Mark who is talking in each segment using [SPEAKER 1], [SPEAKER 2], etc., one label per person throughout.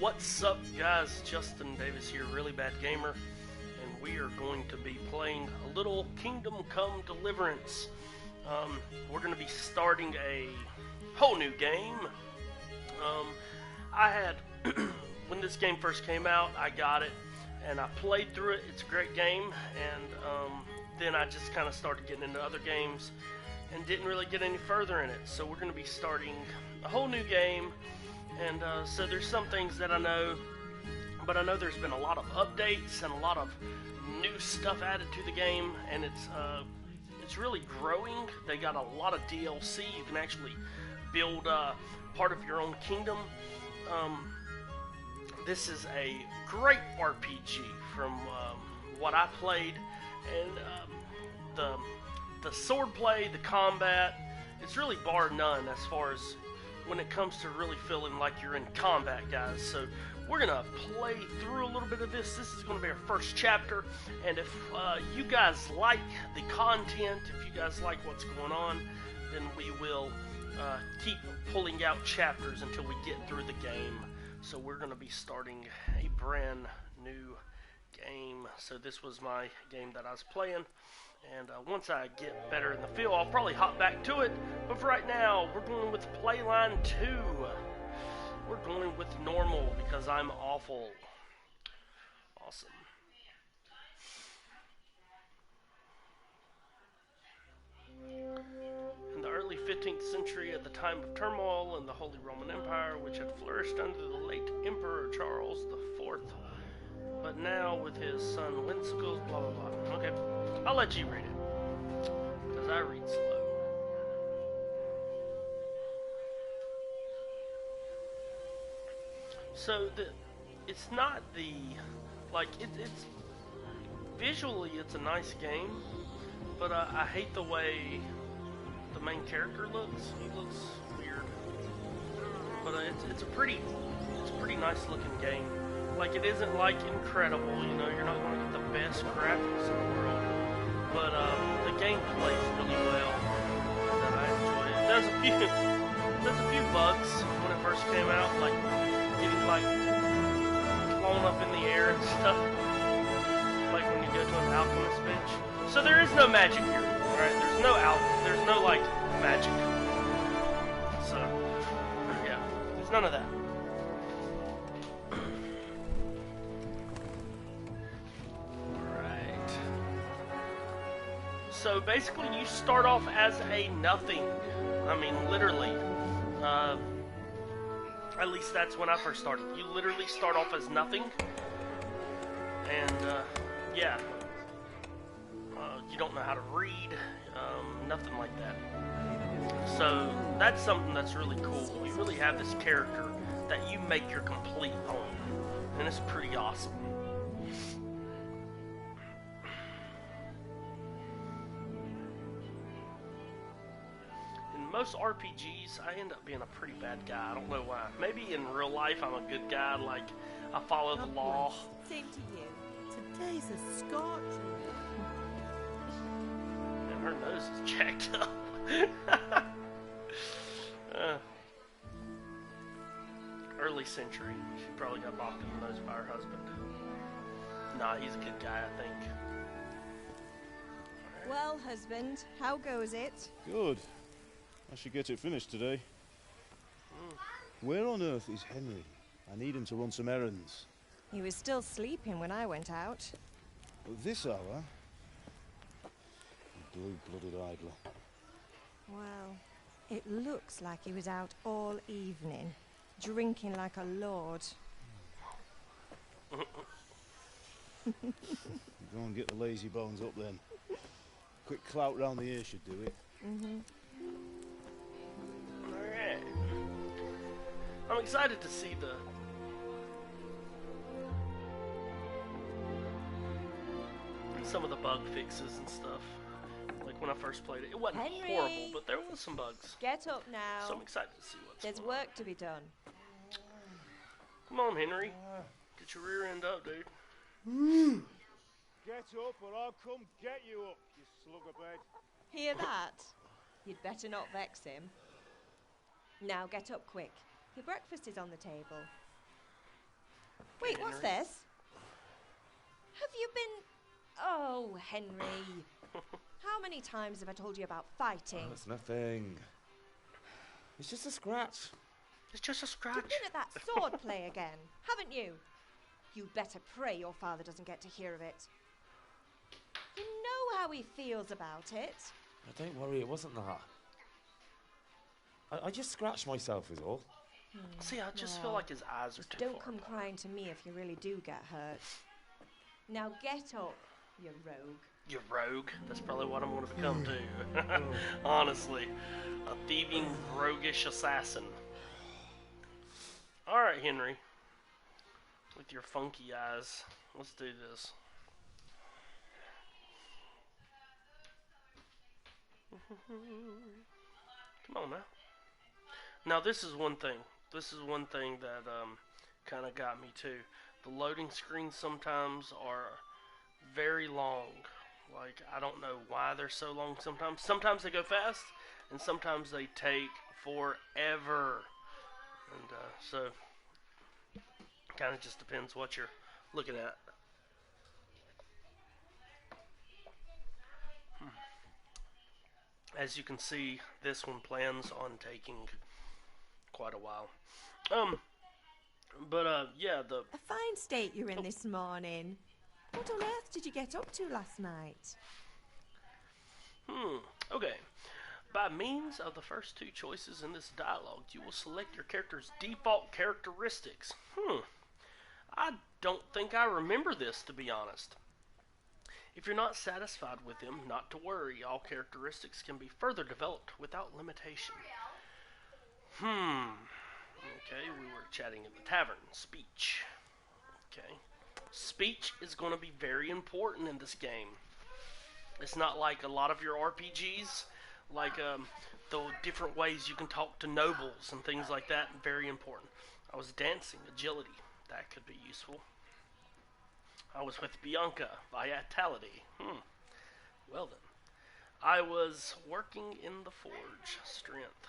[SPEAKER 1] What's up, guys? Justin Davis here, Really Bad Gamer, and we are going to be playing a little Kingdom Come Deliverance. We're going to be starting a whole new game. I had, when this game first came out, I got it, and I played through it. It's a great game, and then I just kind of started getting into other games, and didn't really get any further in it. So we're going to be starting a whole new game. And so there's some things that I know, but I know there's been a lot of updates and a lot of new stuff added to the game, and it's really growing. They got a lot of DLC. You can actually build part of your own kingdom. This is a great RPG from what I played, and the swordplay, the combat, it's really bar none as far as when it comes to really feeling like you're in combat, guys. So we're gonna play through a little bit of this. This is gonna be our first chapter, and if you guys like the content, if you guys like what's going on, then we will keep pulling out chapters until we get through the game. So we're gonna be starting a brand new game. So this was my game that I was playing, and once I get better in the field, I'll probably hop back to it. But for right now, we're going with Playline 2. We're going with normal because I'm awful. Awesome. In the early 15th century, at the time of turmoil in the Holy Roman Empire, which had flourished under the late Emperor Charles IV, but now with his son Wenceslas, blah blah blah. Okay, I'll let you read it, because I read slow. So it's not the, like, it's visually it's a nice game, but I hate the way the main character looks. He looks weird, but it's a pretty nice looking game. Like, it isn't like incredible, you know, you're not going to get the best graphics in the world, but the game plays really well, and I enjoy it. There's a few bugs when it first came out, like getting like flown up in the air and stuff, like when you go to an alchemist bench. So there is no magic here, alright? There's no like magic. So yeah, there's none of that. So basically, you start off as a nothing. I mean, literally. At least that's when I first started. You literally start off as nothing. And, yeah. You don't know how to read. Nothing like that. So, that's something that's really cool. You really have this character that you make your complete own. And it's pretty awesome. Most RPGs, I end up being a pretty bad guy. I don't know why. Maybe in real life I'm a good guy, like I follow the law.
[SPEAKER 2] Same to you. Today's a scorcher.
[SPEAKER 1] And her nose is jacked up. Early century. She probably got knocked in the nose by her husband. Nah, he's a good guy, I think.
[SPEAKER 2] Well, husband, how goes it?
[SPEAKER 3] Good. I should get it finished today. Where on earth is Henry? I need him to run some errands.
[SPEAKER 2] He was still sleeping when I went out.
[SPEAKER 3] At this hour? Blue-blooded idler.
[SPEAKER 2] Well, it looks like he was out all evening, drinking like a lord.
[SPEAKER 3] Go and get the lazy bones up then. Quick clout round the ear should do it.
[SPEAKER 1] Alright. I'm excited to see some of the bug fixes and stuff. Like when I first played it. It wasn't
[SPEAKER 2] Henry,
[SPEAKER 1] horrible, but there was some bugs.
[SPEAKER 2] Get up now.
[SPEAKER 1] So I'm excited to see what's
[SPEAKER 2] There's
[SPEAKER 1] going
[SPEAKER 2] work
[SPEAKER 1] on.
[SPEAKER 2] to be done.
[SPEAKER 1] Come on, Henry. Get your rear end up, dude.
[SPEAKER 3] Get up or I'll come get you up, you slugabed.
[SPEAKER 2] Hear that? You'd better not vex him. Now get up quick. Your breakfast is on the table. Wait, what's this? Have you been... Oh, Henry. How many times have I told you about fighting?
[SPEAKER 4] Oh, it's nothing. It's just a scratch.
[SPEAKER 1] It's just a scratch.
[SPEAKER 2] You've been at that sword play again, haven't you? You'd better pray your father doesn't get to hear of it. You know how he feels about it.
[SPEAKER 4] Oh, don't worry, it wasn't that. I just scratched myself is all.
[SPEAKER 1] See, I just feel like his eyes are too
[SPEAKER 2] Don't
[SPEAKER 1] far
[SPEAKER 2] come
[SPEAKER 1] apart.
[SPEAKER 2] crying to me if you really do get hurt. Now get up, you rogue.
[SPEAKER 1] You rogue. That's probably what I'm going to become too. Honestly. A thieving, roguish assassin. Alright, Henry. With your funky eyes. Let's do this. Come on now. Now this is one thing. This is one thing that kind of got me too. The loading screens sometimes are very long. Like, I don't know why they're so long sometimes. Sometimes they go fast, and sometimes they take forever. And so, kind of just depends what you're looking at. As you can see, this one plans on taking quite a while. Yeah,
[SPEAKER 2] A fine state you're in this morning. What on earth did you get up to last night?
[SPEAKER 1] Okay. By means of the first two choices in this dialogue, you will select your character's default characteristics. I don't think I remember this, to be honest. If you're not satisfied with them, not to worry. All characteristics can be further developed without limitation. Okay, we were chatting in the tavern. Speech. Okay. Speech is going to be very important in this game. It's not like a lot of your RPGs, like the different ways you can talk to nobles and things like that. Very important. I was dancing, agility. That could be useful. I was with Bianca, vitality. Well then. I was working in the forge, strength.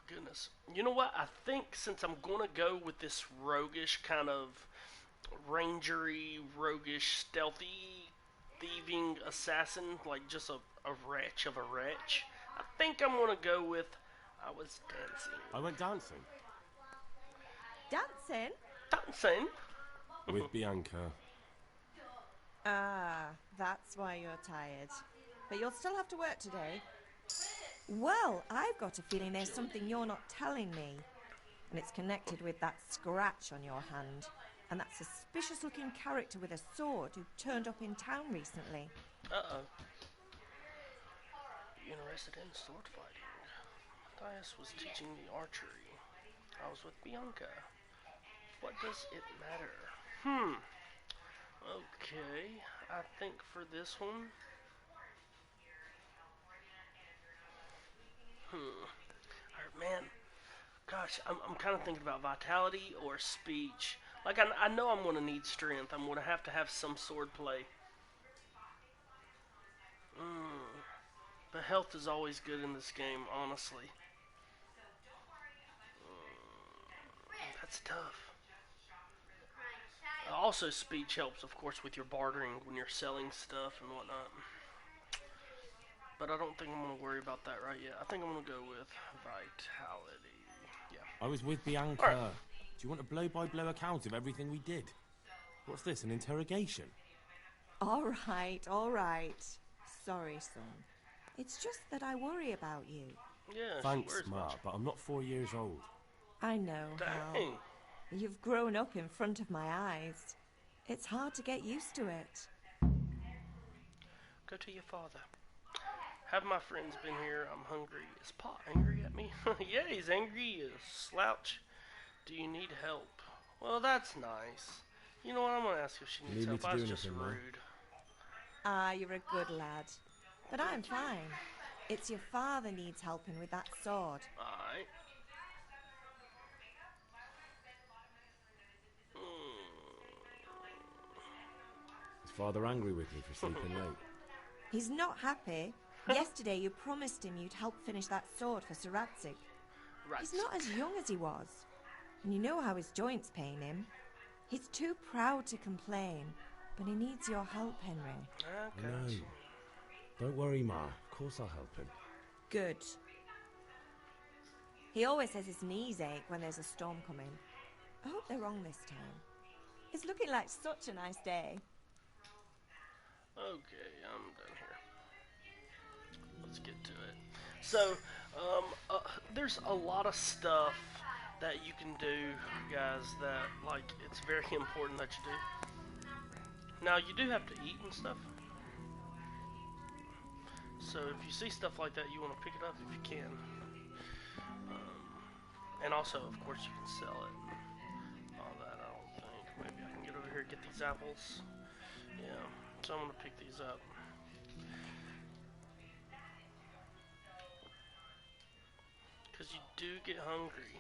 [SPEAKER 1] Goodness. You know what? I think since I'm going to go with this roguish kind of rangery, roguish, stealthy, thieving assassin, like just a wretch of a wretch, I think I'm going to go with I was dancing.
[SPEAKER 5] I went dancing.
[SPEAKER 2] Dancing?
[SPEAKER 1] Dancing?
[SPEAKER 5] With Bianca.
[SPEAKER 2] Ah, that's why you're tired. But you'll still have to work today. Well, I've got a feeling there's something you're not telling me. And it's connected with that scratch on your hand. And that suspicious-looking character with a sword who turned up in town recently.
[SPEAKER 1] Uh-oh. Interested in sword fighting. Matthias was teaching me archery. I was with Bianca. What does it matter? Okay, I think for this one... Man, gosh, I'm kind of thinking about vitality or speech. Like, I know I'm going to need strength. I'm going to have some sword play. But health is always good in this game, honestly. That's tough. Also, speech helps, of course, with your bartering when you're selling stuff and whatnot. But I don't think I'm going to worry about that right yet. I think I'm going to go with vitality. Yeah.
[SPEAKER 5] I was with Bianca.
[SPEAKER 1] Right.
[SPEAKER 5] Do you want a blow-by-blow account of everything we did? What's this, an interrogation?
[SPEAKER 2] All right. Sorry, son. It's just that I worry about you.
[SPEAKER 1] Yeah,
[SPEAKER 5] Thanks,
[SPEAKER 1] she worries
[SPEAKER 5] Ma,
[SPEAKER 1] about you.
[SPEAKER 5] but I'm not 4 years old.
[SPEAKER 2] I know, Hal.
[SPEAKER 1] Dang.
[SPEAKER 2] You've grown up in front of my eyes. It's hard to get used to it.
[SPEAKER 1] Go to your father. Have my friends been here? I'm hungry. Is Pa angry at me? Yeah, he's angry. You slouch. Do you need help? Well, that's nice. You know what? I'm going to ask if she needs
[SPEAKER 5] need me
[SPEAKER 1] help.
[SPEAKER 5] to
[SPEAKER 1] I was
[SPEAKER 5] do
[SPEAKER 1] just
[SPEAKER 5] anything, Ma?
[SPEAKER 1] rude.
[SPEAKER 2] Ah, you're a good lad. But I'm fine. It's your father needs helping with that sword.
[SPEAKER 1] Alright.
[SPEAKER 5] Is Father angry with me for sleeping late?
[SPEAKER 2] He's not happy. Yesterday you promised him you'd help finish that sword for Sir Radzig.
[SPEAKER 1] Right.
[SPEAKER 2] He's not as young as he was. And you know how his joints pain him. He's too proud to complain, but he needs your help, Henry.
[SPEAKER 5] I know. Don't worry, Ma. Of course I'll help him.
[SPEAKER 2] Good. He always says his knees ache when there's a storm coming. I hope they're wrong this time. It's looking like such a nice day.
[SPEAKER 1] Okay, I'm done here. Let's get to it. So, there's a lot of stuff that you can do, guys, that, like, it's very important that you do. Now, you do have to eat and stuff. So, if you see stuff like that, you want to pick it up if you can. And also, of course, you can sell it. All that, I don't think. Maybe I can get over here and get these apples. Yeah, so I'm going to pick these up. Because you do get hungry,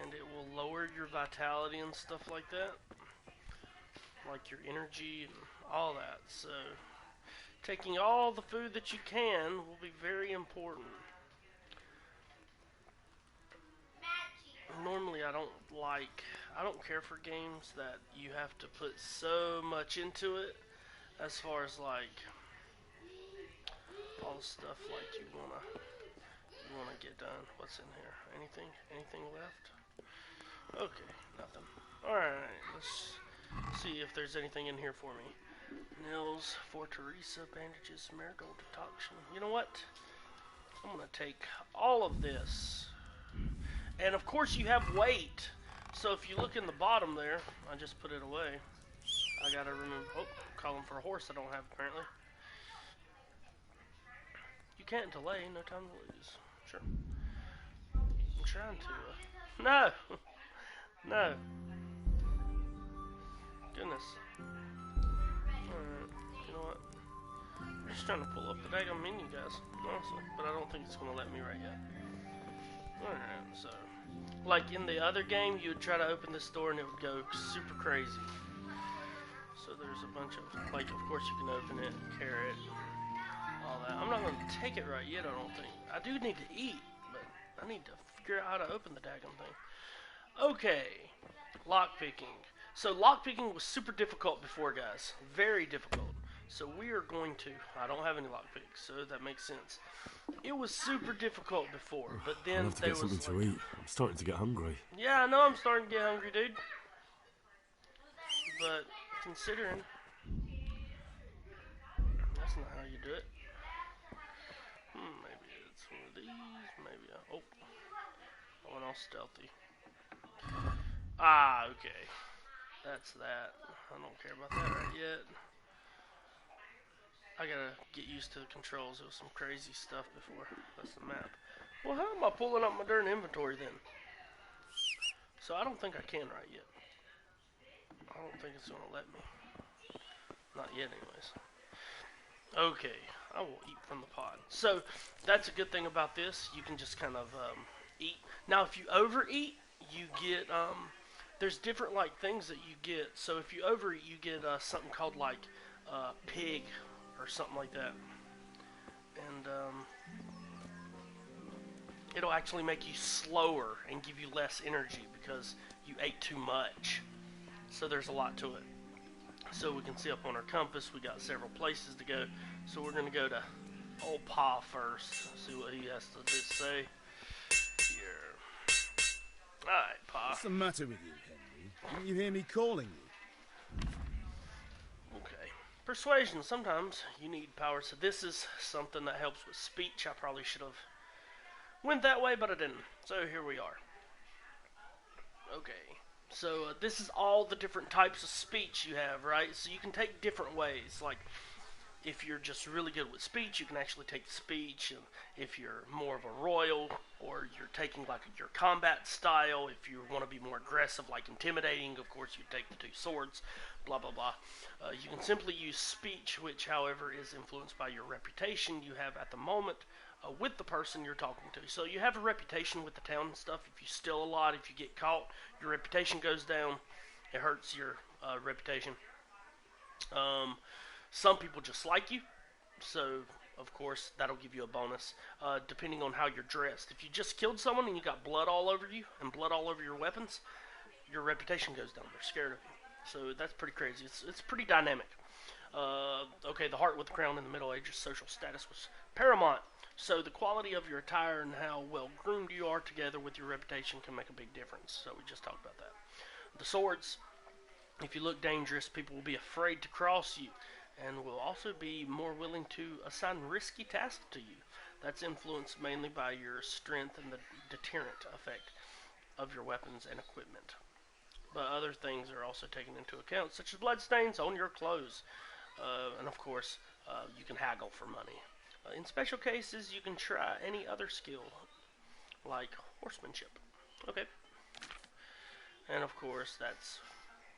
[SPEAKER 1] and it will lower your vitality and stuff like that. Like your energy and all that. So, taking all the food that you can will be very important. Normally I don't care for games that you have to put so much into it, as far as like all the stuff like you wanna get done. What's in here? Anything left? Okay, nothing. Alright, let's see if there's anything in here for me. Nails for Teresa, bandages, marigold decoction. You know what? I'm gonna take all of this. And of course you have weight. So if you look in the bottom there, I just put it away. I gotta remember. Oh, calling for a horse I don't have apparently. You can't delay, no time to lose. Sure. I'm trying to. No! No. Goodness. Alright, you know what? I'm just trying to pull up the daggone menu, guys. Honestly. But I don't think it's gonna let me right yet. Alright, so. Like in the other game, you would try to open this door and it would go super crazy. So there's a bunch of, like, of course you can open it, carrot, all that. I'm not going to take it right yet, I don't think. I do need to eat, but I need to figure out how to open the daggone thing. Okay, lockpicking. So lockpicking was super difficult before, guys. Very difficult. So we are going to, I don't have any lockpicks, so that makes sense. It was super difficult before, but then
[SPEAKER 5] I'll have to get something to eat. I'm starting to get hungry.
[SPEAKER 1] Yeah, I know I'm starting to get hungry, dude. But considering that's not how you do it. Maybe it's one of these. Maybe I went all stealthy. Ah, okay. That's that. I don't care about that right yet. I gotta get used to the controls. It was some crazy stuff before. That's the map. Well, how am I pulling up my darn inventory then? So I don't think I can right yet. I don't think it's gonna let me. Not yet, anyways. Okay, I will eat from the pot. So that's a good thing about this. You can just kind of eat. Now, if you overeat, you get there's different like things that you get. So if you overeat, you get something called like pig or something like that, and it'll actually make you slower and give you less energy because you ate too much. So there's a lot to it. So we can see up on our compass we got several places to go. So we're going to go to old Pa first, see what he has to say here. Alright, Pa.
[SPEAKER 3] What's the matter with you, Henry? Didn't you hear me calling you?
[SPEAKER 1] Okay. Persuasion. Sometimes you need power. So this is something that helps with speech. I probably should have went that way, but I didn't. So here we are. Okay. So this is all the different types of speech you have, right? So you can take different ways. Like if you're just really good with speech, you can actually take speech. And if you're more of a royal, or you're taking like your combat style, if you want to be more aggressive, like intimidating, of course you take the two swords, blah blah blah. You can simply use speech, which however is influenced by your reputation you have at the moment with the person you're talking to. So you have a reputation with the town and stuff. If you steal a lot, if you get caught, your reputation goes down. It hurts your reputation. Some people just like you, so of course that'll give you a bonus depending on how you're dressed. If you just killed someone and you got blood all over you and blood all over your weapons, your reputation goes down. They're scared of you. So that's pretty crazy. It's pretty dynamic. Okay, the heart with the crown in the Middle Ages, social status was paramount. So the quality of your attire and how well groomed you are together with your reputation can make a big difference. So we just talked about that. The swords, if you look dangerous, people will be afraid to cross you and will also be more willing to assign risky tasks to you. That's influenced mainly by your strength and the deterrent effect of your weapons and equipment. But other things are also taken into account, such as bloodstains on your clothes. And of course, you can haggle for money. In special cases, you can try any other skill, like horsemanship. Okay. And of course, that's,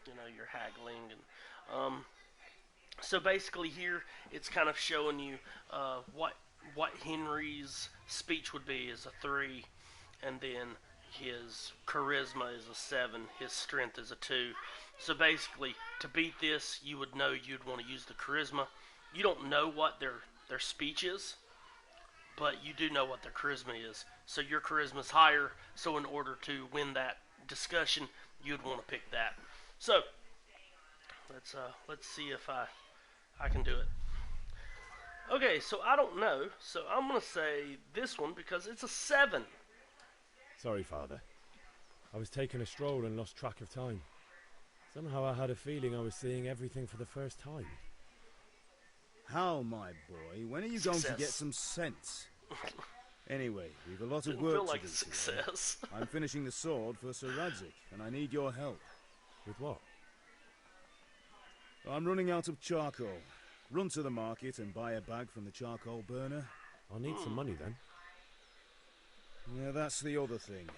[SPEAKER 1] your haggling. And so basically here, it's kind of showing you what Henry's speech would be is a 3, and then his charisma is a 7, his strength is a 2. So basically, to beat this, you would know you'd want to use the charisma. You don't know what their speech is, but you do know what their charisma is. So your charisma is higher, so in order to win that discussion, you'd want to pick that. So, let's see if I can do it. Okay, so I don't know, so I'm going to say this one because it's a 7.
[SPEAKER 5] Sorry, Father. I was taking a stroll and lost track of time. Somehow I had a feeling I was seeing everything for the first time.
[SPEAKER 3] How, my boy? When are you going to get some sense? Anyway, we've a lot of work
[SPEAKER 1] feel like
[SPEAKER 3] to do
[SPEAKER 1] a success.
[SPEAKER 3] today. I'm finishing the sword for Sir Radzig, and I need your help.
[SPEAKER 5] With what?
[SPEAKER 3] I'm running out of charcoal. Run to the market and buy a bag from the charcoal burner.
[SPEAKER 5] I'll need some money then.
[SPEAKER 3] Yeah, that's the other thing.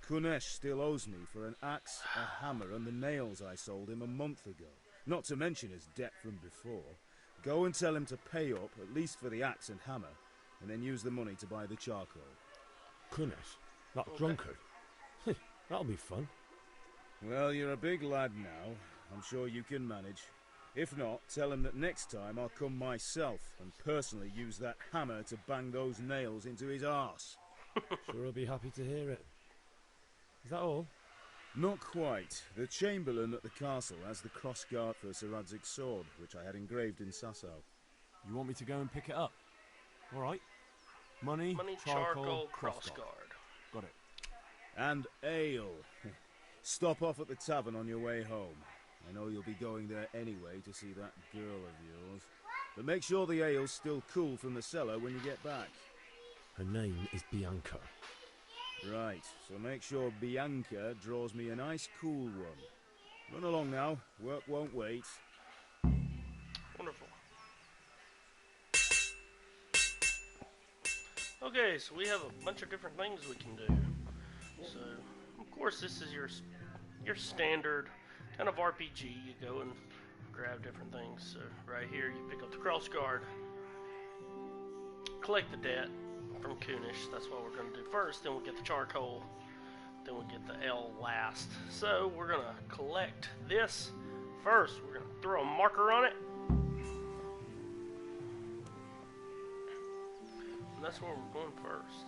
[SPEAKER 3] Kunesh still owes me for an axe, a hammer, and the nails I sold him a month ago. Not to mention his debt from before. Go and tell him to pay up, at least for the axe and hammer, and then use the money to buy the charcoal.
[SPEAKER 5] Kunesh? That drunkard? That'll be fun.
[SPEAKER 3] Well, you're a big lad now. I'm sure you can manage. If not, tell him that next time I'll come myself and personally use that hammer to bang those nails into his arse.
[SPEAKER 5] Sure, I'll be happy to hear it. Is that all?
[SPEAKER 3] Not quite. The Chamberlain at the castle has the crossguard for Sir Radzig's sword, which I had engraved in Sasau.
[SPEAKER 5] You want me to go and pick it up? All right. Money,
[SPEAKER 1] charcoal, crossguard.
[SPEAKER 5] Got it.
[SPEAKER 3] And ale. Stop off at the tavern on your way home. I know you'll be going there anyway to see that girl of yours. But make sure the ale's still cool from the cellar when you get back.
[SPEAKER 5] Her name is Bianca.
[SPEAKER 3] Right, so make sure Bianca draws me a nice cool one. Run along now, work won't wait.
[SPEAKER 1] Wonderful. Okay, so we have a bunch of different things we can do. So, of course, this is your standard kind of RPG. You go and grab different things. So, right here, you pick up the crossguard, collect the debt from Kunish. That's what we're going to do first. Then we'll get the charcoal. Then we'll get the L last. So, we're going to collect this first. We're going to throw a marker on it. And that's where we're going first.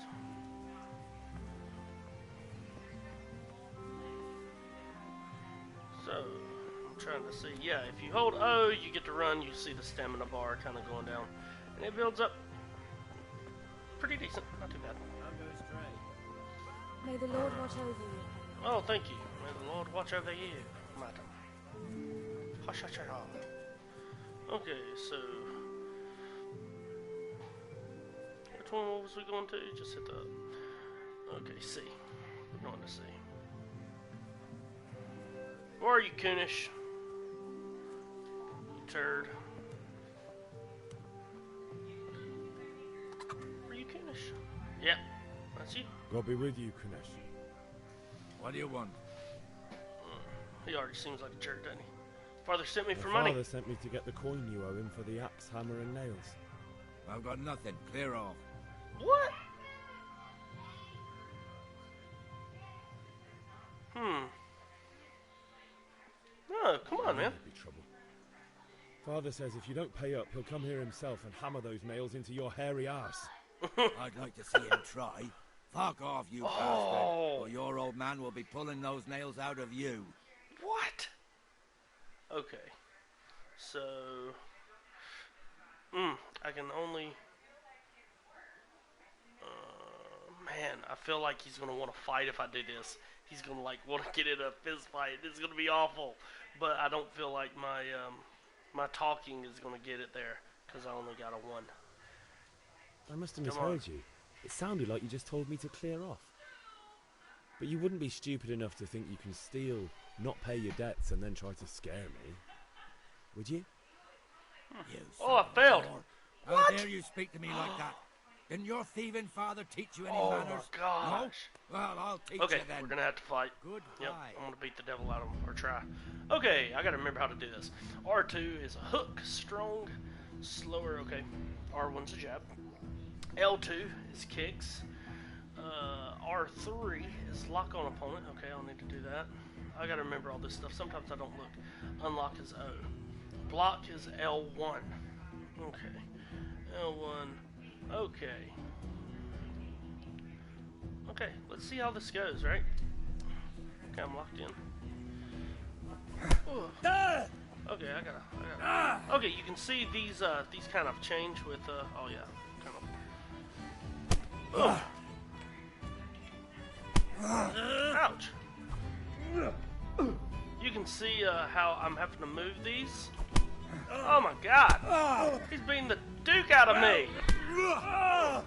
[SPEAKER 1] So, I'm trying to see. Yeah, if you hold O, you get to run. You see the stamina bar kind of going down. And it builds up pretty decent. Not too bad.
[SPEAKER 4] I'm going straight.
[SPEAKER 6] May the Lord watch over you.
[SPEAKER 1] Oh, thank you. May the Lord watch over you, madam. Hush, hush, hush. Okay, so... Which one was we going to? Just hit the... Okay, C. We're going to C. Where are you, Kunish? You turd. Where are you, Kunish? Yeah, that's you.
[SPEAKER 5] God be with you, Kunesh.
[SPEAKER 4] What do you want?
[SPEAKER 1] He already seems like a jerk, doesn't he? Father sent me for
[SPEAKER 5] My
[SPEAKER 1] money.
[SPEAKER 5] father sent me to get the coin you owe him for the axe, hammer, and nails.
[SPEAKER 4] I've got nothing. Clear off.
[SPEAKER 1] What? No, come on, man.
[SPEAKER 5] Be trouble. Father says if you don't pay up, he'll come here himself and hammer those nails into your hairy arse.
[SPEAKER 4] I'd like to see him try. Fuck off, you bastard, or your old man
[SPEAKER 7] man will be pulling those nails out of you.
[SPEAKER 1] What? Okay. So... I can only... man, I feel like he's going to want to fight if I do this. He's going to, like, want to get in a fist fight. This is going to be awful. But I don't feel like my talking is going to get it there. Because I only got a 1.
[SPEAKER 5] I must have misheard you. It sounded like you just told me to clear off. But you wouldn't be stupid enough to think you can steal, not pay your debts, and then try to scare me, would you?
[SPEAKER 7] You
[SPEAKER 1] Oh, I failed.
[SPEAKER 7] How dare you speak to me like that? Didn't your thieving father teach you any manners?
[SPEAKER 1] Oh my gosh.
[SPEAKER 7] No? Well, I'll teach
[SPEAKER 1] Okay,
[SPEAKER 7] you then.
[SPEAKER 1] we're gonna have to fight.
[SPEAKER 7] Goodbye.
[SPEAKER 1] Yep, I'm gonna beat the devil out of him, or try. Okay, I gotta remember how to do this. R2 is a hook, strong, slower, okay. R1's a jab. L2 is kicks. R3 is lock on opponent. Okay, I'll need to do that. I gotta remember all this stuff. Sometimes I don't look. Unlock is O. Block is L1. Okay. L1. Okay. Okay, let's see how this goes, right? Okay, I'm locked in. Okay, I gotta. Okay, you can see these kind of change with oh yeah, kind of. Ouch. You can see how I'm having to move these. Oh my god! He's beating the Duke out of me!
[SPEAKER 7] I'll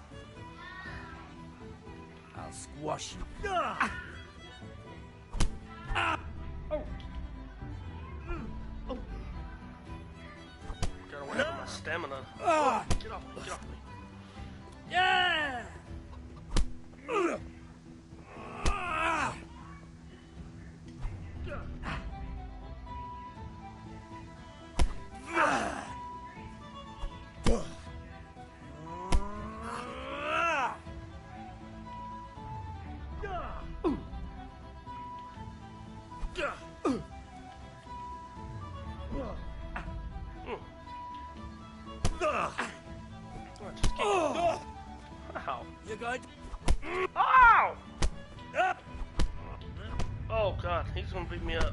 [SPEAKER 7] squash you.
[SPEAKER 1] Oh. Gotta wait for my stamina. Oh, get off me, get off me.
[SPEAKER 7] Yeah!
[SPEAKER 1] Ow.
[SPEAKER 7] You going to...
[SPEAKER 1] Ow! Oh god, he's gonna beat me up.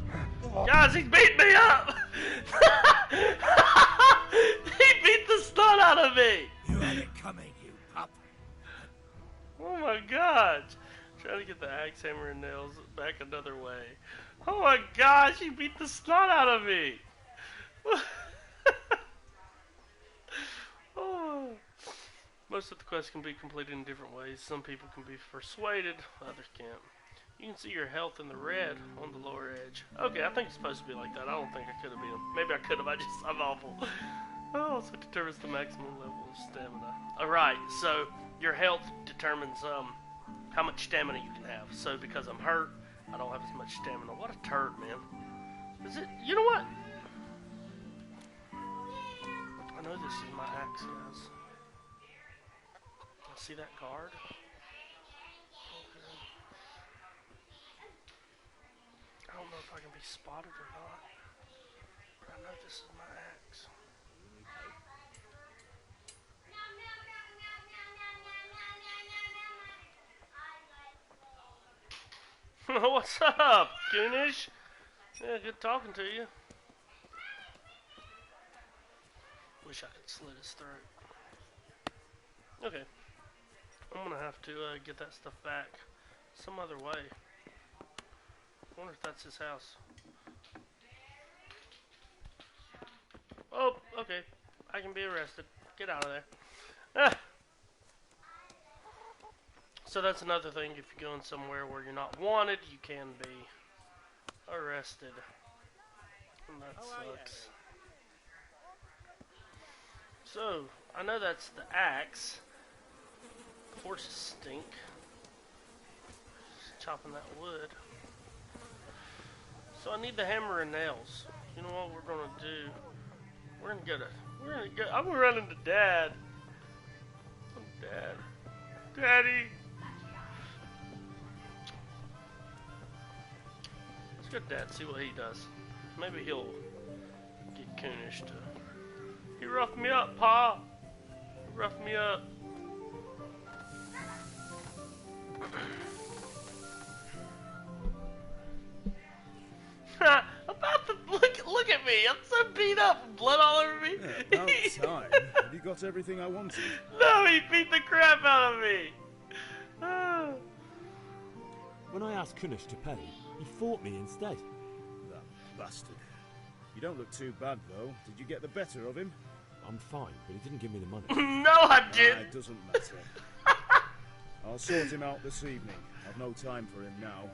[SPEAKER 1] Guys, he's beating me up! He beat the snot out of me!
[SPEAKER 7] You had it coming, you pup.
[SPEAKER 1] Oh my god! Trying to get the axe hammer and nails back another way. Oh my gosh, he beat the snot out of me! Oh. Most of the quests can be completed in different ways. Some people can be persuaded, others can't. You can see your health in the red on the lower edge. Okay, I think it's supposed to be like that. I don't think I could have been. Maybe I could have. I'm awful. Oh, so it determines the maximum level of stamina. Alright, so your health determines how much stamina you can have. So because I'm hurt, I don't have as much stamina. What a turd, man. Is it? You know what? I know this is my axe, guys. See that guard? Okay. I don't know if I can be spotted or not, but I know this is my axe. What's up, Goonish? Yeah, good talking to you. Wish I could slit his throat. Okay. I'm gonna have to get that stuff back some other way. I wonder if that's his house. Oh, okay. I can be arrested. Get out of there. Ah. So that's another thing. If you're going somewhere where you're not wanted, you can be arrested. And that sucks. So, I know that's the axe. Horses stink. Just chopping that wood. So I need the hammer and nails. You know what we're gonna do? We're gonna go. I'm gonna run into Dad. Dad. Daddy. Let's go to Dad, see what he does. Maybe he'll get Coonish to. He roughed me up, Pa. He roughed me up. I'm so beat up, blood all over me.
[SPEAKER 3] Yeah, about time. Have you got everything I wanted?
[SPEAKER 1] No, he beat the crap out of me. Ah.
[SPEAKER 5] When I asked Kunish to pay, he fought me instead.
[SPEAKER 3] That bastard. You don't look too bad, though. Did you get the better of him?
[SPEAKER 5] I'm fine, but he didn't give me the money.
[SPEAKER 1] No, I
[SPEAKER 3] It
[SPEAKER 1] didn't.
[SPEAKER 3] doesn't matter. I'll sort him out this evening. I've no time for him now.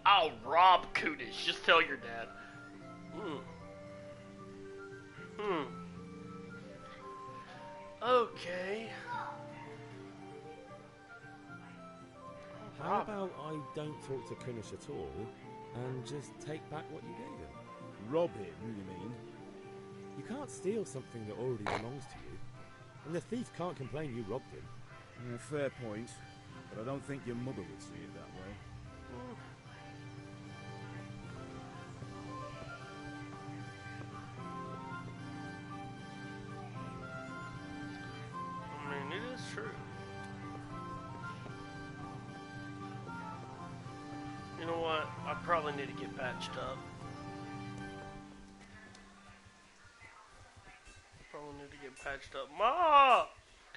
[SPEAKER 1] I'll rob Kunish. Just tell your dad. Okay.
[SPEAKER 5] How about I don't talk to Kunish at all and just take back what you gave him?
[SPEAKER 3] Rob him, you mean?
[SPEAKER 5] You can't steal something that already belongs to you. And the thief can't complain you robbed him.
[SPEAKER 3] Yeah, fair point. But I don't think your mother would see it that way.
[SPEAKER 1] I mean, it is true. You know what? I probably need to get patched up. Probably need to get patched up. Ma!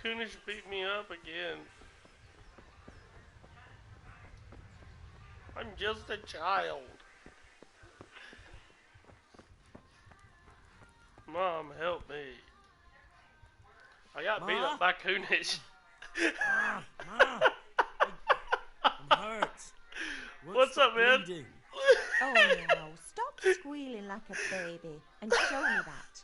[SPEAKER 1] Kunish beat me up again. I'm just a child. Mom, help me. I got beat up by Kunish.
[SPEAKER 7] Ma, I'm hurt.
[SPEAKER 1] What's up, man?
[SPEAKER 7] bleeding?
[SPEAKER 2] Oh, now, stop squealing like a baby and show me that.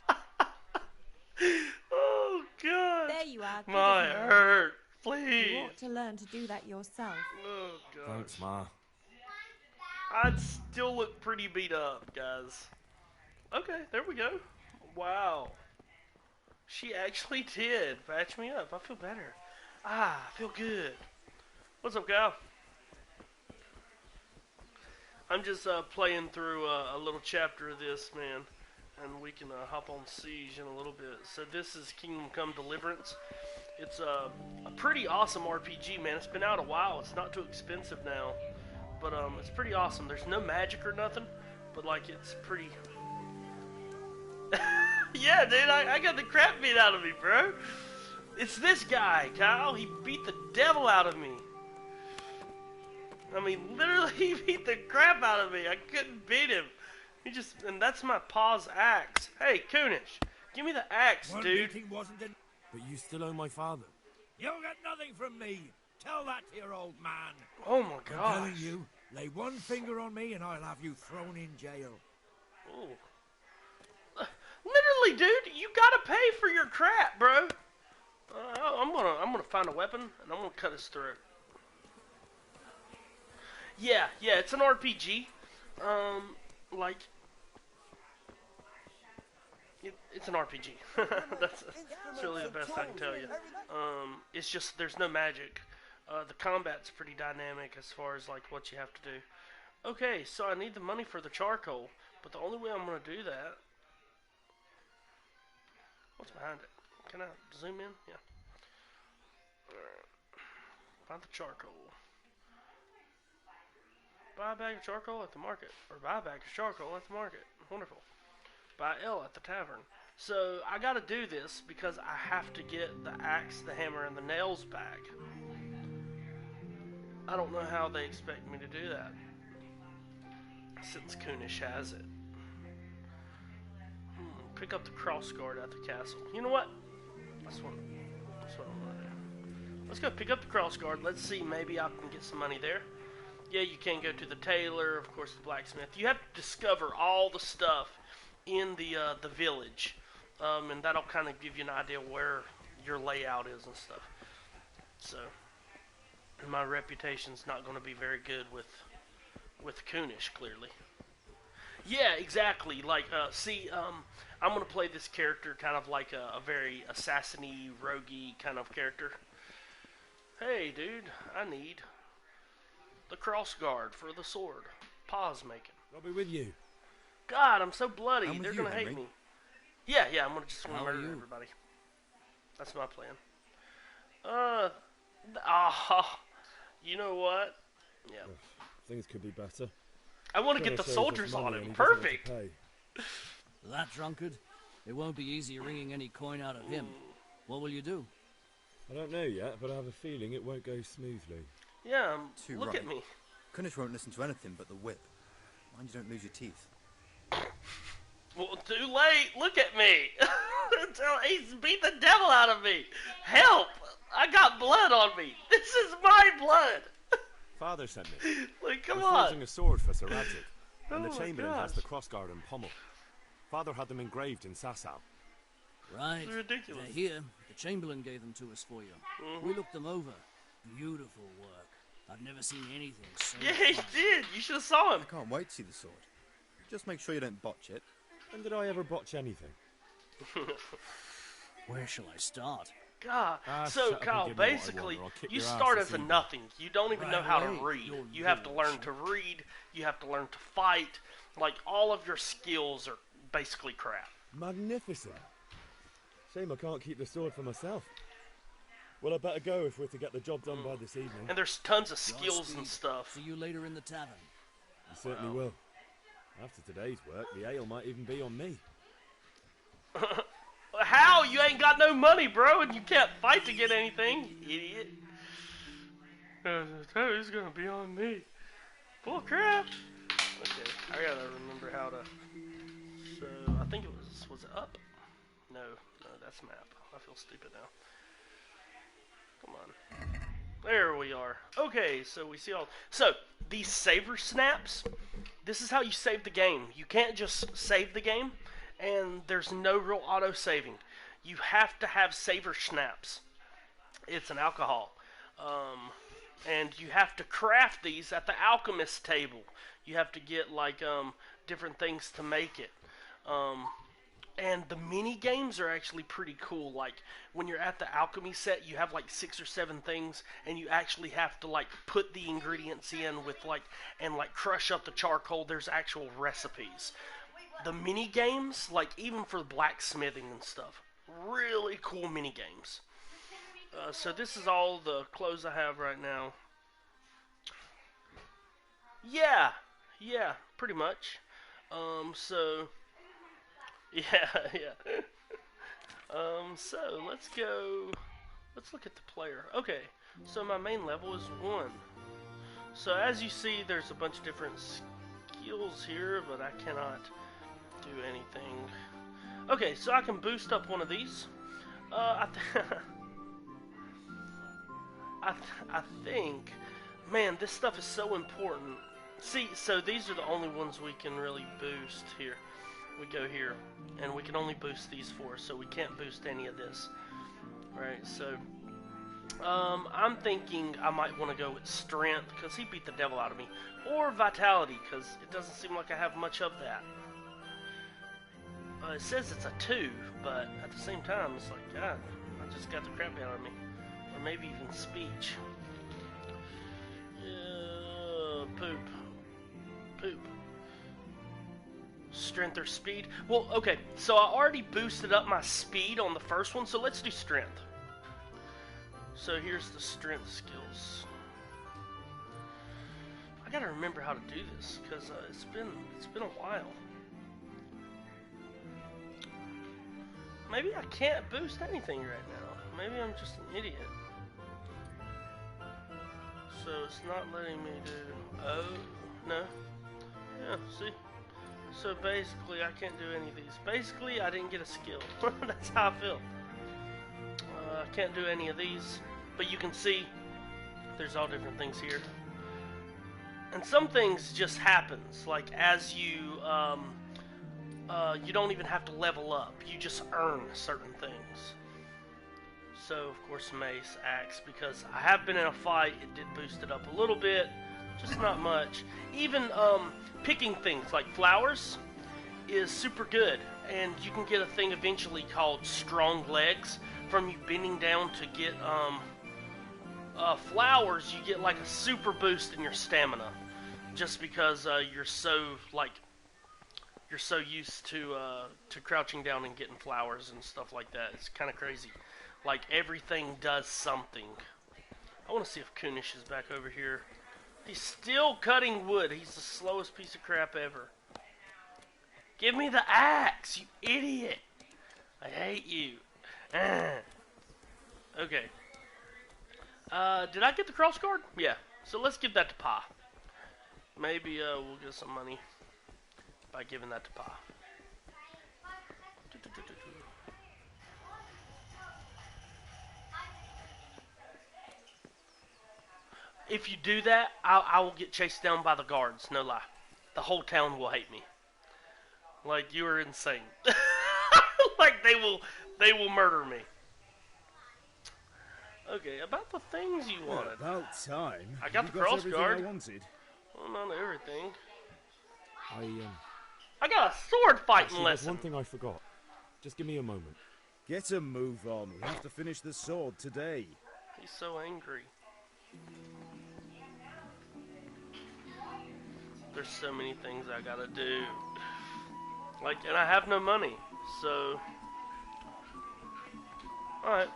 [SPEAKER 1] Oh, God.
[SPEAKER 2] There you are. Good
[SPEAKER 1] My
[SPEAKER 2] as new.
[SPEAKER 1] hurt.
[SPEAKER 2] You
[SPEAKER 1] Please.
[SPEAKER 2] ought to learn to do that yourself.
[SPEAKER 1] Oh, God.
[SPEAKER 5] Thanks, Ma.
[SPEAKER 1] I'd still look pretty beat up, guys. Okay, there we go. Wow. She actually did patch me up. I feel better. I feel good. What's up, Gal? I'm just playing through a little chapter of this, man. And we can hop on Siege in a little bit. So this is Kingdom Come Deliverance. It's a pretty awesome RPG, man. It's been out a while. It's not too expensive now. But it's pretty awesome. There's no magic or nothing. But, like, it's pretty... Yeah, dude, I got the crap beat out of me, bro. It's this guy, Kyle. He beat the devil out of me. I mean, literally, he beat the crap out of me. I couldn't beat him. And that's my paw's axe. Hey, Kunish, give me the axe,
[SPEAKER 7] One
[SPEAKER 1] dude.
[SPEAKER 7] meeting wasn't in.
[SPEAKER 5] But you still owe my father.
[SPEAKER 7] You'll get nothing from me. Tell that to your old man.
[SPEAKER 1] Oh my
[SPEAKER 7] I'm
[SPEAKER 1] gosh.
[SPEAKER 7] telling you, lay one finger on me and I'll have you thrown in jail.
[SPEAKER 1] Ooh. Literally, dude, you gotta pay for your crap, bro. I'm gonna find a weapon and I'm gonna cut his throat. Yeah, it's an RPG. Like, it's an RPG. that's really the best I can tell you. It's just there's no magic. The combat's pretty dynamic as far as like what you have to do. Okay, so I need the money for the charcoal, but the only way I'm gonna do that. What's behind it? Can I zoom in? Yeah. Alright. Find the charcoal. Buy a bag of charcoal at the market. Or buy a bag of charcoal at the market. Wonderful. Buy L at the tavern. So, I gotta do this because I have to get the axe, the hammer, and the nails back. I don't know how they expect me to do that. Since Kunish has it. Pick up the cross guard at the castle. You know what? That's what I'm gonna do. Let's go pick up the cross guard. Let's see, maybe I can get some money there. Yeah, you can go to the tailor, of course, the blacksmith. You have to discover all the stuff in the village, and that'll kind of give you an idea where your layout is and stuff. So, my reputation's not going to be very good with Kunish, clearly. Yeah, exactly. Like, I'm going to play this character kind of like a very assassin-y, roguey kind of character. Hey, dude, I need the cross guard for the sword. Pause making.
[SPEAKER 5] I'll be with you.
[SPEAKER 1] God, I'm so bloody.
[SPEAKER 7] I'm with
[SPEAKER 1] They're
[SPEAKER 7] you,
[SPEAKER 1] going to hate
[SPEAKER 7] Henry.
[SPEAKER 1] me. Yeah, I'm going to just
[SPEAKER 7] How are
[SPEAKER 1] murder
[SPEAKER 7] you?
[SPEAKER 1] everybody. That's my plan. You know what? Yeah.
[SPEAKER 5] Things could be better.
[SPEAKER 1] I want to get the
[SPEAKER 5] Gunnar saves us
[SPEAKER 1] soldiers on
[SPEAKER 5] money and
[SPEAKER 1] him.
[SPEAKER 5] he doesn't want to
[SPEAKER 1] Perfect.
[SPEAKER 5] pay.
[SPEAKER 8] That drunkard? It won't be easy wringing any coin out of him. What will you do?
[SPEAKER 5] I don't know yet, but I have a feeling it won't go smoothly.
[SPEAKER 1] Yeah,
[SPEAKER 9] Too
[SPEAKER 1] look
[SPEAKER 9] right.
[SPEAKER 1] at me.
[SPEAKER 9] Kunish won't listen to anything but the whip. Mind you don't lose your teeth.
[SPEAKER 1] Well, too late. Look at me. He's beat the devil out of me. Help! I got blood on me. This is my blood.
[SPEAKER 5] Father sent me.
[SPEAKER 1] Like, come
[SPEAKER 5] We're
[SPEAKER 1] on.
[SPEAKER 5] forging a sword for Sir Radzik, and
[SPEAKER 1] Oh
[SPEAKER 5] the
[SPEAKER 1] my
[SPEAKER 5] Chamberlain has
[SPEAKER 1] gosh.
[SPEAKER 5] the crossguard and pommel. Father had them engraved in Sasau.
[SPEAKER 8] Right.
[SPEAKER 1] It's ridiculous.
[SPEAKER 8] They're here. The Chamberlain gave them to us for you. We looked them over. Beautiful work. I've never seen anything so
[SPEAKER 1] Yeah, he
[SPEAKER 8] fine.
[SPEAKER 1] did. You should have saw him.
[SPEAKER 9] I can't wait to see the sword. Just make sure you don't botch it.
[SPEAKER 5] When did I ever botch anything?
[SPEAKER 8] Where shall I start?
[SPEAKER 1] God.
[SPEAKER 5] Ah,
[SPEAKER 1] So,
[SPEAKER 5] shut up and
[SPEAKER 1] Kyle,
[SPEAKER 5] give me what I
[SPEAKER 1] basically,
[SPEAKER 5] want, or I'll kick
[SPEAKER 1] you
[SPEAKER 5] your ass
[SPEAKER 1] start
[SPEAKER 5] this
[SPEAKER 1] as a
[SPEAKER 5] evening.
[SPEAKER 1] nothing. You don't even know
[SPEAKER 8] Right
[SPEAKER 1] how to
[SPEAKER 8] away,
[SPEAKER 1] read.
[SPEAKER 8] you'll
[SPEAKER 1] You have to
[SPEAKER 8] lose.
[SPEAKER 1] learn to read. You have to learn to fight. Like, all of your skills are basically crap.
[SPEAKER 5] Magnificent. Shame I can't keep the sword for myself. Well, I better go if we're to get the job done by this evening.
[SPEAKER 1] And there's tons of skills
[SPEAKER 8] Godspeed.
[SPEAKER 1] and stuff.
[SPEAKER 8] See you later in the tavern.
[SPEAKER 5] You certainly will. After today's work, the ale might even be on me.
[SPEAKER 1] How? You ain't got no money, bro, and you can't fight to get anything, you idiot. It's gonna be on me. Bull crap. Okay, I gotta remember how to. So, I think it was it up? No, that's map. I feel stupid now. Come on. There we are. Okay, so we see all. So, these saver snaps, this is how you save the game. You can't just save the game, and there's no real auto saving. You have to have saver snaps. It's an alcohol. And you have to craft these at the alchemist table. You have to get like different things to make it. And the mini games are actually pretty cool. Like when you're at the alchemy set, you have like 6 or 7 things, and you actually have to like put the ingredients in with like and like crush up the charcoal. There's actual recipes. The mini games, like even for blacksmithing and stuff, really cool mini games. So this is all the clothes I have right now. Yeah, pretty much. So so let's go. Let's look at the player. Okay, so my main level is 1. So as you see, there's a bunch of different skills here, but I cannot do anything. Okay, so I can boost up one of these. I think, man, this stuff is so important. See, so these are the only ones we can really boost here. We go here, and we can only boost these 4, so we can't boost any of this. Right, so, I'm thinking I might want to go with Strength, because he beat the devil out of me. Or Vitality, because it doesn't seem like I have much of that. It says it's a 2, but at the same time, it's like, God, I just got the crap out of me. Or maybe even Speech. Poop. Strength or speed? Well, okay, so I already boosted up my speed on the first one, so let's do strength. So here's the strength skills. I gotta remember how to do this, because it's been a while. Maybe I can't boost anything right now. Maybe I'm just an idiot. So it's not letting me do... Oh, no. Yeah, see? So basically, I can't do any of these. Basically, I didn't get a skill. That's how I feel. I can't do any of these. But you can see, there's all different things here. And some things just happens. Like, as you don't even have to level up. You just earn certain things. So, of course, mace, axe, because I have been in a fight, it did boost it up a little bit, just not much. Even picking things like flowers is super good, and you can get a thing eventually called strong legs from you bending down to get flowers. You get like a super boost in your stamina, just because you're so used to crouching down and getting flowers and stuff like that. It's kind of crazy. Like, everything does something I want to see if Kunish is back over here. He's still cutting wood. He's the slowest piece of crap ever. Give me the axe, you idiot. I hate you. Okay. Did I get the cross guard? Yeah. So let's give that to Pa. Maybe we'll get some money by giving that to Pa. If you do that, I will get chased down by the guards. No lie. The whole town will hate me. Like, you are insane. Like, they will murder me. Okay, about the things you wanted.
[SPEAKER 3] About time.
[SPEAKER 1] I got the cross guard.
[SPEAKER 3] I wanted.
[SPEAKER 1] Well, not everything.
[SPEAKER 5] I
[SPEAKER 1] got a sword fighting
[SPEAKER 5] actually,
[SPEAKER 1] lesson.
[SPEAKER 5] There's one thing I forgot. Just give me a moment.
[SPEAKER 3] Get a move on. We have to finish the sword today.
[SPEAKER 1] He's so angry. There's so many things I gotta do. Like, and I have no money, so... Alright.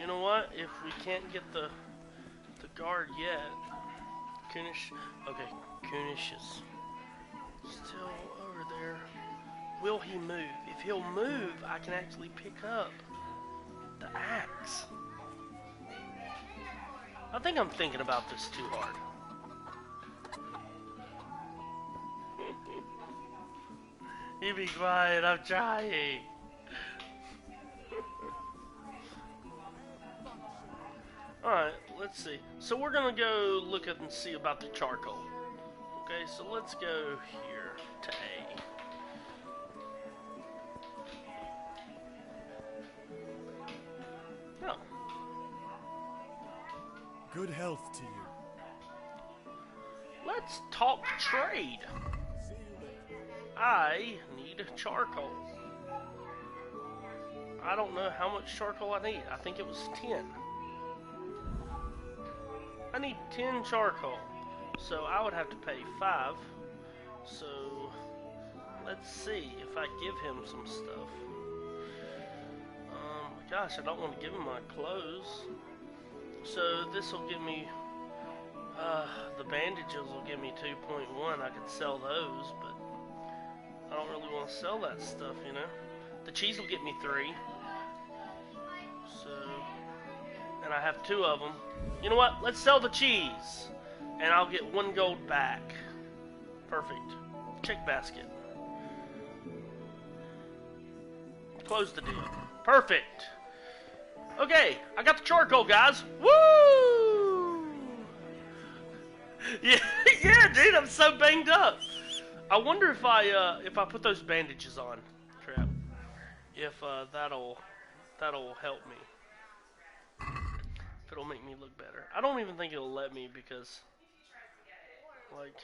[SPEAKER 1] You know what? If we can't get the guard yet... Kunish... Okay, Kunish is still over there. Will he move? If he'll move, I can actually pick up the axe. I think I'm thinking about this too hard. You be quiet, I'm trying. Alright, let's see. So we're gonna go look at and see about the charcoal. Okay, so let's go here to A. Oh.
[SPEAKER 10] Good health to you.
[SPEAKER 1] Let's talk trade. I need charcoal. I don't know how much charcoal I need. I think it was 10. I need 10 charcoal. So I would have to pay 5. So let's see if I give him some stuff. Gosh, I don't want to give him my clothes. So this will give me, the bandages will give me 2.1. I could sell those, but I don't really want to sell that stuff, you know. The cheese will get me 3. So, and I have 2 of them. You know what? Let's sell the cheese, and I'll get 1 gold back. Perfect. Check basket. Close the deal. Perfect. Okay, I got the charcoal, guys. Woo! Yeah, yeah, dude, I'm so banged up. I wonder if I put those bandages on, crap, if that'll help me. If it'll make me look better. I don't even think it'll let me because, like,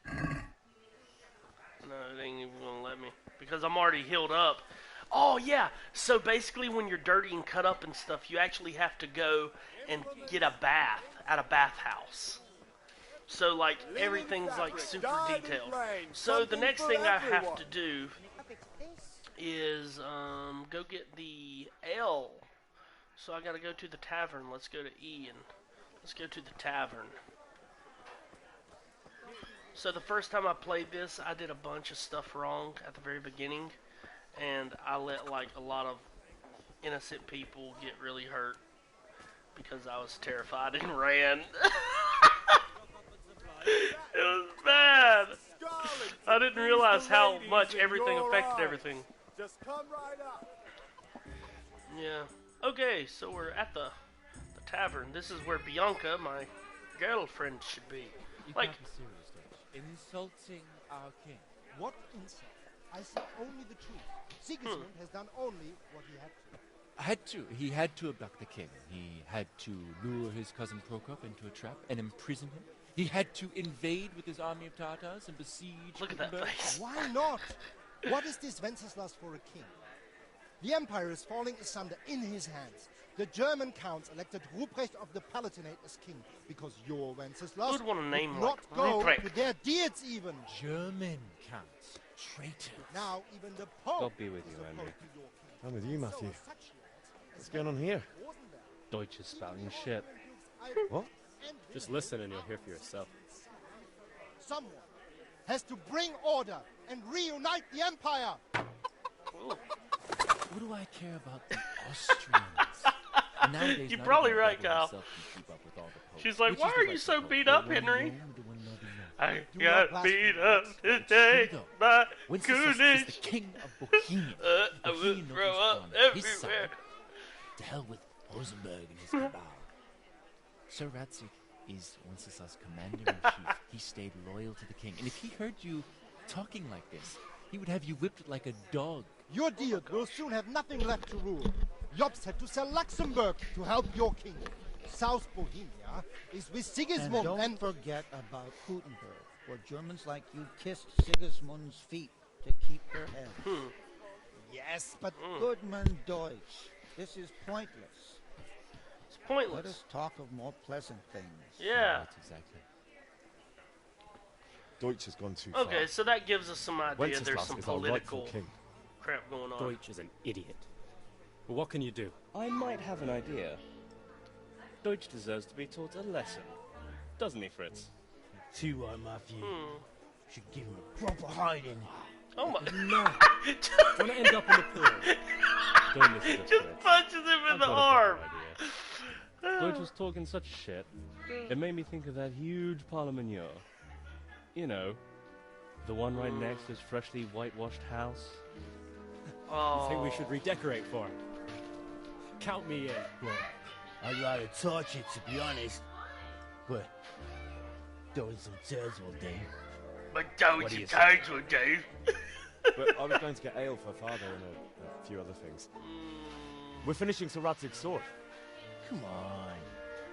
[SPEAKER 1] no, it ain't even gonna let me because I'm already healed up. Oh yeah, so basically when you're dirty and cut up and stuff, you actually have to go and get a bath at a bathhouse. So like everything's like super detailed. So the next thing I have to do is go get the L. So I gotta go to the tavern. Let's go to E and let's go to the tavern. So the first time I played this, I did a bunch of stuff wrong at the very beginning. And I let like a lot of innocent people get really hurt because I was terrified and ran. It was bad. I didn't realize how much everything affected everything.
[SPEAKER 10] Just come right up.
[SPEAKER 1] Yeah. Okay, so we're at the tavern. This is where Bianca, my girlfriend, should be.
[SPEAKER 11] You
[SPEAKER 1] like
[SPEAKER 11] can't be serious, Dutch. Insulting our king.
[SPEAKER 12] What insult? I say only the truth. Sigismund has done only what he had to.
[SPEAKER 11] He had to abduct the king. He had to lure his cousin Prokop into a trap and imprison him. He had to invade with his army of Tartars and besiege
[SPEAKER 1] Look at that face.
[SPEAKER 12] Why not? What is this Wenceslas for a king? The empire is falling asunder in his hands. The German counts elected Ruprecht of the Palatinate as king because your Wenceslas
[SPEAKER 1] would want a name
[SPEAKER 12] would not
[SPEAKER 1] like
[SPEAKER 12] go
[SPEAKER 1] Ruprecht.
[SPEAKER 12] to their deeds even.
[SPEAKER 11] German counts. Traitors.
[SPEAKER 12] Now even the Pope
[SPEAKER 13] God be with you,
[SPEAKER 12] is
[SPEAKER 13] Henry.
[SPEAKER 12] opposed to your king.
[SPEAKER 5] I'm with you, Matthew.
[SPEAKER 12] So such laws
[SPEAKER 5] What's going on here?
[SPEAKER 13] Deutsche spouting shit.
[SPEAKER 5] What? Just listen and you'll hear for yourself.
[SPEAKER 12] Someone has to bring order and reunite the Empire.
[SPEAKER 11] What do I care about the Austrians? And nowadays,
[SPEAKER 1] You're
[SPEAKER 11] not
[SPEAKER 1] probably
[SPEAKER 11] even
[SPEAKER 1] right,
[SPEAKER 11] Babylon
[SPEAKER 1] Kyle.
[SPEAKER 11] itself can keep up with all the popes,
[SPEAKER 1] She's like,
[SPEAKER 11] which
[SPEAKER 1] why
[SPEAKER 11] is
[SPEAKER 1] are
[SPEAKER 11] the
[SPEAKER 1] you
[SPEAKER 11] right
[SPEAKER 1] so
[SPEAKER 11] to
[SPEAKER 1] beat
[SPEAKER 11] vote.
[SPEAKER 1] up,
[SPEAKER 11] Let one
[SPEAKER 1] Henry?
[SPEAKER 11] know to one another.
[SPEAKER 1] I
[SPEAKER 12] Do
[SPEAKER 1] got
[SPEAKER 12] not
[SPEAKER 1] beat
[SPEAKER 12] blaspheme.
[SPEAKER 1] up today
[SPEAKER 11] It's true,
[SPEAKER 1] by
[SPEAKER 11] Wenceslas
[SPEAKER 1] Goonies.
[SPEAKER 11] is the king of Bohemia.
[SPEAKER 1] I will
[SPEAKER 11] Bohemian
[SPEAKER 1] throw
[SPEAKER 11] nobles
[SPEAKER 1] up
[SPEAKER 11] on his side.
[SPEAKER 1] everywhere.
[SPEAKER 11] To hell with Rosenberg and his cabal. Sir Radzik is Wenceslas' commander-in-chief. He stayed loyal to the king. And if he heard you talking like this, he would have you whipped like a dog.
[SPEAKER 12] Your deal will soon have nothing left to rule. Jobst had to sell Luxembourg to help your king. South Bohemia is with Sigismund
[SPEAKER 13] And don't forget about Gutenberg, where Germans like you kissed Sigismund's feet to keep their heads.
[SPEAKER 12] Yes, but
[SPEAKER 13] Goodman Deutsch, this is pointless.
[SPEAKER 1] It's pointless.
[SPEAKER 13] Let us talk of more pleasant things.
[SPEAKER 1] Yeah.
[SPEAKER 11] Right, exactly.
[SPEAKER 5] Deutsch has gone too far.
[SPEAKER 1] Okay, so that gives us some idea.
[SPEAKER 5] Wenceslas
[SPEAKER 1] There's some
[SPEAKER 5] is our rightful
[SPEAKER 1] political
[SPEAKER 5] king.
[SPEAKER 1] crap going on.
[SPEAKER 14] Deutsch is an idiot. But what can you do?
[SPEAKER 15] I might have an idea. Deutsch deserves to be taught a lesson. Doesn't he, Fritz?
[SPEAKER 16] Too right, Matthew. Should give him a proper hiding.
[SPEAKER 1] Oh my...
[SPEAKER 14] No. Don't end up in the pool.
[SPEAKER 15] Don't listen to
[SPEAKER 1] Just
[SPEAKER 15] Fritz.
[SPEAKER 1] punches him in
[SPEAKER 15] I've
[SPEAKER 1] the
[SPEAKER 15] got a
[SPEAKER 1] arm.
[SPEAKER 15] better idea. Deutsch was talking such shit. It made me think of that huge parliament. You know, the one right next to his freshly whitewashed house.
[SPEAKER 1] Oh.
[SPEAKER 14] I think we should redecorate for him. Count me in.
[SPEAKER 16] Well, I'd rather torch it, to be honest. But throwing some turds will do.
[SPEAKER 1] But don't you turds will do.
[SPEAKER 5] But I was going to get ale for father and a few other things. We're finishing Sir Radzig's sword.
[SPEAKER 16] Come on.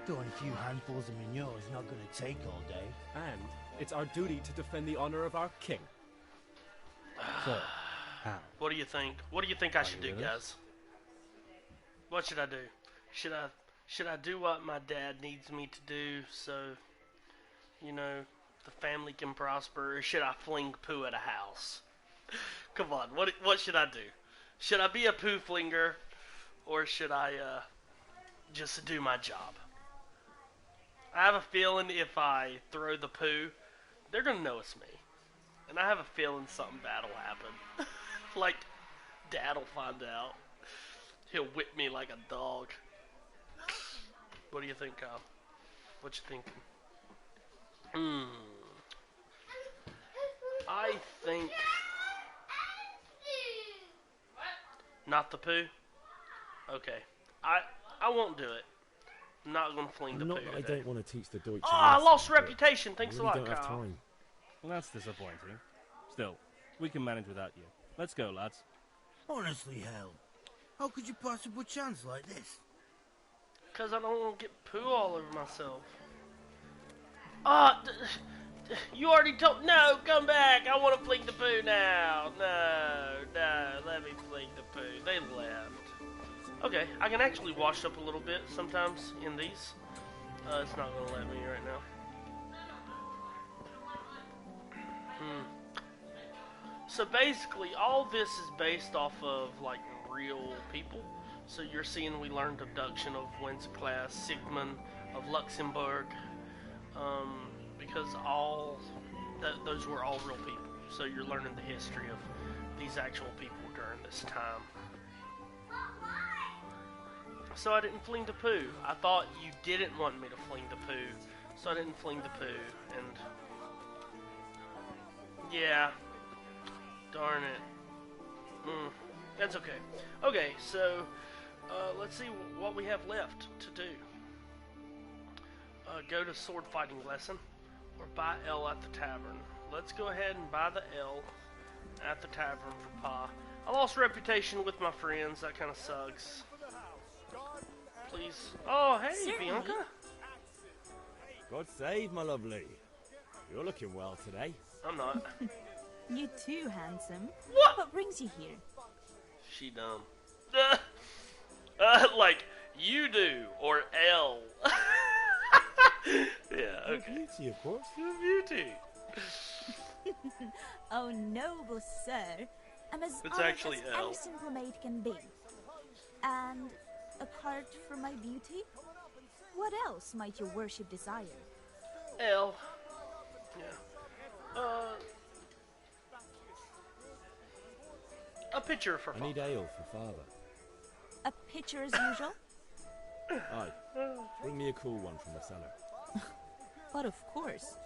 [SPEAKER 16] Throwing a few handfuls of manure is not going to take all day.
[SPEAKER 14] And it's our duty to defend the honor of our king.
[SPEAKER 16] So, how?
[SPEAKER 1] What do you think? What do you think I should do,
[SPEAKER 15] really?
[SPEAKER 1] guys? What should I do? Should I do what my dad needs me to do so, you know, the family can prosper, or should I fling poo at a house? Come on, what should I do? Should I be a poo flinger, or should I just do my job? I have a feeling if I throw the poo, they're gonna know it's me, and I have a feeling something bad will happen. Like, Dad'll find out. He'll whip me like a dog. What do you think, Kyle? What you thinking? I think... Not the poo? Okay. I won't do it. I'm not going to fling the
[SPEAKER 5] Not
[SPEAKER 1] poo
[SPEAKER 5] that I
[SPEAKER 1] today.
[SPEAKER 5] don't want to teach the Deutsch.
[SPEAKER 1] Oh, I lost reputation. Thanks a lot,
[SPEAKER 5] don't have
[SPEAKER 1] Kyle.
[SPEAKER 5] time.
[SPEAKER 15] Well, that's disappointing. Still, we can manage without you. Let's go, lads.
[SPEAKER 16] Honestly, hell. How could you pass up a chance like this?
[SPEAKER 1] Because I don't want to get poo all over myself. You already told... No, come back. I want to fling the poo now. No, let me fling the poo. They left. Okay, I can actually wash up a little bit sometimes in these. It's not going to let me right now. So basically, all this is based off of, like, real people. So you're seeing we learned abduction of Wenceslas, Sigmund of Luxembourg, because those were all real people. So you're learning the history of these actual people during this time. So I didn't fling the poo. I thought you didn't want me to fling the poo, so I didn't fling the poo, and... Yeah. Darn it. That's okay. Okay, so, let's see what we have left to do. Go to sword fighting lesson, or buy ale at the tavern. Let's go ahead and buy the ale at the tavern for Pa. I lost reputation with my friends, that kind of sucks. Please. Oh, hey,
[SPEAKER 6] Certainly.
[SPEAKER 1] Bianca.
[SPEAKER 5] God save, my lovely. You're looking well today.
[SPEAKER 1] I'm not.
[SPEAKER 6] You too, handsome.
[SPEAKER 1] What?
[SPEAKER 6] brings you here?
[SPEAKER 1] She dumb. Like you do, or L. Yeah, okay.
[SPEAKER 5] Beauty, of course.
[SPEAKER 1] Beauty.
[SPEAKER 6] Oh, noble sir. I'm as
[SPEAKER 1] It's
[SPEAKER 6] honest
[SPEAKER 1] actually
[SPEAKER 6] as
[SPEAKER 1] L.
[SPEAKER 6] any simple maid can be. And apart from my beauty, What else might your worship desire?
[SPEAKER 1] Ale. Yeah. A pitcher for
[SPEAKER 5] I
[SPEAKER 1] father.
[SPEAKER 5] need ale for father.
[SPEAKER 6] A pitcher as usual?
[SPEAKER 5] Aye. Bring me a cool one from the cellar.
[SPEAKER 6] But of course.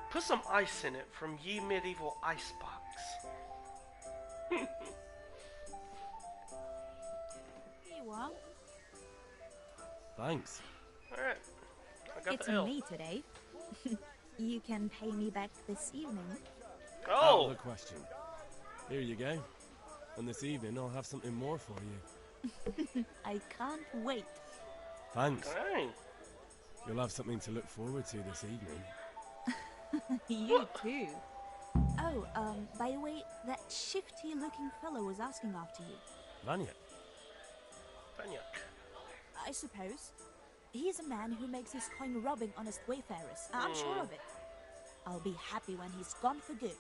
[SPEAKER 1] Put some ice in it from ye medieval icebox.
[SPEAKER 6] Here you are.
[SPEAKER 5] Thanks.
[SPEAKER 1] Alright. I got
[SPEAKER 6] It's
[SPEAKER 1] the ale.
[SPEAKER 6] on me today. You can pay me back this evening.
[SPEAKER 5] Out
[SPEAKER 1] Oh!
[SPEAKER 5] of the question. Here you go. And this evening I'll have something more for you.
[SPEAKER 6] I can't wait.
[SPEAKER 5] Thanks.
[SPEAKER 1] Dang.
[SPEAKER 5] You'll have something to look forward to this evening.
[SPEAKER 6] You too. Oh, by the way, that shifty-looking fellow was asking after you.
[SPEAKER 5] Vanya.
[SPEAKER 6] I suppose. He's a man who makes his coin robbing honest wayfarers. I'm sure of it. I'll be happy when he's gone for good.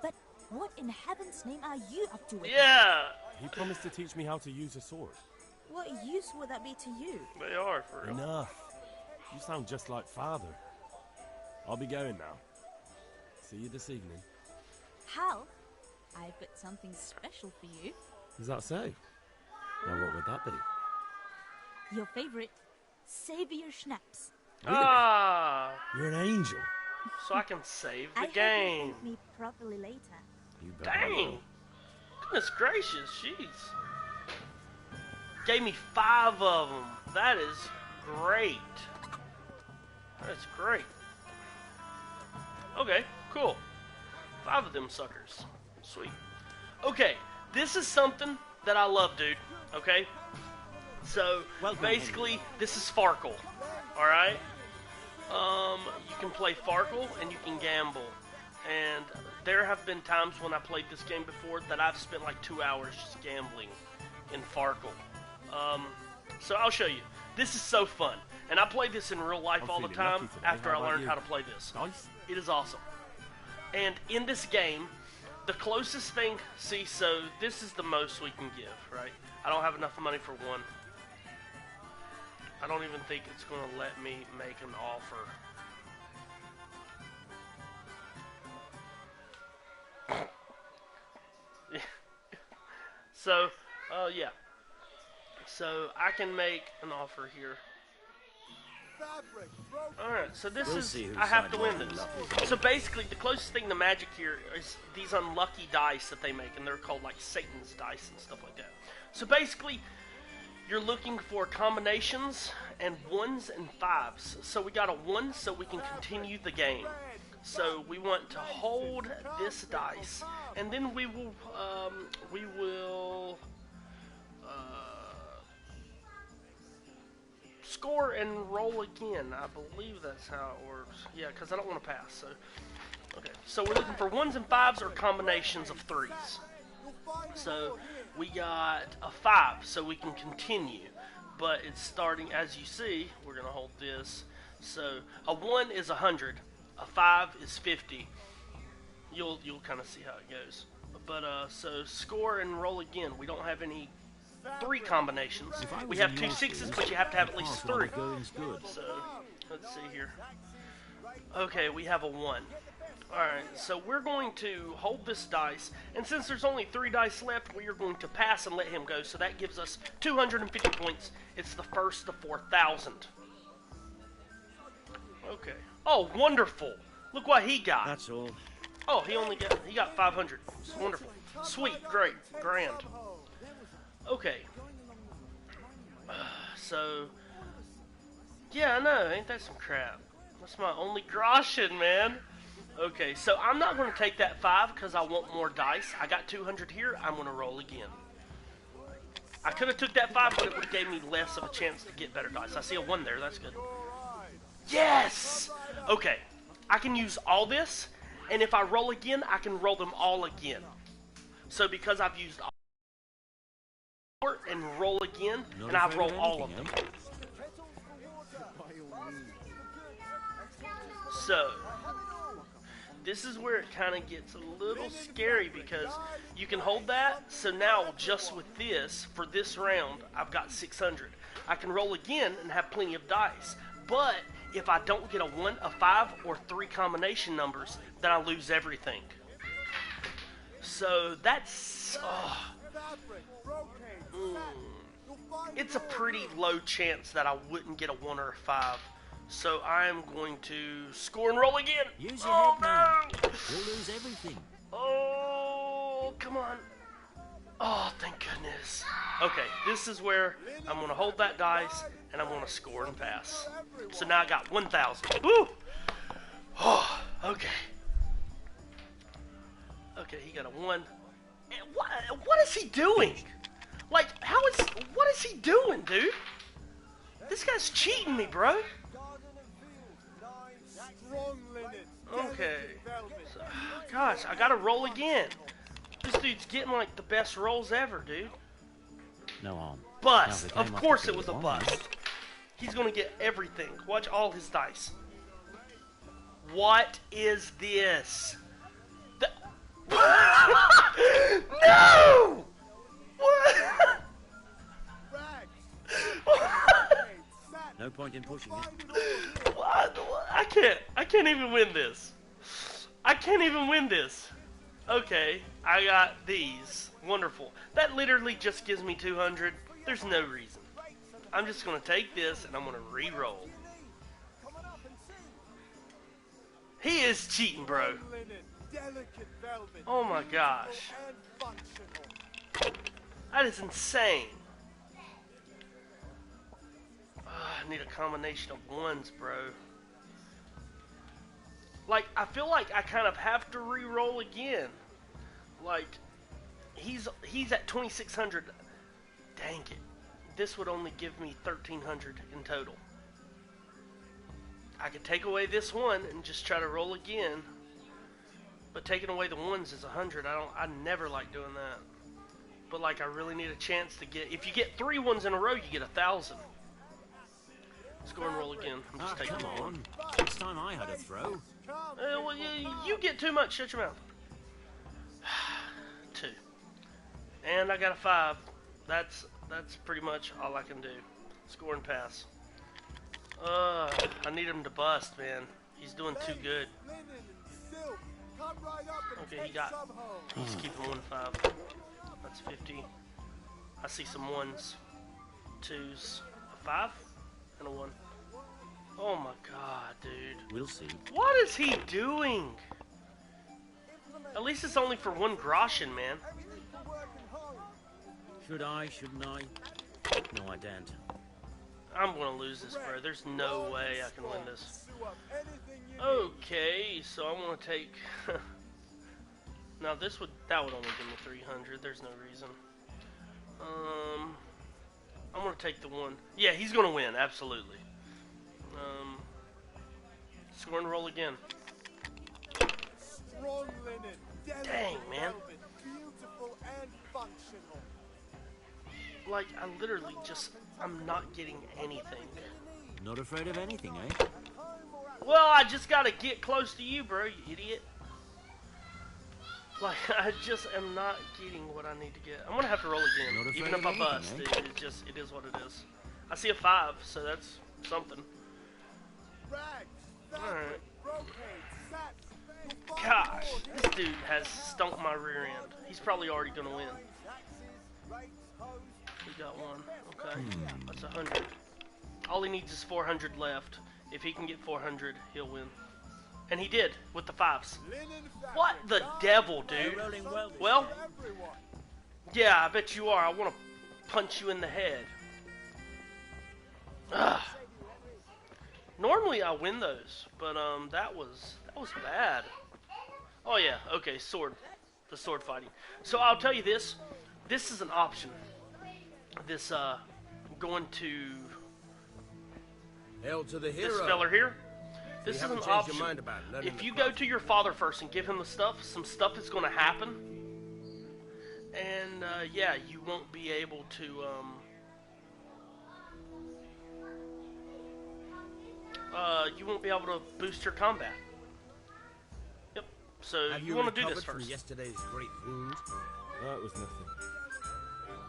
[SPEAKER 6] But what in heaven's name are you up to with him?
[SPEAKER 1] Yeah!
[SPEAKER 5] He promised to teach me how to use a sword.
[SPEAKER 6] What use would that be to you?
[SPEAKER 1] They are, for real.
[SPEAKER 5] Enough. You sound just like father. I'll be going now. See you this evening.
[SPEAKER 6] Hal, I've got something special for you.
[SPEAKER 5] Is that so? Now what would that be?
[SPEAKER 6] Your favorite, Savior Schnapps.
[SPEAKER 5] Really?
[SPEAKER 1] Ah!
[SPEAKER 5] You're an angel.
[SPEAKER 1] So I can save
[SPEAKER 6] I
[SPEAKER 1] the
[SPEAKER 6] hope
[SPEAKER 1] game.
[SPEAKER 6] you thank me properly later.
[SPEAKER 5] You bet I
[SPEAKER 1] Dang!
[SPEAKER 5] will.
[SPEAKER 1] Goodness gracious, jeez. Gave me 5 of them. That is great. That's great. Okay, cool. 5 of them suckers. Sweet. Okay, this is something that I love, dude. Okay? So, basically, this is Farkle. Alright? You can play Farkle and you can gamble. And there have been times when I played this game before that I've spent like 2 hours just gambling in Farkle. So I'll show you. This is so fun. And I play this in real life
[SPEAKER 5] I'm
[SPEAKER 1] all the
[SPEAKER 5] feeling
[SPEAKER 1] time
[SPEAKER 5] lucky today.
[SPEAKER 1] after
[SPEAKER 5] How
[SPEAKER 1] I
[SPEAKER 5] about
[SPEAKER 1] learned
[SPEAKER 5] you?
[SPEAKER 1] how to play this.
[SPEAKER 5] Nice.
[SPEAKER 1] It is awesome. And in this game, the closest thing, see, so this is the most we can give, right? I don't have enough money for one. I don't even think it's going to let me make an offer. So, yeah. So, I can make an offer here. Alright, so this is, I have to win this. So basically, the closest thing to magic here is these unlucky dice that they make, and they're called like Satan's dice and stuff like that. So basically, you're looking for combinations and 1s and 5s. So we got a 1 so we can continue the game. So we want to hold this dice, and then we will score and roll again. I believe that's how it works. Yeah, because I don't want to pass. So, okay. So we're looking for 1s and 5s or combinations of 3s. So we got a 5, so we can continue. But it's starting, as you see, we're gonna hold this. So a 1 is 100, a 5 is 50. You'll kind of see how it goes. But so score and roll again. We don't have any 3 combinations. We have 2 6s, but you have to have at least 3. So let's see here. Okay, we have a 1. Alright, so we're going to hold this dice, and since there's only 3 dice left, we are going to pass and let him go, so that gives us 250 points. It's the first of 4,000. Okay. Oh, wonderful. Look what he got.
[SPEAKER 17] That's all.
[SPEAKER 1] Oh, he got 500. It's wonderful. Sweet, great, grand. Okay. So, yeah, I know, ain't that some crap? That's my only groschen, man. Okay, so I'm not going to take that 5 because I want more dice. I got 200 here. I'm going to roll again. I could have took that 5, but it would have gave me less of a chance to get better dice. I see a 1 there. That's good. Yes! Okay, I can use all this, and if I roll again, I can roll them all again. So because I've used all and roll again, and I roll all of them. So, this is where it kind of gets a little scary because you can hold that. So now, just with this, for this round, I've got 600. I can roll again and have plenty of dice. But if I don't get a 1, a 5, or 3 combination numbers, then I lose everything. So that's... it's a pretty low chance that I wouldn't get a 1 or a 5. So I'm going to score and roll again.
[SPEAKER 17] Use your head, man. You'll lose everything.
[SPEAKER 1] Oh, come on. Oh, thank goodness. Okay, this is where I'm going to hold that dice, and I'm going to score and pass. So now I got 1,000. Woo! Oh, okay. Okay, he got a 1. What is he doing? Like, what is he doing, dude? This guy's cheating me, bro. Okay. So, gosh, I gotta roll again. This dude's getting like the best rolls ever, dude.
[SPEAKER 17] No harm.
[SPEAKER 1] Bust. Of course it was a bust. He's gonna get everything. Watch all his dice. What is this? No! What?
[SPEAKER 17] No point in pushing it.
[SPEAKER 1] What? I can't even win this. I can't even win this. Okay, I got these. Wonderful. That literally just gives me 200. There's no reason. I'm just going to take this and I'm going to re-roll. He is cheating, bro. Oh my gosh. That is insane. I need a combination of 1s, bro. Like, I feel like I kind of have to re-roll again. Like, he's at 2,600. Dang it. This would only give me 1,300 in total. I could take away this 1 and just try to roll again. But taking away the 1s is 100. I never like doing that. But, like, I really need a chance to get... If you get 3 1s in a row, you get 1,000. Let's go and roll again. I'm just taking
[SPEAKER 17] come
[SPEAKER 1] one.
[SPEAKER 17] on. Next time I had a throw.
[SPEAKER 1] Well, you get too much. Shut your mouth. 2. And I got a 5. That's pretty much all I can do. Score and pass. I need him to bust, man. He's doing too good. Okay, he's keeping 1 5. That's 50. I see some 1s, 2s, a 5, and a 1. Oh my god, dude.
[SPEAKER 17] We'll see.
[SPEAKER 1] What is he doing? At least it's only for 1 groschen, man.
[SPEAKER 17] Should I? Shouldn't I? No, I don't.
[SPEAKER 1] I'm gonna lose this, bro. There's no way I can win this. Okay, so I'm gonna take... Now that would only give me 300. There's no reason. I'm gonna take the 1. Yeah, he's gonna win, absolutely. Score and roll again. Dang, man. Like, I literally I'm not getting anything.
[SPEAKER 17] Not afraid of anything, eh?
[SPEAKER 1] Well, I just gotta get close to you, bro, you idiot. Like, I just am not getting what I need to get. I'm gonna have to roll again, even if I bust. It is what it is. I see a 5, so that's something. Alright. Gosh, this dude has stunk my rear end. He's probably already gonna win. We got 1. Okay, that's 100. All he needs is 400 left. If he can get 400, he'll win. And he did, with the 5s. What the devil, dude? Well, yeah, I bet you are. I want to punch you in the head. Ugh. Normally I win those, but that was bad. Oh yeah, okay, sword. The sword fighting. So I'll tell you this. This is an option. This going to
[SPEAKER 18] Hail to the hero.
[SPEAKER 1] this feller here. This is an option.
[SPEAKER 18] Your mind about it.
[SPEAKER 1] If you go to your father first and give him the stuff, some stuff is going to happen. And, yeah, you won't be able to, you won't be able to boost your combat. Yep. So
[SPEAKER 18] Have
[SPEAKER 1] you want to do this
[SPEAKER 18] recovered
[SPEAKER 1] first?
[SPEAKER 18] from yesterday's great wound?
[SPEAKER 5] That was nothing.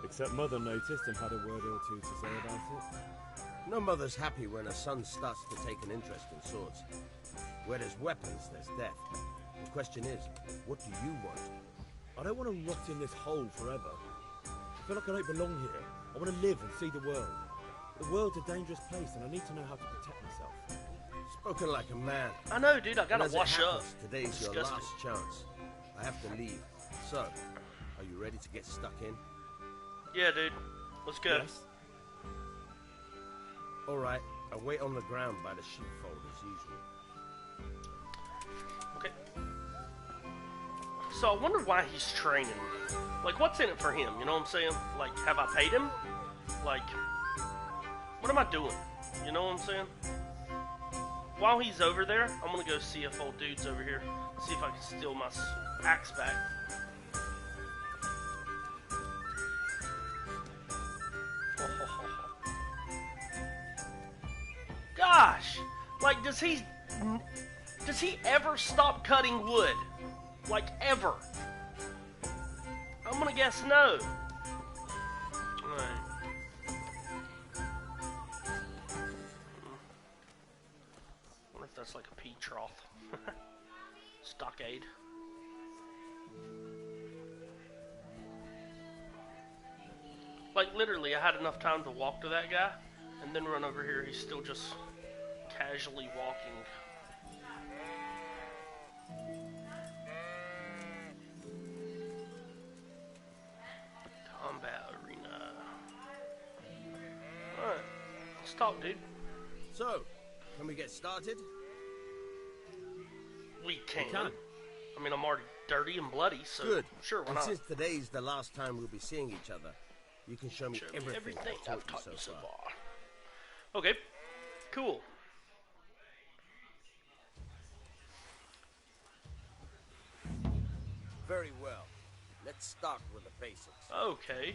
[SPEAKER 5] Except Mother noticed and had a word or two to say about it.
[SPEAKER 18] No mother's happy when her son starts to take an interest in swords. Where there's weapons, there's death. The question is, what do you want?
[SPEAKER 5] I don't want to rot in this hole forever. I feel like I don't belong here. I want to live and see the world. The world's a dangerous place and I need to know how to protect myself.
[SPEAKER 18] Spoken like a man.
[SPEAKER 1] I know, dude. I
[SPEAKER 18] And
[SPEAKER 1] gotta
[SPEAKER 18] as it
[SPEAKER 1] wash up.
[SPEAKER 18] happens, today's your
[SPEAKER 1] Disgusting.
[SPEAKER 18] last chance. I have to leave. So, are you ready to get stuck in?
[SPEAKER 1] Yeah, dude. Let's go.
[SPEAKER 18] Yes. All right. I'll wait on the ground by the sheepfold as usual.
[SPEAKER 1] Okay. So I wonder why he's training. Like, what's in it for him? You know what I'm saying? Like, have I paid him? Like, what am I doing? You know what I'm saying? While he's over there, I'm gonna go see if old dude's over here. See if I can steal my axe back. Gosh! Like, does he ever stop cutting wood? Like, ever? I'm gonna guess no. Alright. Wonder if that's like a pea trough. Stockade. Like, literally, I had enough time to walk to that guy, and then run over here. He's still just casually walking. Combat arena. Alright. Let's talk, dude.
[SPEAKER 18] So, can we get started?
[SPEAKER 1] We can.
[SPEAKER 18] can.
[SPEAKER 1] I mean, I'm already dirty and bloody, so
[SPEAKER 18] Good.
[SPEAKER 1] sure, why
[SPEAKER 18] And
[SPEAKER 1] not?
[SPEAKER 18] since today's the last time we'll be seeing each other, you can show me everything
[SPEAKER 1] I've taught you so far. Okay, cool.
[SPEAKER 18] Very well. Let's start with the basics.
[SPEAKER 1] Okay.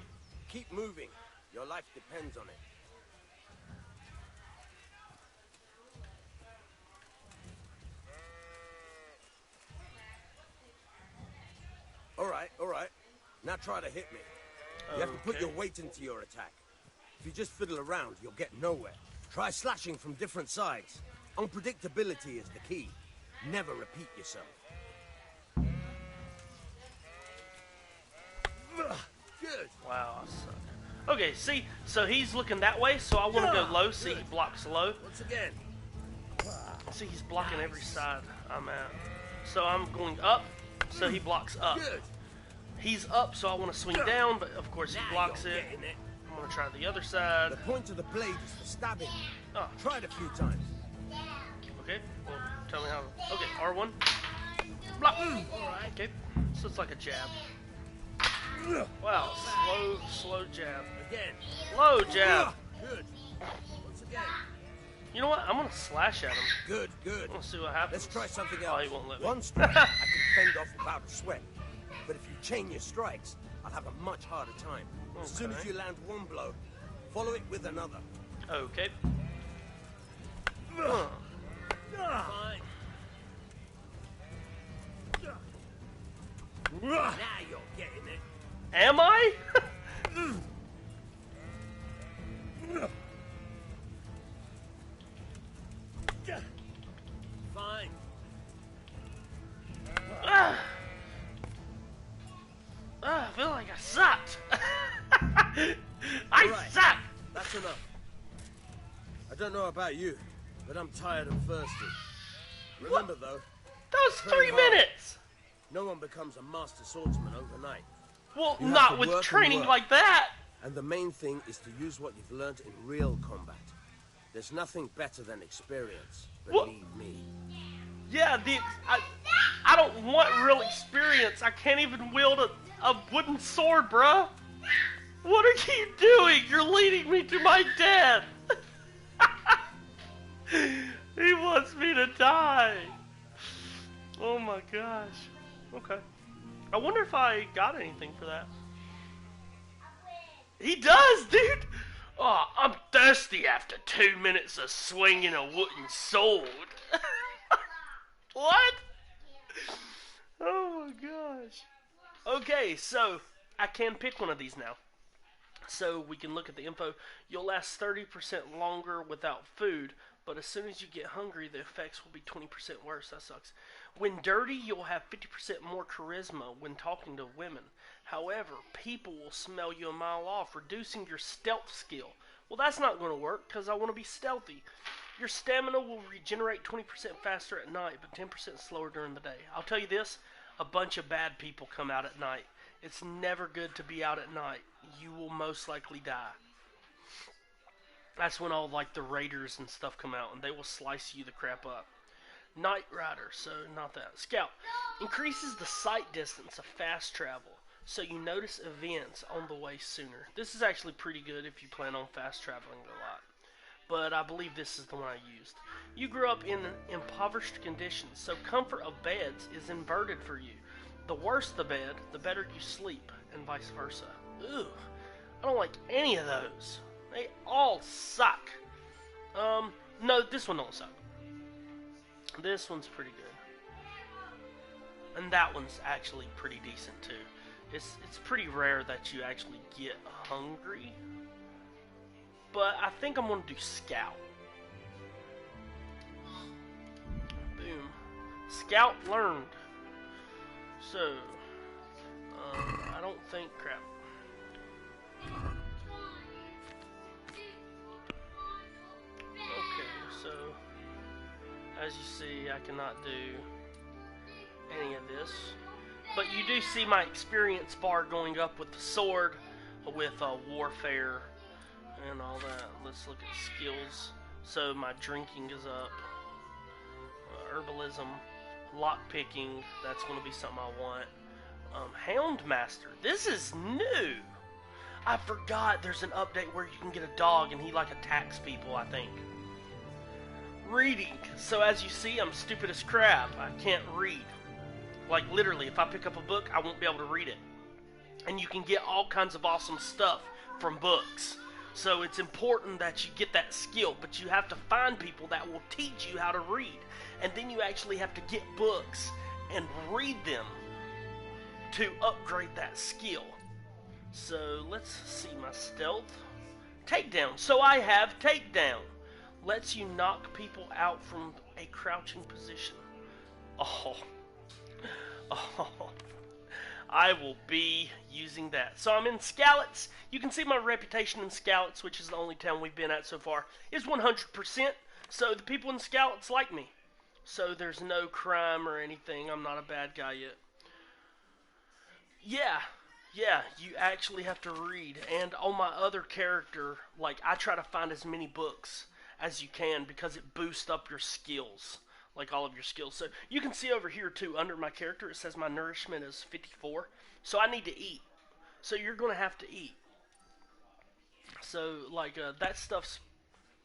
[SPEAKER 18] Keep moving. Your life depends on it. All right. Now try to hit me. You have to put
[SPEAKER 1] Okay.
[SPEAKER 18] your weight into your attack. If you just fiddle around, you'll get nowhere. Try slashing from different sides. Unpredictability is the key. Never repeat yourself. Good.
[SPEAKER 1] Wow, I suck. Okay, see, so he's looking that way, so I want to go low. See, he blocks low.
[SPEAKER 18] Once again.
[SPEAKER 1] See, he's blocking every side I'm at. So I'm going up, so he blocks up.
[SPEAKER 18] Good.
[SPEAKER 1] He's up, so I want to swing down, but of course he blocks it. I'm going to try the other side.
[SPEAKER 18] The point of the blade is for stabbing.
[SPEAKER 1] Oh.
[SPEAKER 18] Try it a few times.
[SPEAKER 1] Okay, well, tell me how. Okay, R1. Block. Okay, so it's like a jab. Wow, slow jab.
[SPEAKER 18] Again.
[SPEAKER 1] Low jab.
[SPEAKER 18] Good. Once again.
[SPEAKER 1] You know what? I'm gonna slash at him.
[SPEAKER 18] Good.
[SPEAKER 1] Let's see what happens.
[SPEAKER 18] Let's try something
[SPEAKER 1] Oh,
[SPEAKER 18] else.
[SPEAKER 1] he won't let me.
[SPEAKER 18] One strike I can fend off without a sweat. But if you chain your strikes, I'll have a much harder time. As soon as
[SPEAKER 1] Okay.
[SPEAKER 18] you land one blow, follow it with another.
[SPEAKER 1] Okay.
[SPEAKER 18] Fine. Now you're getting it.
[SPEAKER 1] Am I?
[SPEAKER 18] Fine.
[SPEAKER 1] I feel like I sucked. I
[SPEAKER 18] All right.
[SPEAKER 1] suck.
[SPEAKER 18] That's enough. I don't know about you, but I'm tired and thirsty. Remember, though,
[SPEAKER 1] That was
[SPEAKER 18] train
[SPEAKER 1] 3
[SPEAKER 18] hard.
[SPEAKER 1] minutes.
[SPEAKER 18] No one becomes a master swordsman overnight.
[SPEAKER 1] Well,
[SPEAKER 18] You have
[SPEAKER 1] not
[SPEAKER 18] to
[SPEAKER 1] with
[SPEAKER 18] work and
[SPEAKER 1] training
[SPEAKER 18] work.
[SPEAKER 1] like that.
[SPEAKER 18] And the main thing is to use what you've learned in real combat. There's nothing better than experience, believe me.
[SPEAKER 1] Yeah, I don't want real experience. I can't even wield a wooden sword, bruh. What are you doing? You're leading me to my death. He wants me to die. Oh my gosh. Okay. I wonder if I got anything for that. He does, dude. Oh, I'm thirsty after 2 minutes of swinging a wooden sword. What? Oh my gosh. Okay, so I can pick one of these now. So we can look at the info. You'll last 30% longer without food, but as soon as you get hungry, the effects will be 20% worse. That sucks. When dirty, you'll have 50% more charisma when talking to women. However, people will smell you a mile off, reducing your stealth skill. Well, that's not going to work because I want to be stealthy. Your stamina will regenerate 20% faster at night, but 10% slower during the day. I'll tell you this, a bunch of bad people come out at night. It's never good to be out at night. You will most likely die. That's when all like the raiders and stuff come out, and they will slice you the crap up. Night Rider, so not that. Scout increases the sight distance of fast travel, so you notice events on the way sooner. This is actually pretty good if you plan on fast traveling a lot, but I believe this is the one I used. You grew up in impoverished conditions, so comfort of beds is inverted for you. The worse the bed, the better you sleep, and vice versa. Ugh, I don't like any of those. They all suck. No, this one don't suck. This one's pretty good. And that one's actually pretty decent too. It's pretty rare that you actually get hungry. But I think I'm going to do Scout. Boom. Scout learned. So, I don't think... Crap. Okay, so... As you see, I cannot do any of this. But you do see my experience bar going up with the sword, with warfare, and all that. Let's look at skills. So my drinking is up. Herbalism. Lockpicking. That's going to be something I want. Houndmaster. This is new. I forgot there's an update where you can get a dog and he like attacks people, I think. Reading. So as you see, I'm stupid as crap. I can't read. Like literally, if I pick up a book, I won't be able to read it. And you can get all kinds of awesome stuff from books. So it's important that you get that skill, but you have to find people that will teach you how to read. And then you actually have to get books and read them to upgrade that skill. So let's see my stealth. Takedown. So I have takedown. Lets you knock people out from a crouching position. Oh. I will be using that. So I'm in Skalitz. You can see my reputation in Skalitz, which is the only town we've been at so far, is 100%. So the people in Skalitz like me. So there's no crime or anything. I'm not a bad guy yet. Yeah, you actually have to read. And on my other character, like, I try to find as many books as you can because it boosts up your skills. Like all of your skills. So you can see over here too, under my character, it says my nourishment is 54. So I need to eat. So you're going to have to eat. So like that stuff's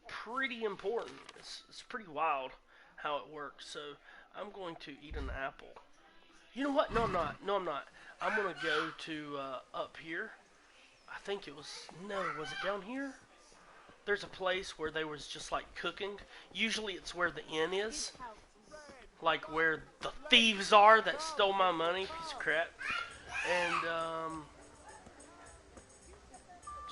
[SPEAKER 1] pretty important. It's pretty wild how it works. So I'm going to eat an apple. You know what? No, I'm not. I'm going to go to up here. I think it was... No, was it down here? There's a place where they was just like cooking. Usually it's where the inn is. Like where the thieves are that stole my money. Piece of crap. And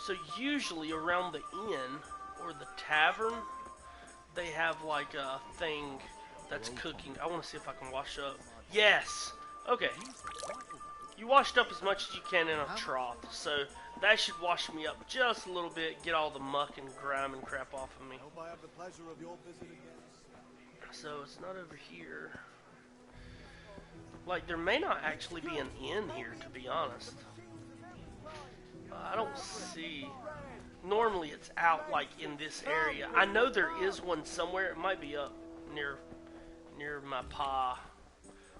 [SPEAKER 1] so usually around the inn or the tavern, they have like a thing that's cooking. I want to see if I can wash up. Yes! Okay. You washed up as much as you can in a trough. So that should wash me up just a little bit. Get all the muck and grime and crap off of me.
[SPEAKER 10] Hope I have the pleasure of your visit again.
[SPEAKER 1] So it's not over here. Like, there may not actually be an inn here, to be honest. I don't see... Normally it's out, like, in this area. I know there is one somewhere. It might be up near my pa.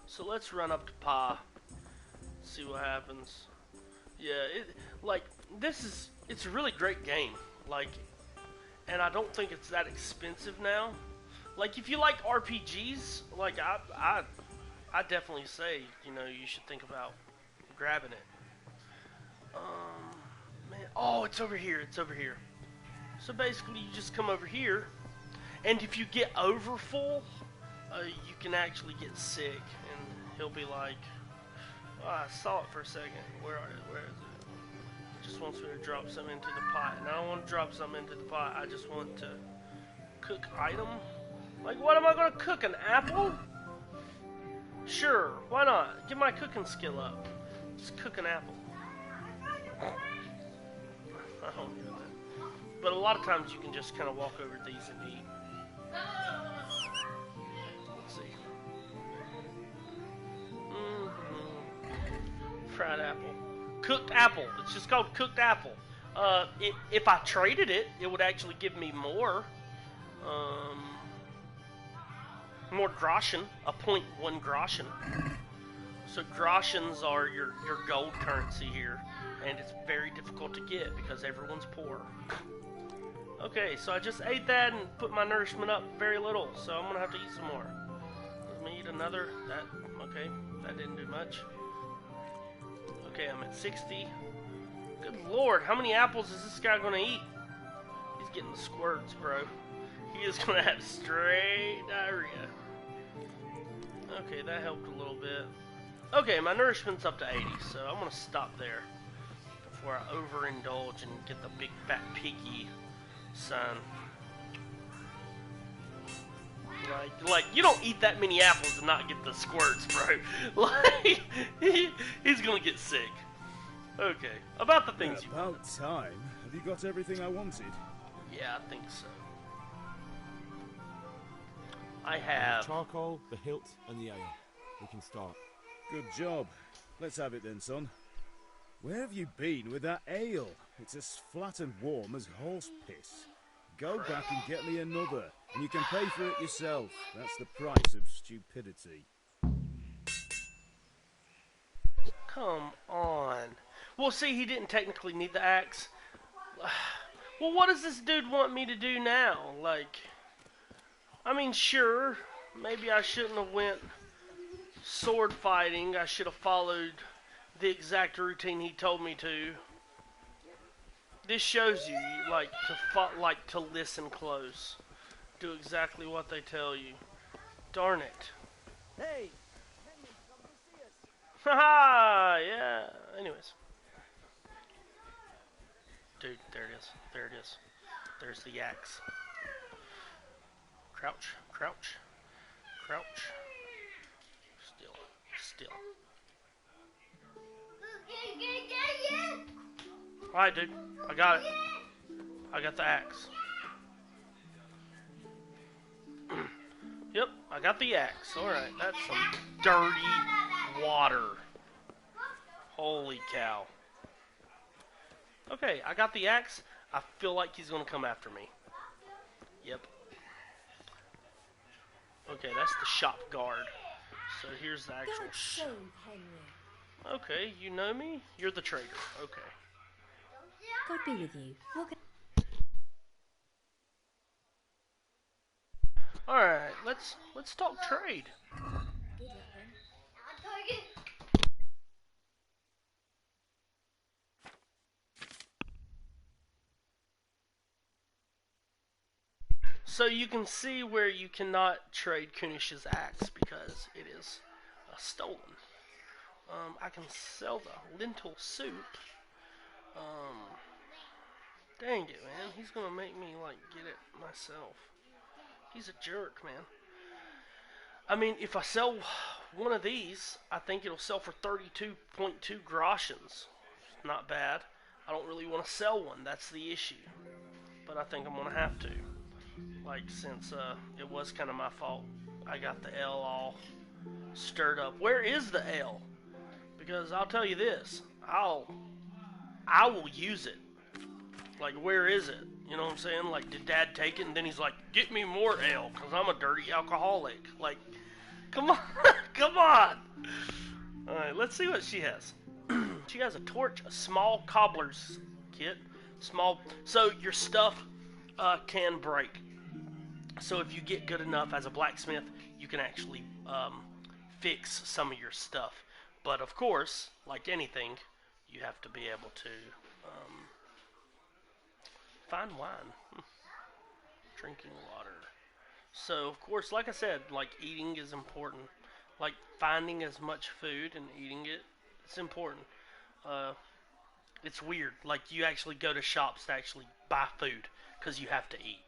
[SPEAKER 1] So let's run up to pa. See what happens. Yeah, it's a really great game. Like, and I don't think it's that expensive now. Like, if you like RPGs, like, I definitely say, you know, you should think about grabbing it. Man, oh, it's over here, So basically, you just come over here, and if you get over full, you can actually get sick, and he'll be like, Oh, I saw it for a second. Where are it? Where is it? It just wants me to drop something into the pot. And I don't want to drop something into the pot. I just want to cook item. Like, what am I going to cook? An apple? Sure, why not? Get my cooking skill up. Just cook an apple. I don't do that. But a lot of times you can just kind of walk over these and eat. Let's see. Fried apple. Cooked apple. It's just called cooked apple. If I traded it, it would actually give me more. More groschen. A 0.1 groschen. So groshens are your gold currency here. And it's very difficult to get because everyone's poor. Okay, so I just ate that and put my nourishment up very little. So I'm going to have to eat some more. Let me eat another. Okay, that didn't do much. Okay, I'm at 60. Good lord, how many apples is this guy gonna eat? He's getting the squirts, bro. He is gonna have straight diarrhea. Okay, that helped a little bit. Okay, my nourishment's up to 80, so I'm gonna stop there before I overindulge and get the big fat piggy sign. Like, you don't eat that many apples and not get the squirts, bro. Like, he's gonna get sick. Okay, about the things you want.
[SPEAKER 3] About time. Have you got everything I wanted?
[SPEAKER 1] Yeah, I think so. I have...
[SPEAKER 5] charcoal, the hilt, and the ale. We can start.
[SPEAKER 3] Good job. Let's have it then, son. Where have you been with that ale? It's as flat and warm as horse piss. Go back and get me another, and you can pay for it yourself. That's the price of stupidity.
[SPEAKER 1] Come on. Well, see, he didn't technically need the axe. Well, what does this dude want me to do now? Like, I mean, sure, maybe I shouldn't have went sword fighting. I should have followed the exact routine he told me to. This shows you, like to listen close. Do exactly what they tell you. Darn it.
[SPEAKER 19] Hey!
[SPEAKER 1] Haha! Yeah. Anyways. Dude, there it is. There it is. There's the axe. Crouch. Crouch. Crouch. Still. Still. Alright, dude. I got it. I got the axe. Yep, I got the axe. Alright, that's some dirty water. Holy cow. Okay, I got the axe. I feel like he's gonna come after me. Yep. Okay, that's the shop guard. So here's the actual shop. Okay, you know me? You're the trader. Okay.
[SPEAKER 20] God be with you.
[SPEAKER 1] Alright, let's talk trade. So you can see where you cannot trade Kunish's axe because it is stolen. I can sell the lentil soup. Dang it, man. He's gonna make me, like, get it myself. He's a jerk, man. I mean, if I sell one of these, I think it'll sell for 32.2 groshens. Not bad. I don't really want to sell one. That's the issue. But I think I'm gonna have to. Like, since it was kind of my fault. I got the L all stirred up. Where is the L? Because I'll tell you this. I will use it. Like, where is it? You know what I'm saying? Like, did Dad take it? And then he's like, get me more ale, because I'm a dirty alcoholic. Like, come on. Come on. Alright, let's see what she has. She has a torch, a small cobbler's kit. Small. So, your stuff can break. So, if you get good enough as a blacksmith, you can actually fix some of your stuff. But, of course, like anything, you have to be able to find wine. Drinking water. So, of course, like I said, like, eating is important. Like, finding as much food and eating it It's important. It's weird. Like, you actually go to shops to actually buy food because you have to eat.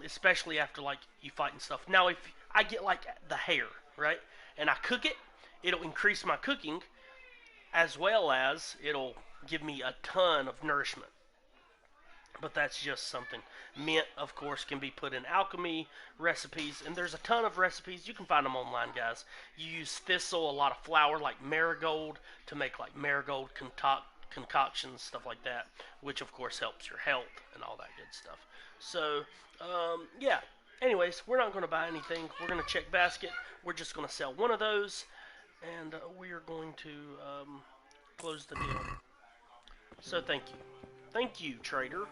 [SPEAKER 1] Especially after, like, you fight and stuff. Now, if I get, like, the hare, right, and I cook it, it'll increase my cooking, as well as it'll give me a ton of nourishment. But that's just something. Mint, of course, can be put in alchemy recipes, and there's a ton of recipes. You can find them online, guys. You use thistle, a lot of flour, like marigold, to make like marigold concoctions, stuff like that, which of course helps your health and all that good stuff. So, yeah. Anyways, we're not going to buy anything. We're going to check basket. We're just going to sell one of those, and we are going to close the deal. So thank you. Thank you, trader.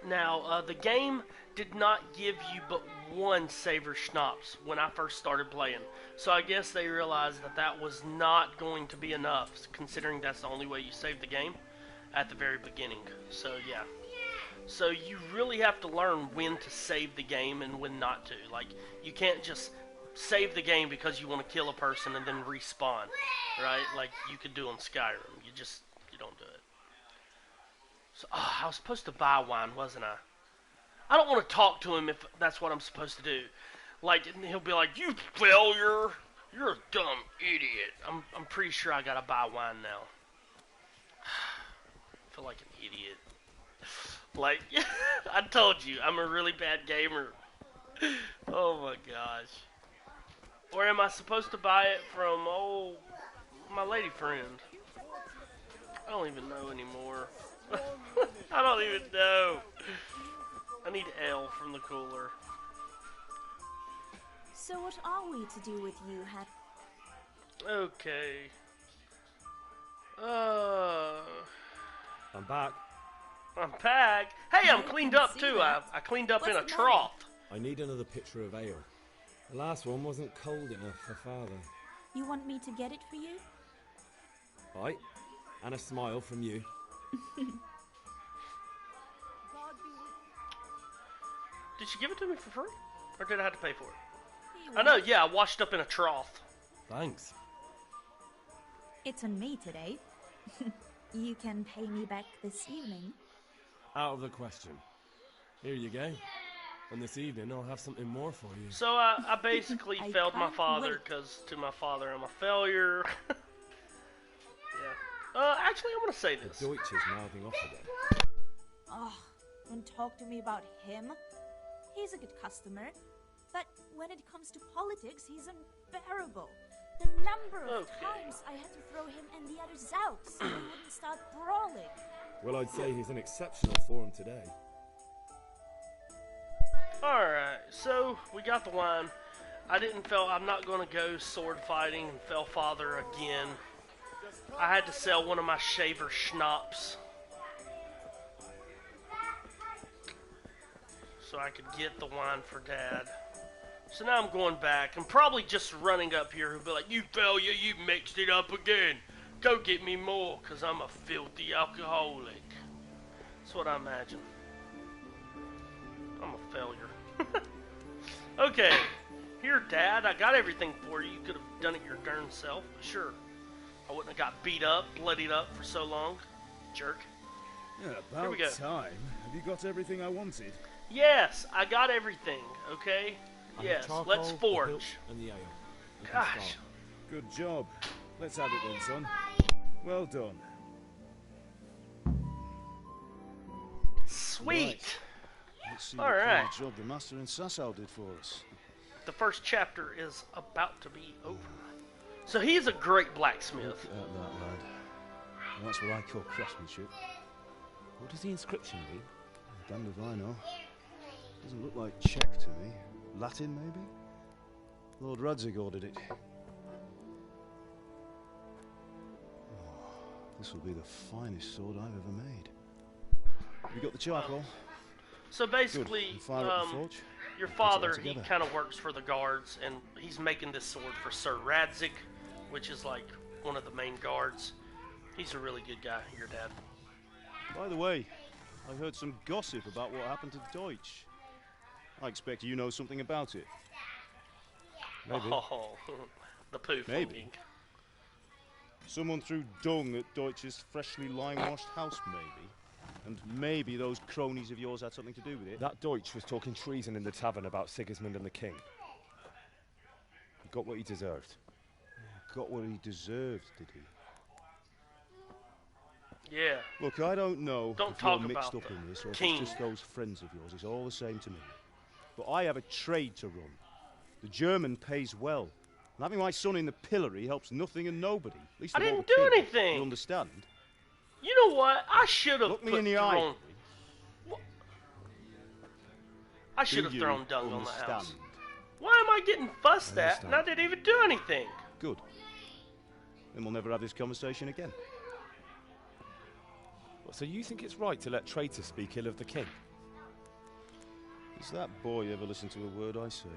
[SPEAKER 1] Now, the game did not give you but one Savor Schnapps when I first started playing. So I guess they realized that that was not going to be enough, considering that's the only way you save the game at the very beginning. So, yeah. So you really have to learn when to save the game and when not to. Like, you can't just save the game because you want to kill a person and then respawn, right? Like you could do on Skyrim. You don't do it. So, I was supposed to buy wine, wasn't I? I don't want to talk to him if that's what I'm supposed to do. Like, and he'll be like, "You failure! You're a dumb idiot." I'm pretty sure I gotta buy wine now. I feel like an idiot. Like, I told you, I'm a really bad gamer. Oh my gosh. Or am I supposed to buy it from, my lady friend? I don't even know anymore. I don't even know. I need ale from the cooler.
[SPEAKER 6] So what are we to do with you, Hat?
[SPEAKER 1] Okay.
[SPEAKER 5] I'm back.
[SPEAKER 1] I'm back. Hey, I'm cleaned up too. I cleaned up in a trough.
[SPEAKER 5] I need another pitcher of ale. The last one wasn't cold enough for Father.
[SPEAKER 6] You want me to get it for you?
[SPEAKER 5] Right. And a smile from you.
[SPEAKER 1] Did she give it to me for free? Or did I have to pay for it? I know, yeah, I washed up in a trough.
[SPEAKER 5] Thanks.
[SPEAKER 6] It's on me today. You can pay me back this evening.
[SPEAKER 5] Out of the question. Here you go. And this evening I'll have something more for you.
[SPEAKER 1] So I basically failed my father because to my father I'm a failure. Yeah. Actually, I'm going to say this.
[SPEAKER 5] The Deutsch is mouthing off again.
[SPEAKER 6] Oh, don't talk to me about him. He's a good customer. But when it comes to politics, he's unbearable. The number of times I had to throw him and the others out so they wouldn't start brawling.
[SPEAKER 5] Well, I'd say he's in exceptional form today.
[SPEAKER 1] Alright, so we got the wine. I'm not going to go sword fighting and fell father again. I had to sell one of my shaver schnapps so I could get the wine for Dad. So now I'm going back. I'm probably just running up here. He'll be like, "You failure, you mixed it up again. Go get me more, because I'm a filthy alcoholic." That's what I imagine. I'm a failure. Okay. Here, Dad, I got everything for you. You could have done it your darn self. But sure. I wouldn't have got beat up, bloodied up for so long. Jerk.
[SPEAKER 3] Yeah,
[SPEAKER 1] Here we go.
[SPEAKER 3] about time. Have you got everything I wanted?
[SPEAKER 1] Yes, I got everything, okay? Yes, let's forge.
[SPEAKER 5] And the ale.
[SPEAKER 1] Gosh.
[SPEAKER 3] Good job. Let's have it then, son. Well done.
[SPEAKER 1] Sweet.
[SPEAKER 10] Right. Let's see
[SPEAKER 1] All
[SPEAKER 10] what
[SPEAKER 1] right.
[SPEAKER 10] kind of job the master in Sasau did for us.
[SPEAKER 1] The first chapter is about to be over. So he's a great blacksmith.
[SPEAKER 10] Look at that, lad. That's what I call craftsmanship.
[SPEAKER 5] What does the inscription read?
[SPEAKER 10] Damned if I know. Doesn't look like Czech to me. Latin, maybe? Lord Radzig ordered it. Oh, this will be the finest sword I've ever made. Have you got the charcoal?
[SPEAKER 1] So basically,
[SPEAKER 10] Good. Fire up the forge.
[SPEAKER 1] Your
[SPEAKER 10] Put it
[SPEAKER 1] father,
[SPEAKER 10] all
[SPEAKER 1] he
[SPEAKER 10] together.
[SPEAKER 1] kind of works for the guards, and he's making this sword for Sir Radzig, which is like one of the main guards. He's a really good guy, your dad.
[SPEAKER 10] By the way, I heard some gossip about what happened to Deutsch. I expect you know something about it.
[SPEAKER 5] Maybe.
[SPEAKER 1] Oh, The poo
[SPEAKER 3] Maybe.
[SPEAKER 1] flinging.
[SPEAKER 3] Someone threw dung at Deutsch's freshly lime-washed house, maybe. And maybe those cronies of yours had something to do with it.
[SPEAKER 5] That Deutsch was talking treason in the tavern about Sigismund and the king. He got what he deserved.
[SPEAKER 3] Got what he deserved, did he?
[SPEAKER 1] Yeah.
[SPEAKER 3] Look, I don't know
[SPEAKER 1] Don't
[SPEAKER 3] if you're
[SPEAKER 1] talk
[SPEAKER 3] mixed
[SPEAKER 1] about
[SPEAKER 3] up
[SPEAKER 1] the
[SPEAKER 3] in this or if
[SPEAKER 1] king.
[SPEAKER 3] it's just those friends of yours. It's all the same to me. But I have a trade to run. The German pays well. And having my son in the pillory helps nothing and nobody. At least
[SPEAKER 1] I
[SPEAKER 3] of all
[SPEAKER 1] didn't
[SPEAKER 3] the
[SPEAKER 1] do
[SPEAKER 3] king.
[SPEAKER 1] anything.
[SPEAKER 3] You understand?
[SPEAKER 1] You know what? I should have
[SPEAKER 3] Look me in the eye.
[SPEAKER 1] thrown... I should have
[SPEAKER 3] Do
[SPEAKER 1] thrown
[SPEAKER 3] you
[SPEAKER 1] dung on the house.
[SPEAKER 3] understand?
[SPEAKER 1] Why am I getting fussed
[SPEAKER 3] I
[SPEAKER 1] at and I didn't even do anything?
[SPEAKER 3] Good. Then we'll never have this conversation again.
[SPEAKER 5] So you think it's right to let traitors speak ill of the king?
[SPEAKER 3] Does that boy ever listen to a word I say?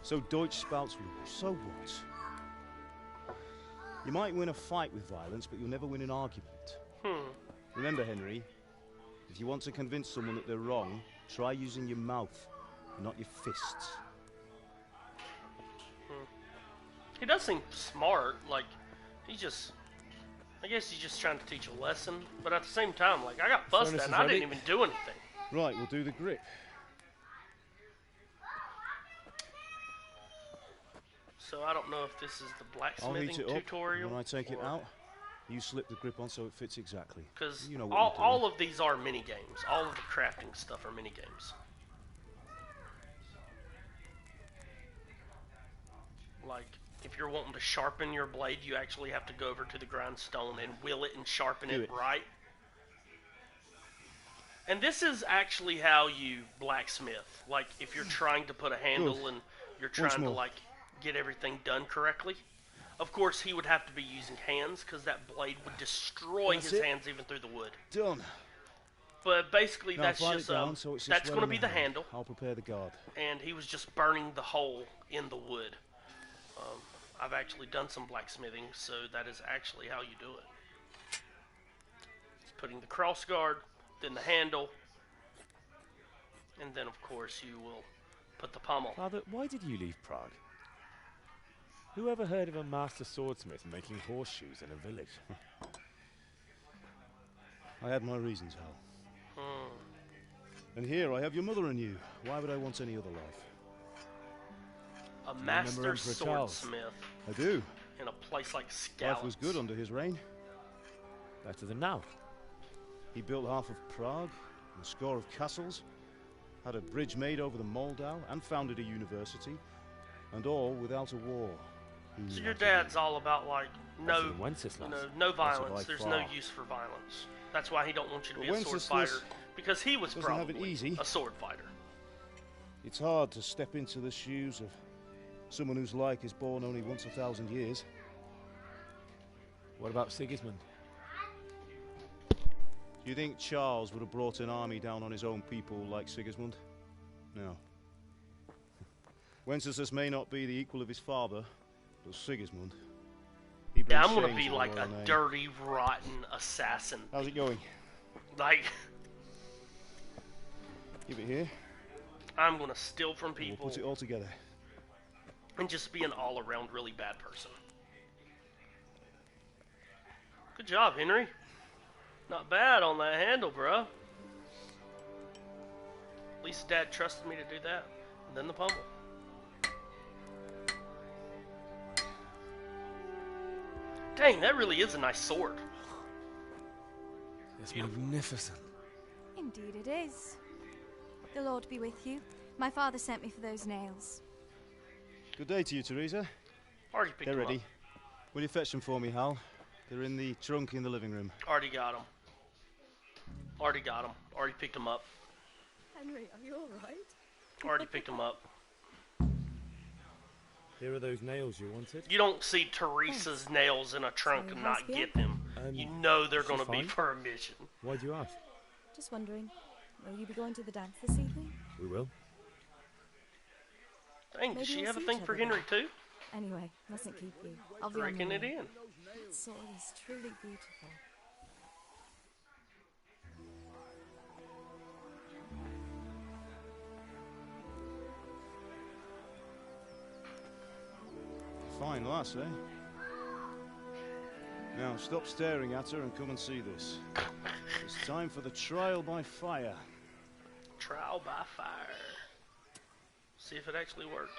[SPEAKER 3] So Deutsch spouts rules. So what? You might win a fight with violence, but you'll never win an argument. Remember, Henry, if you want to convince someone that they're wrong, try using your mouth, not your fists.
[SPEAKER 1] He does seem smart. Like, he's just... I guess he's just trying to teach a lesson. But at the same time, like, I got fussed at and I didn't even do anything.
[SPEAKER 3] Right, we'll do the grip.
[SPEAKER 1] So I don't know if this is the
[SPEAKER 3] I'll
[SPEAKER 1] blacksmithing
[SPEAKER 3] heat it up.
[SPEAKER 1] tutorial.
[SPEAKER 3] When I take it out, you slip the grip on so it fits exactly.
[SPEAKER 1] Because
[SPEAKER 3] you know what
[SPEAKER 1] all of these are mini games. All of the crafting stuff are mini games. Like, if you're wanting to sharpen your blade, you actually have to go over to the grindstone and wheel it and sharpen it right. And this is actually how you blacksmith. Like, if you're trying to put a handle and you're trying to, like, get everything done correctly. Of course, he would have to be using hands, because that blade would destroy his hands even through the wood.
[SPEAKER 3] Done.
[SPEAKER 1] But basically,
[SPEAKER 3] Now,
[SPEAKER 1] that's
[SPEAKER 3] slide
[SPEAKER 1] just,
[SPEAKER 3] it down so it's
[SPEAKER 1] that's going to be the
[SPEAKER 3] hand.
[SPEAKER 1] handle.
[SPEAKER 3] I'll prepare the guard.
[SPEAKER 1] And he was just burning the hole in the wood. I've actually done some blacksmithing, so that is actually how you do it. It's putting the cross guard, then the handle, and then, of course, you will put the pommel.
[SPEAKER 5] Father, why did you leave Prague? Who ever heard of a master swordsmith making horseshoes in a village?
[SPEAKER 3] I had my reasons, Hal. And here I have your mother and you. Why would I want any other life?
[SPEAKER 1] A master swordsmith.
[SPEAKER 3] I do.
[SPEAKER 1] In a place like Scouts.
[SPEAKER 3] Life was good under his reign.
[SPEAKER 5] Better than now.
[SPEAKER 3] He built half of Prague, and a score of castles, had a bridge made over the Moldau, and founded a university, and all without a war.
[SPEAKER 1] So your dad's all about, like, no violence. There's no use for violence. That's why he don't want you to be a sword fighter, because he was probably a sword fighter.
[SPEAKER 3] It's hard to step into the shoes of someone whose like is born only once 1,000 years.
[SPEAKER 5] What about Sigismund?
[SPEAKER 3] Do you think Charles would have brought an army down on his own people like Sigismund? No. Wenceslas may not be the equal of his father, but Sigismund.
[SPEAKER 1] Yeah, I'm gonna be like a dirty, rotten assassin.
[SPEAKER 3] How's it going?
[SPEAKER 1] Like,
[SPEAKER 3] give it here.
[SPEAKER 1] I'm gonna steal from people.
[SPEAKER 3] We'll put it all together.
[SPEAKER 1] And just be an all-around really bad person. Good job, Henry. Not bad on that handle, bro. At least Dad trusted me to do that. And then the pommel. Dang, that really is a nice sword.
[SPEAKER 5] It's magnificent.
[SPEAKER 19] Indeed it is. The Lord be with you. My father sent me for those nails.
[SPEAKER 3] Good day to you, Teresa.
[SPEAKER 1] Already picked
[SPEAKER 3] They're
[SPEAKER 1] them
[SPEAKER 3] ready.
[SPEAKER 1] up.
[SPEAKER 3] Will you fetch them for me, Hal? They're in the trunk in the living room.
[SPEAKER 1] Already got them. Already got them. Already picked them up.
[SPEAKER 19] Henry, are you alright?
[SPEAKER 1] Already picked them up.
[SPEAKER 5] Here are those nails you wanted.
[SPEAKER 1] You don't see Teresa's nails in a trunk and not get them. You know they're going to be for a mission.
[SPEAKER 5] Why do you ask?
[SPEAKER 19] Just wondering, will you be going to the dance this evening?
[SPEAKER 5] We will.
[SPEAKER 1] Dang, does she have a thing for Henry too?
[SPEAKER 19] Anyway, mustn't keep you. I'll be
[SPEAKER 1] Breaking it in.
[SPEAKER 19] That sword is truly beautiful.
[SPEAKER 3] fine lass, eh? Now, stop staring at her and come and see this. It's time for the trial by fire.
[SPEAKER 1] Trial by fire. See if it actually works.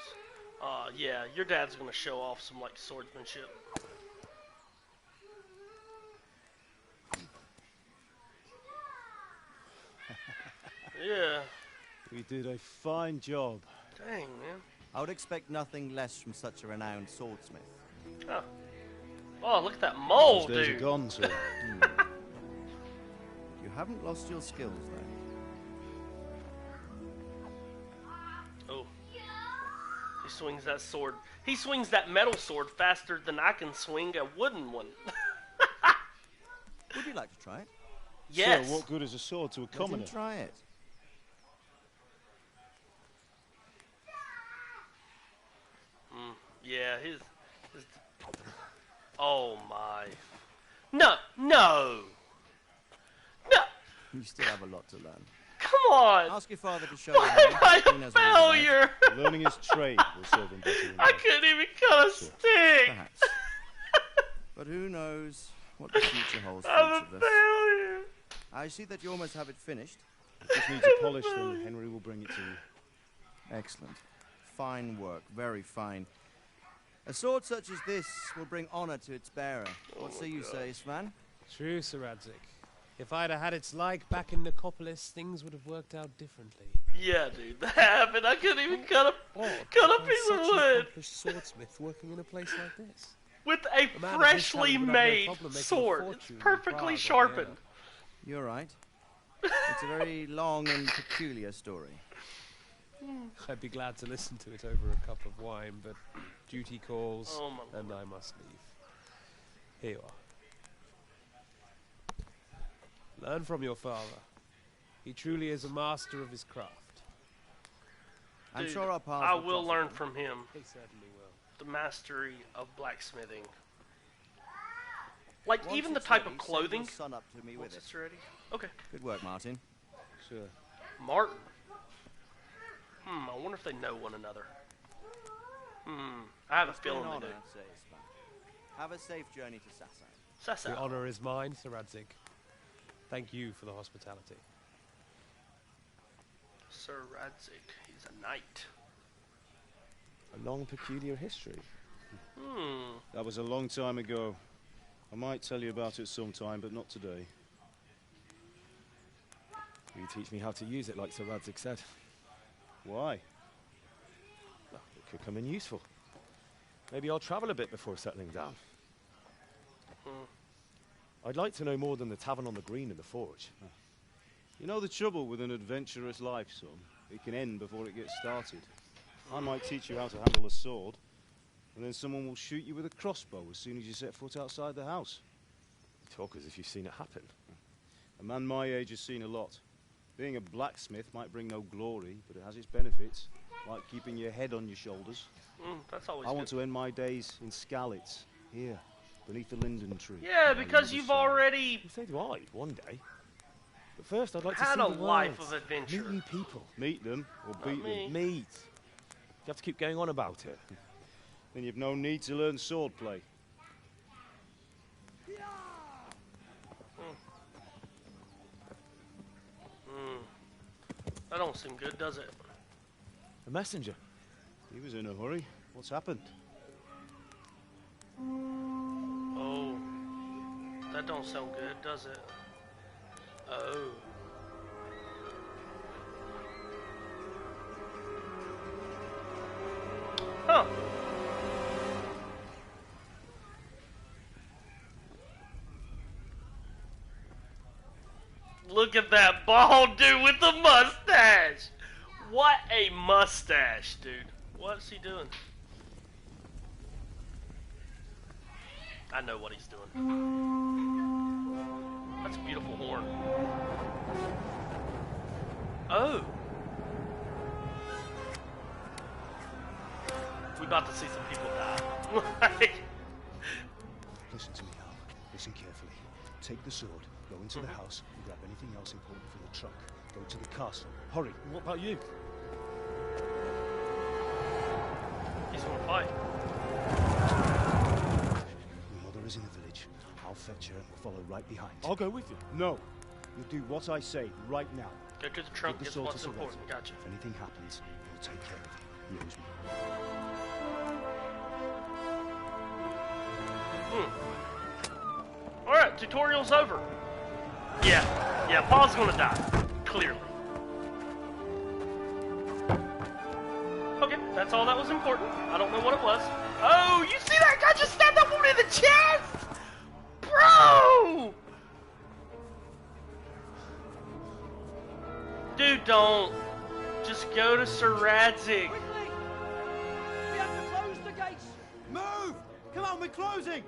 [SPEAKER 1] Yeah, your dad's gonna show off some, like, swordsmanship. Yeah.
[SPEAKER 10] We did a fine job.
[SPEAKER 1] Dang, man.
[SPEAKER 9] I would expect nothing less from such a renowned swordsmith.
[SPEAKER 1] Oh. Oh, look at that mole,
[SPEAKER 10] Those days
[SPEAKER 1] dude.
[SPEAKER 10] are gone, sir.
[SPEAKER 9] You haven't lost your skills, though.
[SPEAKER 1] Oh. He swings that sword. He swings that metal sword faster than I can swing a wooden one.
[SPEAKER 9] Would you like to try it?
[SPEAKER 1] Yes.
[SPEAKER 10] Sir, what good is a sword to a commoner?
[SPEAKER 9] Let him try it.
[SPEAKER 1] Yeah, his... Oh, my. No! No! No!
[SPEAKER 9] You still have a lot to learn.
[SPEAKER 1] Come on!
[SPEAKER 9] Ask your father to show
[SPEAKER 1] Why
[SPEAKER 9] you.
[SPEAKER 1] am I a failure?
[SPEAKER 10] Learning his trade will serve him better than
[SPEAKER 1] I couldn't even cut a stick!
[SPEAKER 9] Perhaps. But who knows what the future holds for
[SPEAKER 1] I'm
[SPEAKER 9] each
[SPEAKER 1] a
[SPEAKER 9] of us.
[SPEAKER 1] failure!
[SPEAKER 9] I see that you almost have it finished.
[SPEAKER 10] It just needs a polish, then Henry will bring it to you.
[SPEAKER 9] Excellent. Fine work. Very fine. A sword such as this will bring honor to its bearer. What say you, say, Svan?
[SPEAKER 14] True, Sir Radzik. If I'd have had its like back in Nicopolis, things would have worked out differently.
[SPEAKER 1] Yeah, dude, that happened. I couldn't even cut a piece of
[SPEAKER 14] Such an
[SPEAKER 1] wood
[SPEAKER 14] accomplished swordsmith working in a place like this.
[SPEAKER 1] with a
[SPEAKER 14] A man of his
[SPEAKER 1] freshly
[SPEAKER 14] talent would have no
[SPEAKER 1] made
[SPEAKER 14] problem making a
[SPEAKER 1] sword. It's
[SPEAKER 14] fortune in
[SPEAKER 1] perfectly
[SPEAKER 14] Prague or
[SPEAKER 1] sharpened.
[SPEAKER 14] Vienna.
[SPEAKER 9] You're right. It's a very long and peculiar story.
[SPEAKER 14] I'd be glad to listen to it over a cup of wine, but duty calls,
[SPEAKER 1] Oh, my
[SPEAKER 14] and I must leave. Here you are. Learn from your father. He truly is a master of his craft.
[SPEAKER 9] I'm
[SPEAKER 1] Dude,
[SPEAKER 9] sure our paths
[SPEAKER 1] I
[SPEAKER 9] will
[SPEAKER 1] will
[SPEAKER 9] cross
[SPEAKER 1] learn
[SPEAKER 9] again.
[SPEAKER 1] from him
[SPEAKER 14] He certainly will.
[SPEAKER 1] the mastery of blacksmithing. Like,
[SPEAKER 9] Once
[SPEAKER 1] even the
[SPEAKER 9] it's
[SPEAKER 1] type
[SPEAKER 9] ready,
[SPEAKER 1] of
[SPEAKER 9] send your
[SPEAKER 1] clothing.
[SPEAKER 9] son up to me
[SPEAKER 1] Once
[SPEAKER 9] with it.
[SPEAKER 1] it's ready. Okay.
[SPEAKER 9] Good work, Martin.
[SPEAKER 10] Sure.
[SPEAKER 1] Martin. I wonder if they know one another. I have a
[SPEAKER 9] It's been
[SPEAKER 1] feeling
[SPEAKER 9] an
[SPEAKER 1] they
[SPEAKER 9] honor,
[SPEAKER 1] do.
[SPEAKER 9] say, Svan. Have a safe journey to Sasau.
[SPEAKER 1] Sasau.
[SPEAKER 14] The honor is mine, Sir Radzik. Thank you for the hospitality.
[SPEAKER 1] Sir Radzik, he's a knight.
[SPEAKER 10] A long, peculiar history.
[SPEAKER 1] Hmm.
[SPEAKER 3] That was a long time ago. I might tell you about it sometime, but not today.
[SPEAKER 5] Will you teach me how to use it like Sir Radzik said?
[SPEAKER 3] Why?
[SPEAKER 5] Well, it could come in useful. Maybe I'll travel a bit before settling down. I'd like to know more than the tavern on the green and the forge.
[SPEAKER 3] You know the trouble with an adventurous life, son? It can end before it gets started. I might teach you how to handle a sword, and then someone will shoot you with a crossbow as soon as you set foot outside the house.
[SPEAKER 5] You talk as if you've seen it happen.
[SPEAKER 3] A man my age has seen a lot. Being a blacksmith might bring no glory, but it has its benefits, like keeping your head on your shoulders.
[SPEAKER 1] That's always
[SPEAKER 3] I want
[SPEAKER 1] good.
[SPEAKER 3] to end my days in Skalitz, here, beneath the linden tree.
[SPEAKER 1] Yeah,
[SPEAKER 3] by the
[SPEAKER 1] because
[SPEAKER 3] river's
[SPEAKER 1] you've
[SPEAKER 3] side.
[SPEAKER 1] already
[SPEAKER 5] So do I, one day. But first I'd like to
[SPEAKER 1] had
[SPEAKER 5] see
[SPEAKER 1] a
[SPEAKER 5] the world.
[SPEAKER 1] life of adventure.
[SPEAKER 5] Meet new people.
[SPEAKER 3] Meet them, or beat
[SPEAKER 1] me.
[SPEAKER 3] them.
[SPEAKER 5] Meet. You have to keep going on about it.
[SPEAKER 3] Then you've no need to learn swordplay.
[SPEAKER 1] That don't seem good, does it?
[SPEAKER 5] A messenger.
[SPEAKER 3] He was in a hurry. What's happened?
[SPEAKER 1] Oh. That don't sound good, does it? Oh. Huh. Look at that bald dude with the mustache! What a mustache, dude. What's he doing? I know what he's doing. That's a beautiful horn. Oh. We about to see some people die.
[SPEAKER 3] Listen to me, Hal. Listen carefully. Take the sword, go into the house, and grab anything else important from the truck. Go to the castle. Hurry.
[SPEAKER 5] What about you?
[SPEAKER 1] He's gonna fight.
[SPEAKER 10] follow right behind.
[SPEAKER 3] I'll go with you.
[SPEAKER 10] No. You'll do what I say right now.
[SPEAKER 1] Go to the trunk,
[SPEAKER 10] Give
[SPEAKER 1] is
[SPEAKER 10] the sword
[SPEAKER 1] what's
[SPEAKER 10] to Sir
[SPEAKER 1] important.
[SPEAKER 10] Radzig.
[SPEAKER 1] Gotcha.
[SPEAKER 10] If anything happens, he'll take care of you. He owes me.
[SPEAKER 1] Alright, tutorial's over. Yeah, Paul's gonna die. Clearly. Okay, that's all that was important. I don't know what it was. Oh, you see that guy just stabbed that woman in the chest? Bro! Dude, don't. Just go to Sir Radzig.
[SPEAKER 16] We have to close the gates! Move! Come on, we're closing!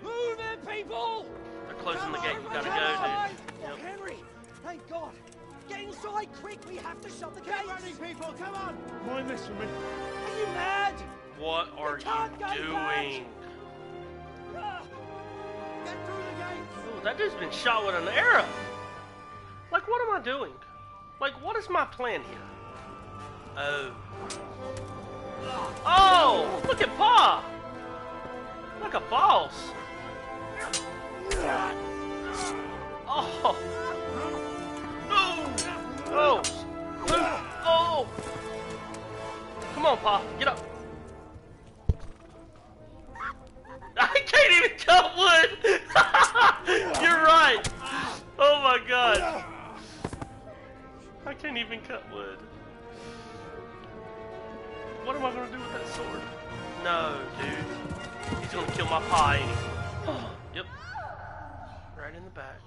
[SPEAKER 16] Move it, people!
[SPEAKER 1] They're closing the gate. You gotta go, dude. Yep.
[SPEAKER 16] Henry! Thank God! Get inside, quick! We have to shut the gates! Get running, people! Come on!
[SPEAKER 3] Mind this for me.
[SPEAKER 16] Are you mad?
[SPEAKER 1] What are you doing?
[SPEAKER 16] Get through the gates!
[SPEAKER 1] Oh, that dude's been shot with an arrow. Like, what am I doing? Like, what is my plan here? Oh. Oh! Look at Pa! Like a boss. Oh! No! Oh! Oh! Come on, Pa. Get up. I can't even cut wood! You're right! Oh my god. I can't even cut wood. What am I gonna do with that sword? No, dude. He's gonna kill my Pa, ain't he? Yep. Right in the back.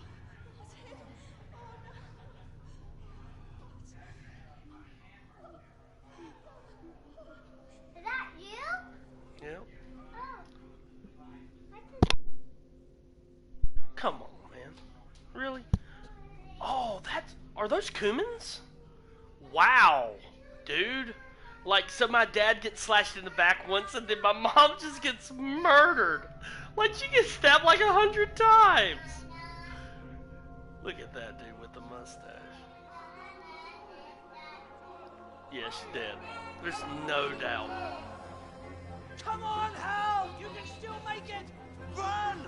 [SPEAKER 21] Is that you?
[SPEAKER 1] Yep. Come on, man. Really? Oh, are those Cumans? Wow, dude. Like, so my dad gets slashed in the back once, and then my mom just gets murdered. Like, she gets stabbed like 100 times. Look at that dude with the mustache. Yeah, she's dead. There's no doubt.
[SPEAKER 16] Come on, Hal! You can still make it! Run!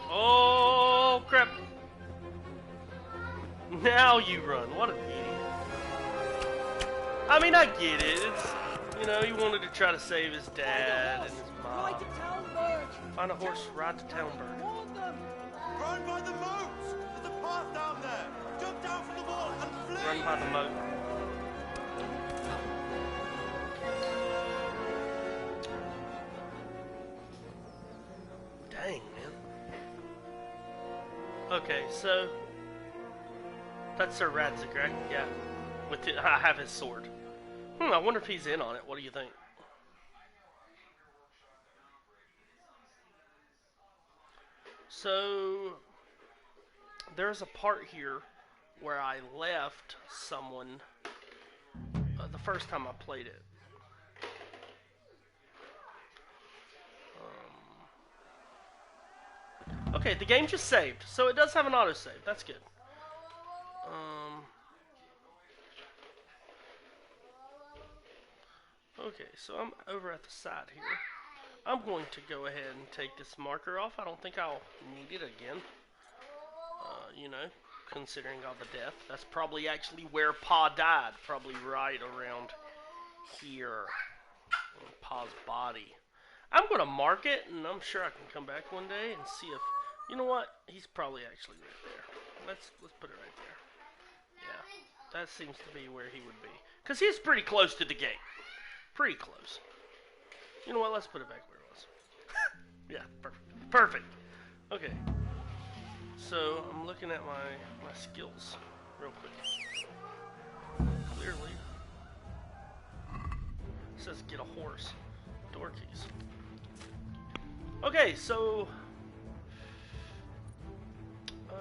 [SPEAKER 1] Oh, crap. Now you run. What an idiot. I mean, I get it. It's, you know, he wanted to try to save his dad and his mom.
[SPEAKER 16] Ride to Talmberg!
[SPEAKER 1] Find a horse, ride to Talmberg.
[SPEAKER 16] Warn them!
[SPEAKER 18] Run by the moats! There's a path down there! Jump down from the wall and flee!
[SPEAKER 1] Run by the moat. Dang, man. Okay, so that's Sir Radzig, right? Yeah. I have his sword. I wonder if he's in on it. What do you think? So there's a part here where I left someone the first time I played it. Okay, the game just saved, so it does have an autosave. That's good. Okay, so I'm over at the side here. I'm going to go ahead and take this marker off. I don't think I'll need it again. You know, considering all the death. That's probably actually where Pa died. Probably right around here. On Pa's body. I'm going to mark it, and I'm sure I can come back one day and see if... You know what? He's probably actually right there. Let's put it right there. Yeah, that seems to be where he would be. Because he's pretty close to the gate. Pretty close. You know what? Let's put it back where it was. Yeah, perfect. Perfect. Okay. So, I'm looking at my skills real quick. Clearly. It says get a horse. Door keys. Okay, so...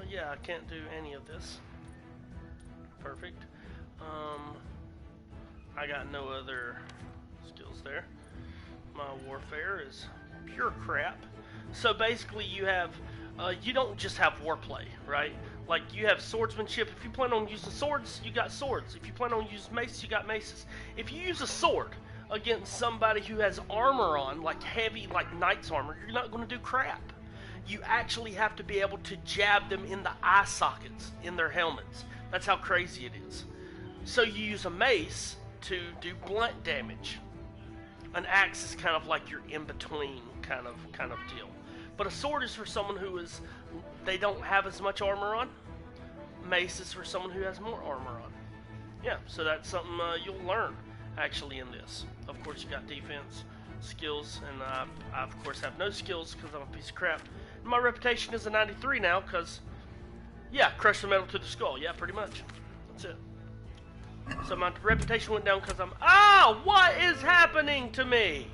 [SPEAKER 1] yeah, I can't do any of this. Perfect. I got no other skills there. My warfare is pure crap. So basically you have, you don't just have warplay, right? Like you have swordsmanship. If you plan on using swords, you got swords. If you plan on using maces, you got maces. If you use a sword against somebody who has armor on, like heavy, like knight's armor, you're not going to do crap. you actually have to be able to jab them in the eye sockets in their helmets. That's how crazy it is. So you use a mace to do blunt damage. An axe is kind of like your in-between kind of deal. But a sword is for someone they don't have as much armor on. Mace is for someone who has more armor on. Yeah, so that's something you'll learn actually in this. Of course, you got defense, skills, and I of course have no skills because I'm a piece of crap. And my reputation is a 93 now because, yeah, crush the metal to the skull. Yeah, pretty much. That's it. So my reputation went down because what is happening to me?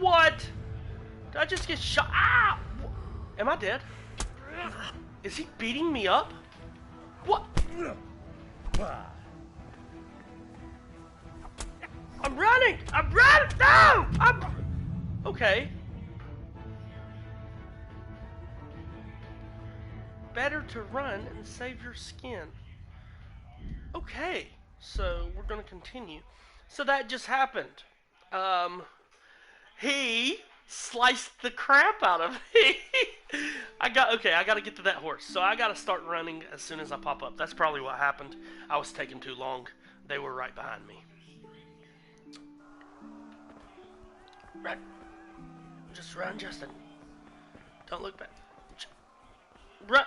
[SPEAKER 1] What? Did I just get shot? Am I dead? Is he beating me up? What? I'm running! No! Okay. Better to run and save your skin. Okay, so we're gonna continue. So that just happened. He sliced the crap out of me. I gotta get to that horse. So I gotta start running as soon as I pop up. That's probably what happened. I was taking too long. They were right behind me. Run. Just run, Justin. Don't look back. Run.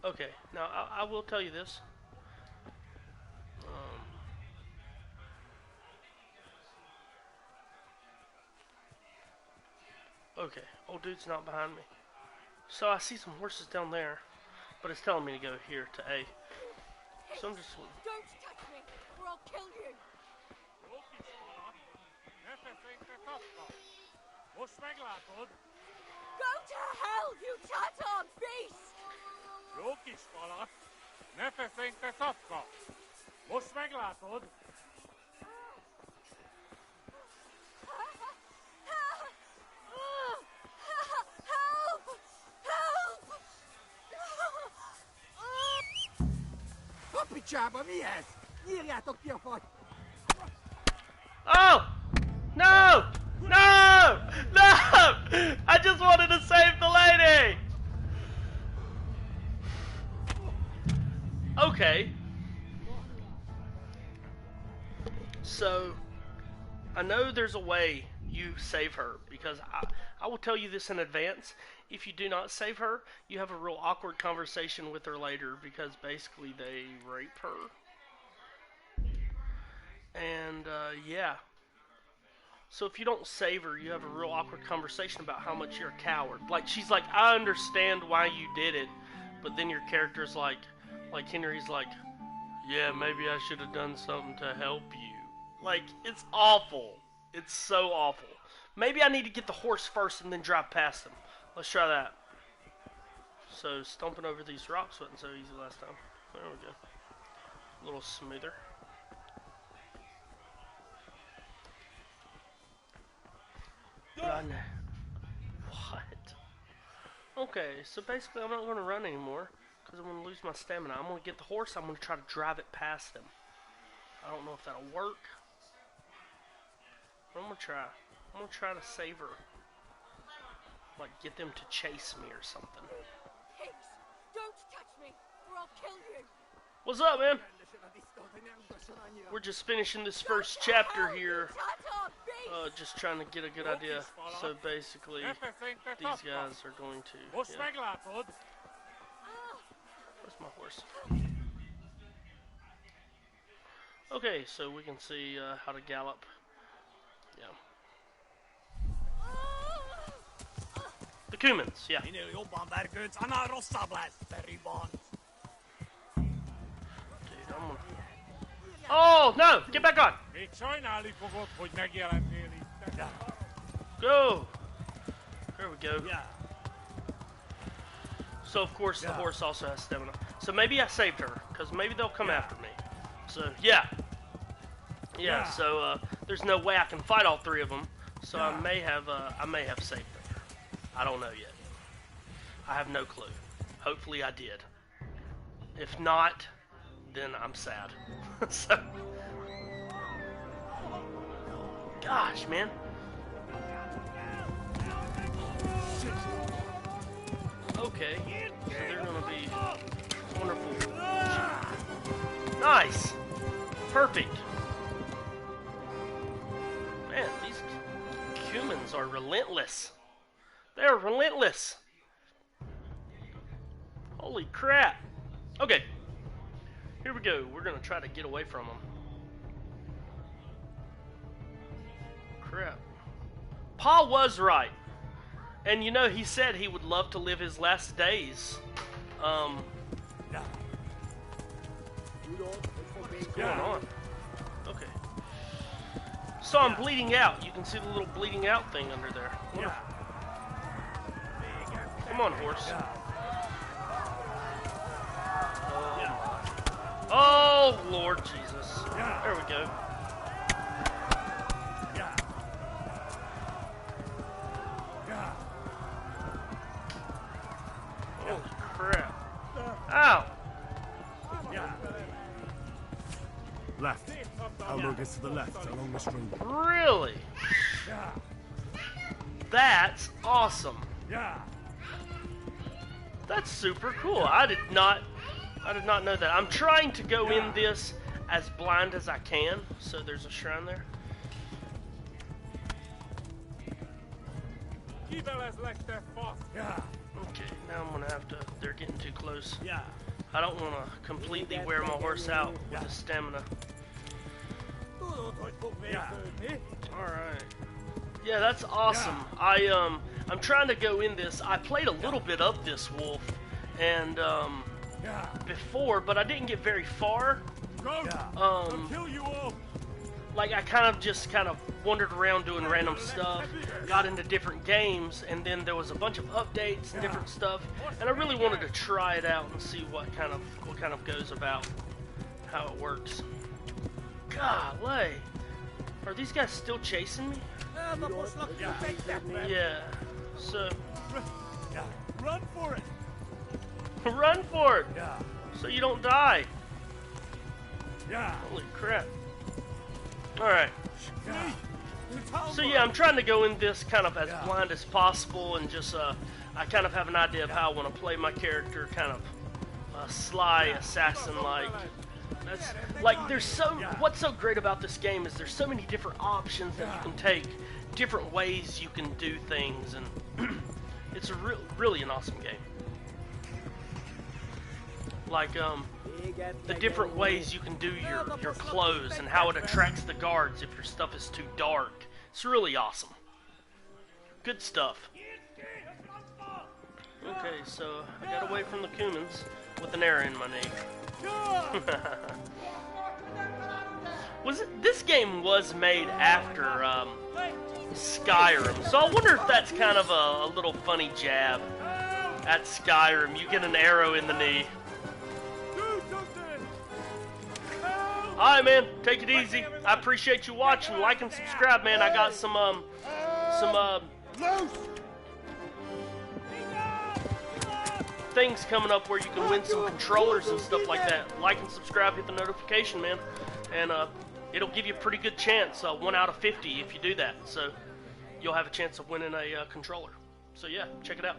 [SPEAKER 1] Okay, now I will tell you this. Okay, old dude's not behind me. So I see some horses down there, but it's telling me to go here to A. So I'm just...
[SPEAKER 4] Don't touch me, or I'll kill you! Go to hell, you tattard beast!
[SPEAKER 7] Picsába, mi ez? Nyírjátok ki a fagy!
[SPEAKER 1] Oh! No! No! No! I just wanted to save the lady! Okay. So, I know there's a way you save her, because I will tell you this in advance. If you do not save her, you have a real awkward conversation with her later, because basically they rape her. And, yeah. So if you don't save her, you have a real awkward conversation about how much you're a coward. Like, she's like, I understand why you did it, but then your character's like Henry's like, yeah, maybe I should have done something to help you. Like, it's awful. It's so awful. Maybe I need to get the horse first and then drive past them. Let's try that. So, stomping over these rocks wasn't so easy last time. There we go. A little smoother. Run. What? Okay, so basically I'm not going to run anymore because I'm going to lose my stamina. I'm going to get the horse. I'm going to try to drive it past them. I don't know if that'll work. But I'm going to try. I'm going to try to save her. Like, get them to chase me or something.
[SPEAKER 4] Pigs, don't touch me, or I'll kill you.
[SPEAKER 1] What's up, man? We're just finishing this first chapter here. Just trying to get a good idea. So basically, these guys are going to... Yeah. Where's my horse? Okay, so we can see how to gallop. Yeah. The Cumans, yeah. Dude, I'm gonna... Oh, no! Get back on! Go! There we go. So, of course, the horse also has stamina. So maybe I saved her, because maybe they'll come after me. So, yeah. Yeah, so there's no way I can fight all three of them. So I may have saved her. I don't know yet. I have no clue. Hopefully I did. If not, then I'm sad. So, gosh, man. Okay, so they're gonna be wonderful. Nice! Perfect. Man, these humans are relentless. They're relentless. Holy crap. Okay. Here we go. We're going to try to get away from them. Crap. Paul was right. And you know, he said he would love to live his last days. What's going on? Okay. So I'm bleeding out. You can see the little bleeding out thing under there. Wonderful. Come on, horse. Oh, Lord Jesus. There we go. Holy crap. Ow!
[SPEAKER 10] Left. Elbow gets to the left, along the string.
[SPEAKER 1] Really? That's awesome. That's super cool. I did not know that. I'm trying to go in this as blind as I can. So there's a shrine there. Okay, now I'm gonna have to. They're getting too close. I don't want to completely wear my horse out with his stamina. Alright. Yeah, that's awesome. I'm trying to go in this. I played a little bit of this wolf and before, but I didn't get very far. Like I kind of wandered around doing random stuff, got into different games, and then there was a bunch of updates and different stuff, and I really wanted to try it out and see what kind of goes about, how it works. Golly, are these guys still chasing me? Yeah. So.
[SPEAKER 10] Run for it.
[SPEAKER 1] Run for it. So you don't die.
[SPEAKER 10] Yeah.
[SPEAKER 1] Holy crap. Alright. So yeah, I'm trying to go in this kind of as blind as possible and just, I kind of have an idea of how I want to play my character, kind of sly, assassin-like. That's, like, what's so great about this game is there's so many different options that you can take, different ways you can do things, and it's really an awesome game. Like, the different ways you can do your clothes and how it attracts the guards if your stuff is too dark. It's really awesome. Good stuff. Okay, so I got away from the Cumans with an arrow in my knee. This game was made after Skyrim, so I wonder if that's kind of a little funny jab at Skyrim. You get an arrow in the knee. Alright, man, take it easy. I appreciate you watching. Like and subscribe, man. I got some things coming up where you can win some controllers and stuff like that. Like and subscribe, hit the notification, man. And it'll give you a pretty good chance, 1 out of 50 if you do that. So you'll have a chance of winning a controller. So yeah, check it out.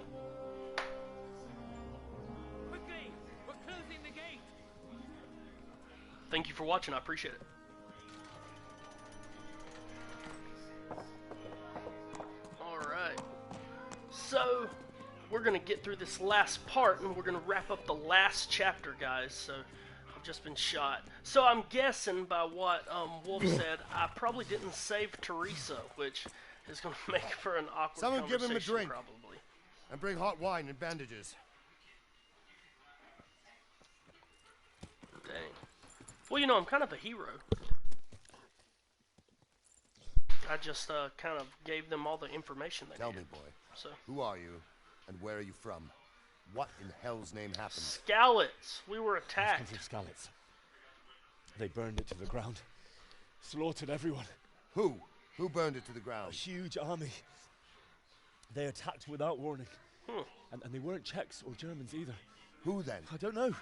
[SPEAKER 1] Thank you for watching. I appreciate it. Alright. So, we're going to get through this last part, and we're going to wrap up the last chapter, guys. So, I've just been shot. So, I'm guessing by what Wolf said, I probably didn't save Teresa, which is going to make for an awkward
[SPEAKER 2] Someone
[SPEAKER 1] conversation,
[SPEAKER 2] give him a drink.
[SPEAKER 1] probably.
[SPEAKER 2] And bring hot wine and bandages.
[SPEAKER 1] Dang. Well, you know, I'm kind of a hero. I just kind of gave them all the information they
[SPEAKER 2] Tell
[SPEAKER 1] needed.
[SPEAKER 2] me, boy.
[SPEAKER 1] So.
[SPEAKER 2] Who are you, and where are you from? What in hell's name happened?
[SPEAKER 1] Skallets. We were attacked.
[SPEAKER 5] Skallets. They burned it to the ground. Slaughtered everyone.
[SPEAKER 2] Who? Who burned it to the ground?
[SPEAKER 5] A huge army. They attacked without warning. And they weren't Czechs or Germans either.
[SPEAKER 2] Who then?
[SPEAKER 5] I don't know.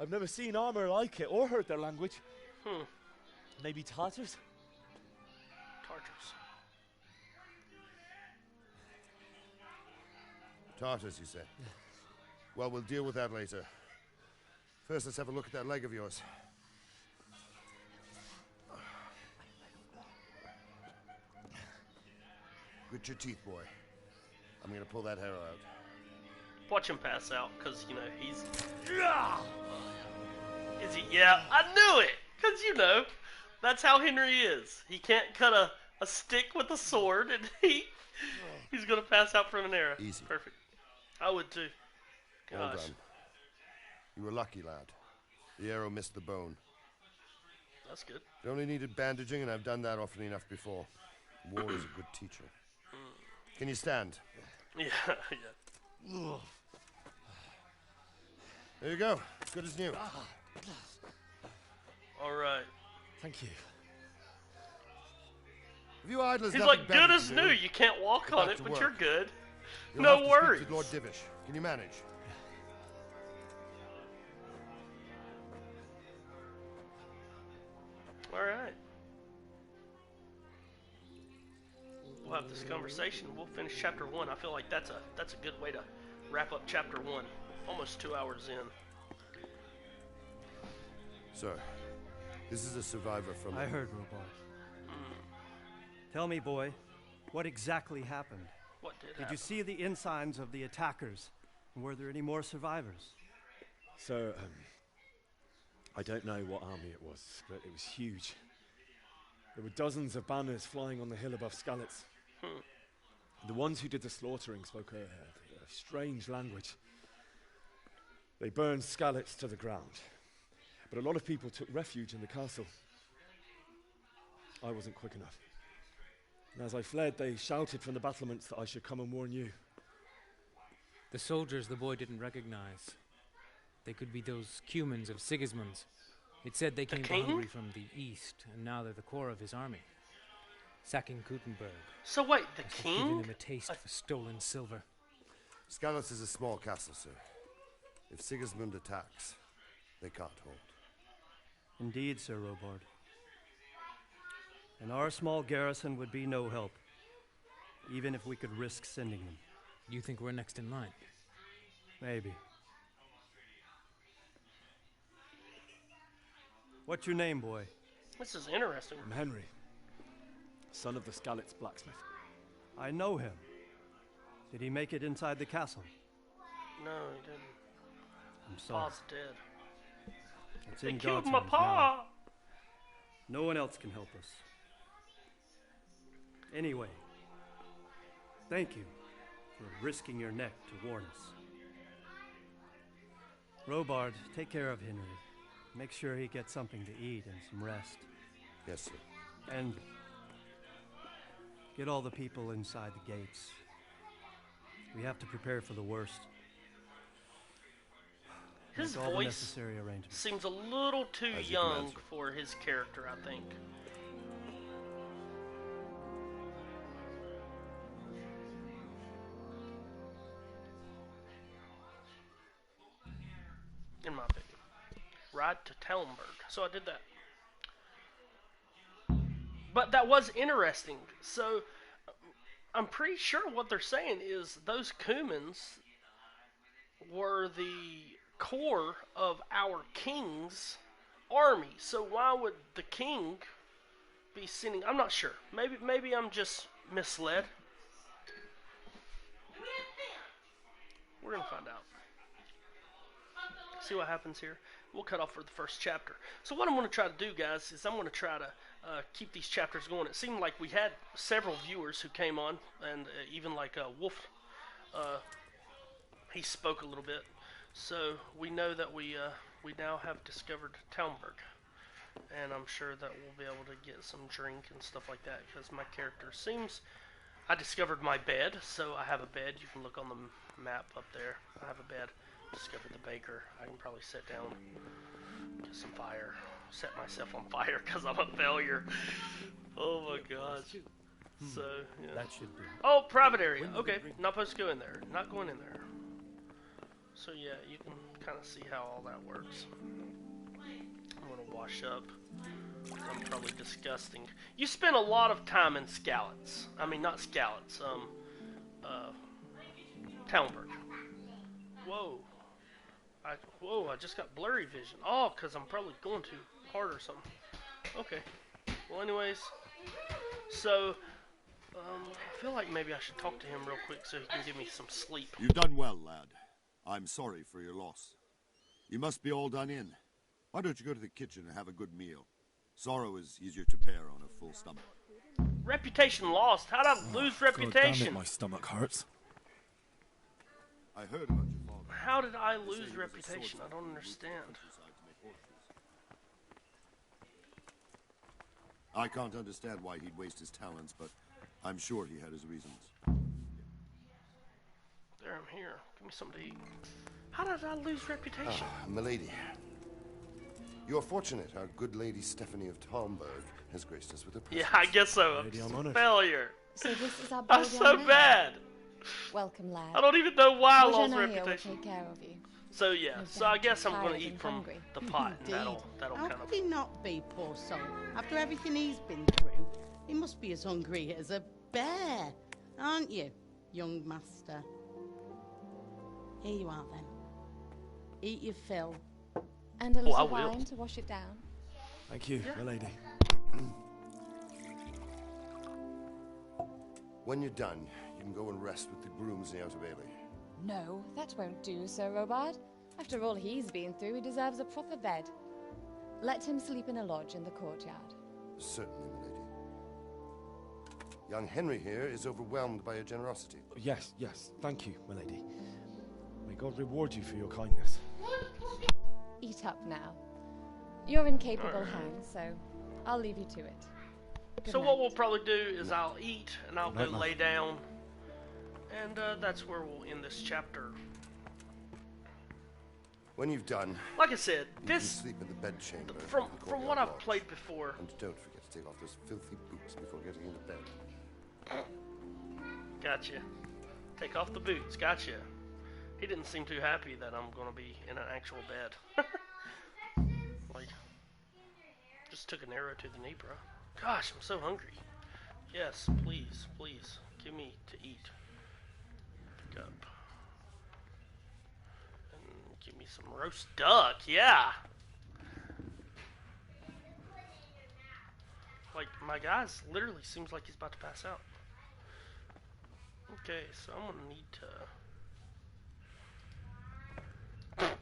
[SPEAKER 5] I've never seen armor like it or heard their language. Maybe Tartars?
[SPEAKER 2] Tartars, you say? Well, we'll deal with that later. First, let's have a look at that leg of yours. Grit your teeth, boy. I'm gonna pull that hair out.
[SPEAKER 1] Watch him pass out, because, you know, he's... Is he? Yeah, I knew it! Because, you know, that's how Henry is. He can't cut a stick with a sword, and he's gonna pass out from an arrow.
[SPEAKER 2] Easy.
[SPEAKER 1] Perfect. I would too. Gosh.
[SPEAKER 2] Well done. You were lucky, lad. The arrow missed the bone.
[SPEAKER 1] That's good.
[SPEAKER 2] It only needed bandaging, and I've done that often enough before. War is a good teacher. Can you stand?
[SPEAKER 1] Yeah, yeah.
[SPEAKER 2] There you go. Good as new.
[SPEAKER 1] All right.
[SPEAKER 5] Thank you.
[SPEAKER 2] If you idlers
[SPEAKER 1] He's
[SPEAKER 2] nothing
[SPEAKER 1] like,
[SPEAKER 2] better
[SPEAKER 1] good
[SPEAKER 2] to
[SPEAKER 1] as
[SPEAKER 2] do,
[SPEAKER 1] new. You can't walk
[SPEAKER 2] get
[SPEAKER 1] on
[SPEAKER 2] back
[SPEAKER 1] it,
[SPEAKER 2] to
[SPEAKER 1] but
[SPEAKER 2] work.
[SPEAKER 1] you're good.
[SPEAKER 2] You'll
[SPEAKER 1] No
[SPEAKER 2] have to
[SPEAKER 1] worries.
[SPEAKER 2] speak to Lord Divish. Can you manage?
[SPEAKER 1] All right. We'll have this conversation. We'll finish chapter 1. I feel like that's a good way to wrap up chapter 1. Almost 2 hours in.
[SPEAKER 2] Sir, this is a survivor from...
[SPEAKER 8] I heard, Robart. Tell me, boy, what exactly happened?
[SPEAKER 1] What did
[SPEAKER 8] Did
[SPEAKER 1] happen?
[SPEAKER 8] you see the ensigns of the attackers? And were there any more survivors?
[SPEAKER 5] So, I don't know what army it was, but it was huge. There were dozens of banners flying on the hill above Skalitz. The ones who did the slaughtering spoke a strange language. They burned Skalitz to the ground, but a lot of people took refuge in the castle. I wasn't quick enough. And as I fled, they shouted from the battlements that I should come and warn you.
[SPEAKER 22] The soldiers the boy didn't recognize. They could be those Cumans of Sigismund's. It said they came to Hungary from the east, and now they're the core of his army. Sacking Gutenberg.
[SPEAKER 1] So wait, the
[SPEAKER 22] Must have
[SPEAKER 1] king?
[SPEAKER 22] given them a taste for stolen silver.
[SPEAKER 2] Skalitz is a small castle, sir. If Sigismund attacks, they can't hold.
[SPEAKER 8] Indeed, Sir Robard. And our small garrison would be no help, even if we could risk sending them.
[SPEAKER 22] You think we're next in line?
[SPEAKER 8] Maybe. What's your name, boy?
[SPEAKER 1] This is interesting.
[SPEAKER 5] I'm Henry, son of the Skalitz blacksmith.
[SPEAKER 8] I know him. Did he make it inside the castle?
[SPEAKER 1] No, he didn't.
[SPEAKER 8] I'm sorry.
[SPEAKER 1] Pa's dead.
[SPEAKER 8] It's
[SPEAKER 1] They
[SPEAKER 8] in
[SPEAKER 1] killed
[SPEAKER 8] God's
[SPEAKER 1] my
[SPEAKER 8] hands
[SPEAKER 1] pa!
[SPEAKER 8] now. No one else can help us. Anyway, thank you for risking your neck to warn us. Robard, take care of Henry. Make sure he gets something to eat and some rest.
[SPEAKER 2] Yes, sir.
[SPEAKER 8] And get all the people inside the gates. We have to prepare for the worst.
[SPEAKER 1] His
[SPEAKER 8] Make all the
[SPEAKER 1] voice
[SPEAKER 8] necessary arrangements.
[SPEAKER 1] seems a little too
[SPEAKER 2] As you
[SPEAKER 1] young
[SPEAKER 2] command, sir.
[SPEAKER 1] for his character, I think. In my opinion. Ride to Talmberg. So I did that. But that was interesting. So I'm pretty sure what they're saying is those Cumans were the core of our king's army. So why would the king be sending? I'm not sure. Maybe I'm just misled. We're gonna find out. See what happens here. We'll cut off for the first chapter. So what I'm going to try to do, guys, is I'm going to try to keep these chapters going. It seemed like we had several viewers who came on, and even like Wolf, he spoke a little bit. So we know that we now have discovered Talmberg, and I'm sure that we'll be able to get some drink and stuff like that, because my character seems... I discovered my bed, so I have a bed. You can look on the map up there. I have a bed. Discovered the baker. I can probably sit down, get some fire, set myself on fire because I'm a failure. Oh my gosh. So, yeah.
[SPEAKER 5] That should be.
[SPEAKER 1] Oh, private area. Okay, not supposed to go in there. Not going in there. So, yeah, you can kind of see how all that works. I'm going to wash up. I'm probably disgusting. You spend a lot of time in Skalitz. I mean, not Skalitz. Talmberg. Whoa. I just got blurry vision. Oh, because I'm probably going too hard or something. Okay. Well, anyways. So, I feel like maybe I should talk to him real quick so he can give me some sleep.
[SPEAKER 12] You've done well, lad. I'm sorry for your loss. You must be all done in. Why don't you go to the kitchen and have a good meal? Sorrow is easier to bear on a full stomach.
[SPEAKER 1] Reputation lost. How'd I lose reputation?
[SPEAKER 5] Damn it, my stomach hurts.
[SPEAKER 12] I heard about your father.
[SPEAKER 1] How did I lose reputation? I don't understand.
[SPEAKER 12] I can't understand why he'd waste his talents, but I'm sure he had his reasons.
[SPEAKER 1] There, I'm here. Give me something to eat. How did I lose reputation?
[SPEAKER 2] Milady. You're fortunate our good lady Stephanie of Talmberg has graced us with her presence.
[SPEAKER 1] Yeah, I guess so. I'm a failure.
[SPEAKER 13] So this is our
[SPEAKER 1] I'm so bad.
[SPEAKER 13] Welcome, lad.
[SPEAKER 1] I don't even know why I lost
[SPEAKER 13] Roger and I here will
[SPEAKER 1] reputation.
[SPEAKER 13] take care of you.
[SPEAKER 1] So yeah,
[SPEAKER 13] No
[SPEAKER 1] so I
[SPEAKER 13] doubt
[SPEAKER 1] guess
[SPEAKER 13] you're
[SPEAKER 1] I'm going
[SPEAKER 13] tired
[SPEAKER 1] to eat
[SPEAKER 13] and
[SPEAKER 1] from
[SPEAKER 13] hungry.
[SPEAKER 1] the pot, and that'll
[SPEAKER 23] How
[SPEAKER 1] kind of.
[SPEAKER 23] could he not be, poor soul? After everything he's been through, he must be as hungry as a bear, aren't you, young master? Here you are, then. Eat your fill.
[SPEAKER 13] And a
[SPEAKER 1] Oh,
[SPEAKER 13] little
[SPEAKER 1] I will.
[SPEAKER 13] wine to wash it down.
[SPEAKER 5] Thank you, my lady.
[SPEAKER 2] When you're done, you can go and rest with the grooms in the Outer Bailey.
[SPEAKER 13] No, that won't do, Sir Robard. After all he's been through, he deserves a proper bed. Let him sleep in a lodge in the courtyard.
[SPEAKER 2] Certainly, milady. Young Henry here is overwhelmed by your generosity.
[SPEAKER 5] Yes, thank you, my lady. May God reward you for your kindness.
[SPEAKER 13] Eat up now. You're in capable hands, so I'll leave you to it. Good
[SPEAKER 1] So
[SPEAKER 13] night.
[SPEAKER 1] what we'll probably do is I'll eat and I'll go
[SPEAKER 5] Night,
[SPEAKER 1] lay down, and that's where we'll end this chapter.
[SPEAKER 2] When you've done,
[SPEAKER 1] Like I said,
[SPEAKER 2] you can
[SPEAKER 1] this
[SPEAKER 2] sleep in the bedchamber.
[SPEAKER 1] from
[SPEAKER 2] in the
[SPEAKER 1] from
[SPEAKER 2] courtyard
[SPEAKER 1] what I've
[SPEAKER 2] lodge.
[SPEAKER 1] played before.
[SPEAKER 2] And don't forget to take off those filthy boots before getting into bed.
[SPEAKER 1] Gotcha. Take off the boots. Gotcha. He didn't seem too happy that I'm gonna be in an actual bed. Like, just took an arrow to the knee, bro. Gosh, I'm so hungry. Yes, please, please, give me to eat. Pick up. And give me some roast duck, yeah! Like, my guy's literally seems like he's about to pass out. Okay, so I'm gonna need to...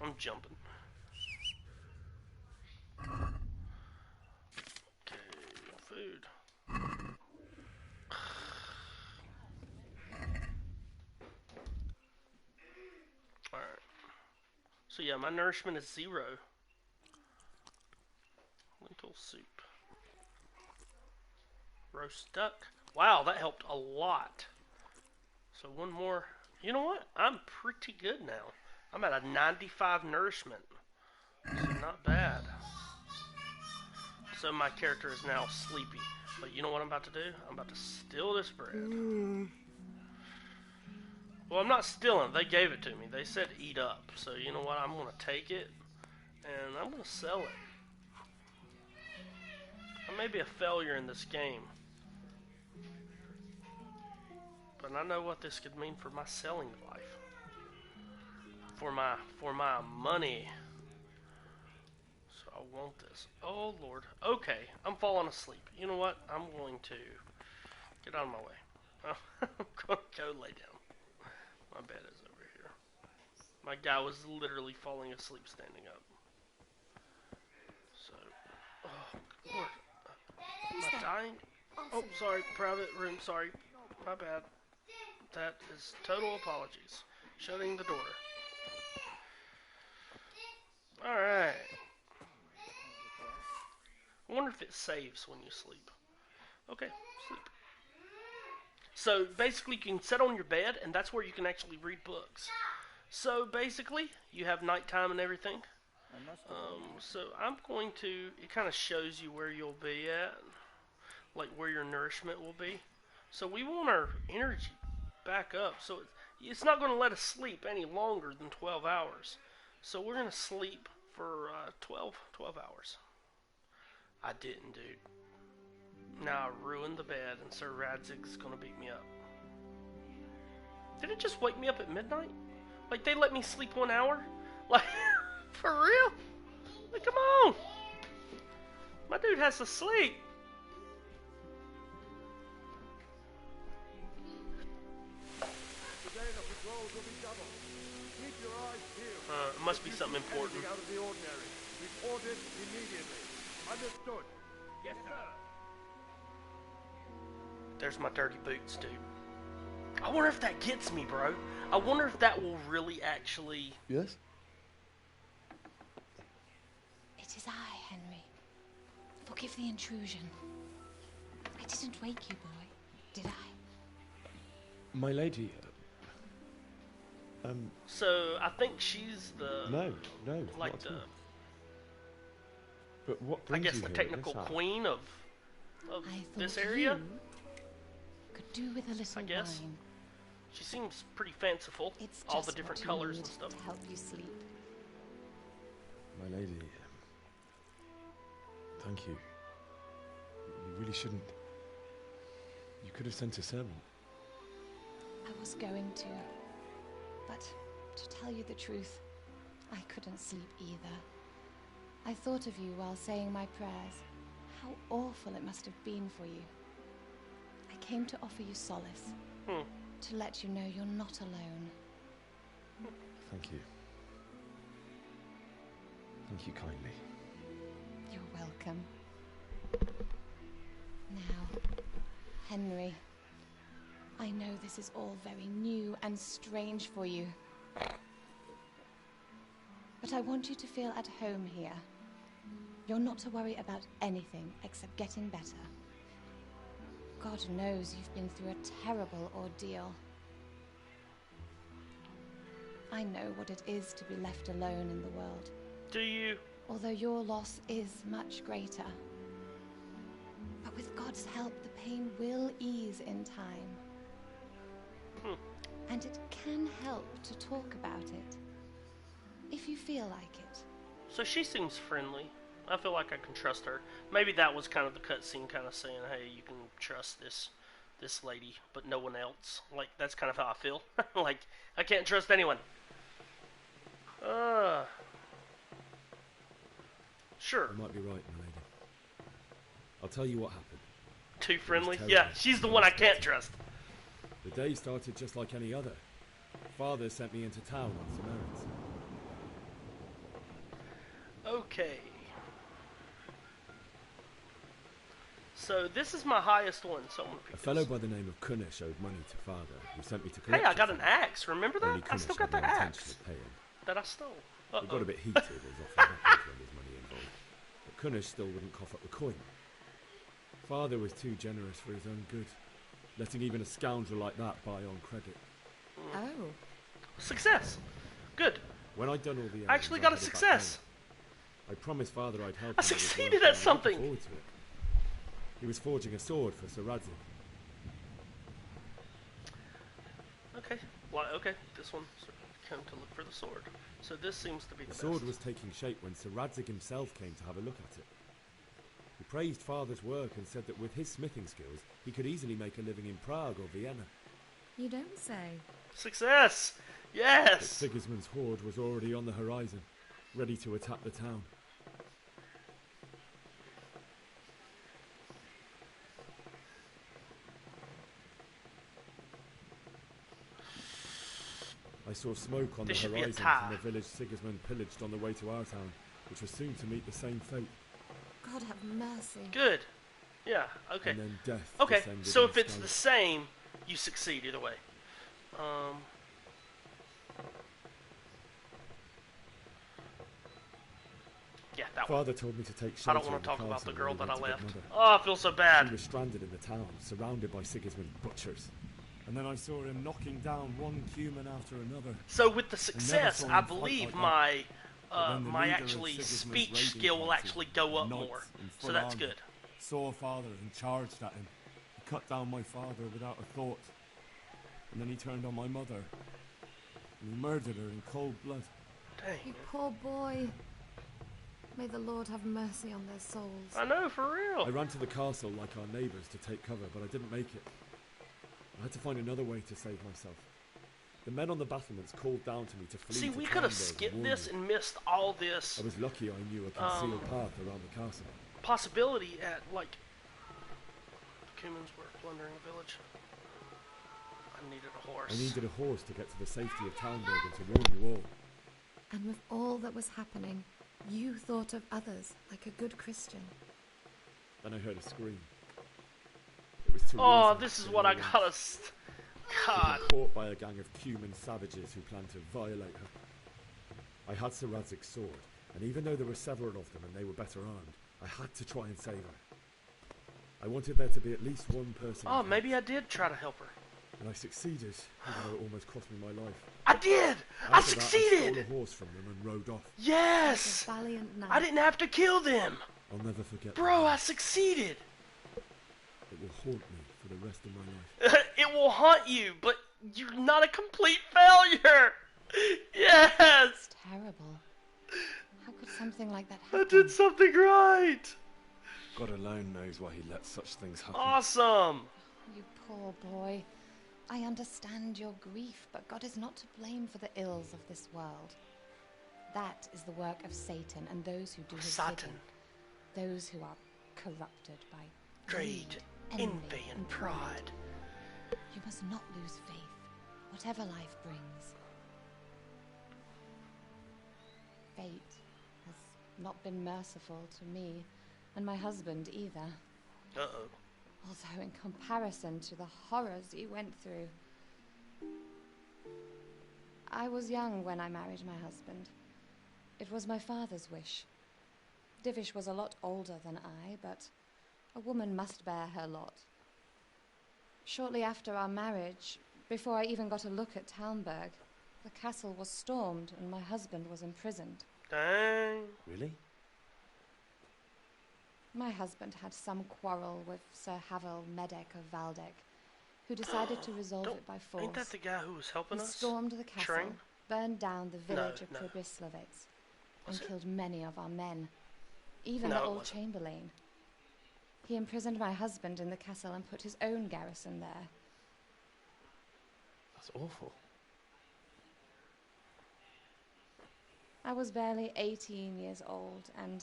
[SPEAKER 1] I'm jumping. Okay, food. Alright. So yeah, my nourishment is 0. Lentil soup. Roast duck. Wow, that helped a lot. So one more. You know what? I'm pretty good now. I'm at a 95 nourishment. So not bad. So my character is now sleepy. But you know what I'm about to do? I'm about to steal this bread. Well, I'm not stealing. They gave it to me. They said eat up. So you know what? I'm going to take it. And I'm going to sell it. I may be a failure in this game. But I know what this could mean for my selling life. For my money. So I want this. Oh Lord. Okay, I'm falling asleep. You know what? I'm going to get out of my way. I'm going to go lay down. My bed is over here. My guy was literally falling asleep standing up. So, oh Lord. Am I dying? Oh, sorry. Private room. Sorry. My bad. That is total apologies. Shutting the door. Alright. I wonder if it saves when you sleep. Okay, sleep. So basically you can sit on your bed and that's where you can actually read books. So basically you have nighttime and everything. So I'm going to, it kind of shows you where you'll be at. Like where your nourishment will be. So we want our energy back up. So it's not going to let us sleep any longer than 12 hours. So we're going to sleep for 12 hours. I didn't, dude. Now I ruined the bed, and Sir Radzig's going to beat me up. Did it just wake me up at midnight? Like, they let me sleep 1 hour? Like, for real? Like, come on! My dude has to sleep. It must be something important.
[SPEAKER 11] Out of the ordinary. Report it immediately. Understood. Yes, sir.
[SPEAKER 1] There's my dirty boots, dude. I wonder if that gets me, bro. I wonder if that will really actually...
[SPEAKER 10] Yes?
[SPEAKER 13] It is I, Henry. Forgive the intrusion. I didn't wake you, boy, did I?
[SPEAKER 5] My lady...
[SPEAKER 1] So, I think she's the...
[SPEAKER 5] No,
[SPEAKER 1] like
[SPEAKER 5] not
[SPEAKER 1] the...
[SPEAKER 5] at all. But what
[SPEAKER 1] I
[SPEAKER 5] brings
[SPEAKER 1] guess
[SPEAKER 5] you
[SPEAKER 1] the
[SPEAKER 5] here
[SPEAKER 1] technical
[SPEAKER 5] at this hour?
[SPEAKER 1] queen of this
[SPEAKER 13] thought
[SPEAKER 1] area?
[SPEAKER 13] you could do with a little
[SPEAKER 1] I guess.
[SPEAKER 13] wine.
[SPEAKER 1] She seems pretty fanciful.
[SPEAKER 13] It's
[SPEAKER 1] all the
[SPEAKER 13] just
[SPEAKER 1] different
[SPEAKER 13] what you
[SPEAKER 1] colors
[SPEAKER 13] need
[SPEAKER 1] and stuff.
[SPEAKER 13] to help you sleep.
[SPEAKER 5] My lady, thank you. You really shouldn't. You could have sent a servant.
[SPEAKER 13] I was going to, but to tell you the truth, I couldn't sleep either. I thought of you while saying my prayers. How awful it must have been for you. I came to offer you solace. To let you know you're not alone.
[SPEAKER 5] Thank you. Thank you kindly.
[SPEAKER 13] You're welcome. Now, Henry, I know this is all very new and strange for you. But I want you to feel at home here. You're not to worry about anything except getting better. God knows you've been through a terrible ordeal. I know what it is to be left alone in the world.
[SPEAKER 1] Do you?
[SPEAKER 13] Although your loss is much greater. But with God's help, the pain will ease in time. And it can help to talk about it, if you feel like it.
[SPEAKER 1] So she seems friendly. I feel like I can trust her. Maybe that was kind of the cutscene, kind of saying, "Hey, you can trust this lady, but no one else." Like, that's kind of how I feel. Like, I can't trust anyone. Sure.
[SPEAKER 5] You might be right, my lady. I'll tell you what happened.
[SPEAKER 1] Too friendly?
[SPEAKER 5] terrible.
[SPEAKER 1] Yeah, she's the one I can't trust.
[SPEAKER 5] The day started just like any other. Father sent me into town on some errands.
[SPEAKER 1] Okay. So this is my highest one. So I'm gonna pick
[SPEAKER 5] A fellow by the name of Kunish owed money to Father, who sent me to
[SPEAKER 1] Hey,
[SPEAKER 5] collect
[SPEAKER 1] I
[SPEAKER 5] it
[SPEAKER 1] got
[SPEAKER 5] from
[SPEAKER 1] an
[SPEAKER 5] him.
[SPEAKER 1] axe. Remember that?
[SPEAKER 5] Only
[SPEAKER 1] I still
[SPEAKER 5] Kunish
[SPEAKER 1] got
[SPEAKER 5] had
[SPEAKER 1] that
[SPEAKER 5] no intention
[SPEAKER 1] axe
[SPEAKER 5] of paying.
[SPEAKER 1] that I stole.
[SPEAKER 5] It got a bit heated as often happens when there's money involved. But Kunish still wouldn't cough up the coin. Father was too generous for his own good, letting even a scoundrel like that buy on credit.
[SPEAKER 13] Oh.
[SPEAKER 1] Success. Good.
[SPEAKER 5] When I'd done all the errands,
[SPEAKER 1] I actually
[SPEAKER 5] I
[SPEAKER 1] got a
[SPEAKER 5] headed back
[SPEAKER 1] success.
[SPEAKER 5] home. I promised Father I'd help him.
[SPEAKER 1] I
[SPEAKER 5] with his
[SPEAKER 1] succeeded
[SPEAKER 5] work,
[SPEAKER 1] at
[SPEAKER 5] and I was looking
[SPEAKER 1] something.
[SPEAKER 5] forward to it. He was forging a sword for Sir Radzig.
[SPEAKER 1] Okay. Well, okay. This one came to look for the sword. So this seems to be the
[SPEAKER 5] The sword
[SPEAKER 1] best.
[SPEAKER 5] was taking shape when Sir Radzig himself came to have a look at it. He praised Father's work and said that with his smithing skills, he could easily make a living in Prague or Vienna.
[SPEAKER 15] You don't say.
[SPEAKER 1] Success! Yes!
[SPEAKER 5] But Sigismund's horde was already on the horizon, ready to attack the town. I saw smoke on the
[SPEAKER 1] This should be a
[SPEAKER 5] horizon
[SPEAKER 1] tie.
[SPEAKER 5] from the village Sigismund pillaged on the way to our town, which was soon to meet the same fate.
[SPEAKER 15] God have mercy.
[SPEAKER 1] Good. Yeah, okay.
[SPEAKER 5] And then death
[SPEAKER 1] Okay,
[SPEAKER 5] descended
[SPEAKER 1] so
[SPEAKER 5] in
[SPEAKER 1] if it's
[SPEAKER 5] scourge.
[SPEAKER 1] the same, you succeed either way. Yeah, that one.
[SPEAKER 5] Father told me to take shelter
[SPEAKER 1] I don't want
[SPEAKER 5] in
[SPEAKER 1] to talk about
[SPEAKER 5] castle
[SPEAKER 1] the girl
[SPEAKER 5] where
[SPEAKER 1] that I
[SPEAKER 5] he went to
[SPEAKER 1] left.
[SPEAKER 5] get mother.
[SPEAKER 1] Oh, I feel so bad.
[SPEAKER 5] He was stranded in the town, surrounded by Sigismund's butchers. And then I saw him knocking down one human after another.
[SPEAKER 1] So with the
[SPEAKER 5] I never
[SPEAKER 1] success,
[SPEAKER 5] saw him
[SPEAKER 1] I
[SPEAKER 5] fight
[SPEAKER 1] believe
[SPEAKER 5] like that.
[SPEAKER 1] my
[SPEAKER 5] But then the
[SPEAKER 1] my
[SPEAKER 5] leader of
[SPEAKER 1] actually
[SPEAKER 5] Sigismund's
[SPEAKER 1] speech
[SPEAKER 5] raiding
[SPEAKER 1] skill will
[SPEAKER 5] party,
[SPEAKER 1] actually go up
[SPEAKER 5] knights
[SPEAKER 1] more.
[SPEAKER 5] in
[SPEAKER 1] So
[SPEAKER 5] full
[SPEAKER 1] that's
[SPEAKER 5] armour,
[SPEAKER 1] good.
[SPEAKER 5] Saw Father and charged at him. He cut down my father without a thought. And then he turned on my mother. And he murdered her in cold blood.
[SPEAKER 1] Dang.
[SPEAKER 15] You poor boy. May the Lord have mercy on their souls.
[SPEAKER 1] I know, for real.
[SPEAKER 5] I ran to the castle like our neighbours to take cover, but I didn't make it. I had to find another way to save myself. The men on the battlements called down to me to flee.
[SPEAKER 1] See,
[SPEAKER 5] to
[SPEAKER 1] we could have
[SPEAKER 5] Tannberg
[SPEAKER 1] skipped this and missed all this.
[SPEAKER 5] I was lucky I knew a concealed path around the castle.
[SPEAKER 1] Possibility at, like, Cumans were plundering a village. I needed a horse.
[SPEAKER 5] I needed a horse to get to the safety of Tannberg and to warn you all.
[SPEAKER 15] And with all that was happening, you thought of others like a good Christian.
[SPEAKER 5] Then I heard a scream. It was
[SPEAKER 1] oh, this is what I gotta... God.
[SPEAKER 5] Caught by a gang of Cuman savages who planned to violate her. I had Sir Radzig's sword, and even though there were several of them and they were better armed, I had to try and save her. I wanted there to be at least one person.
[SPEAKER 1] Oh, maybe I did try to help her.
[SPEAKER 5] And I succeeded, even though it almost cost me my life.
[SPEAKER 1] I did! I succeeded!
[SPEAKER 5] I stole a horse from them and rode off.
[SPEAKER 1] Yes!
[SPEAKER 15] Valiant knight.
[SPEAKER 1] I didn't have to kill them!
[SPEAKER 5] I'll never forget
[SPEAKER 1] Bro, I succeeded!
[SPEAKER 5] It will haunt me for the rest of my life.
[SPEAKER 1] It will haunt you, but you're not a complete failure! Yes!
[SPEAKER 13] It's terrible. How could something like that happen?
[SPEAKER 1] I did something right!
[SPEAKER 5] God alone knows why he lets such things happen.
[SPEAKER 1] Awesome!
[SPEAKER 13] You poor boy. I understand your grief, but God is not to blame for the ills of this world. That is the work of Satan and those who do his bidding. Those who are corrupted by
[SPEAKER 1] greed, envy, and pride.
[SPEAKER 13] You must not lose faith, whatever life brings. Fate has not been merciful to me, and my husband either.
[SPEAKER 1] Uh-oh.
[SPEAKER 13] Although in comparison to the horrors he went through. I was young when I married my husband. It was my father's wish. Divish was a lot older than I, but a woman must bear her lot. Shortly after our marriage, before I even got a look at Tannberg, the castle was stormed and my husband was imprisoned.
[SPEAKER 1] Dang.
[SPEAKER 5] Really?
[SPEAKER 13] My husband had some quarrel with Sir Havel Medek of Valdek, who decided to resolve it by force.
[SPEAKER 1] Ain't that the guy who was helping us?
[SPEAKER 13] He stormed the castle,
[SPEAKER 1] Train?
[SPEAKER 13] burned down the village of
[SPEAKER 1] No.
[SPEAKER 13] Pribyslavitz, and
[SPEAKER 1] Was it?
[SPEAKER 13] killed many of our men, even
[SPEAKER 1] No,
[SPEAKER 13] the
[SPEAKER 1] it
[SPEAKER 13] old
[SPEAKER 1] wasn't.
[SPEAKER 13] chamberlain. He imprisoned my husband in the castle and put his own garrison there.
[SPEAKER 5] That's awful.
[SPEAKER 13] I was barely 18 years old, and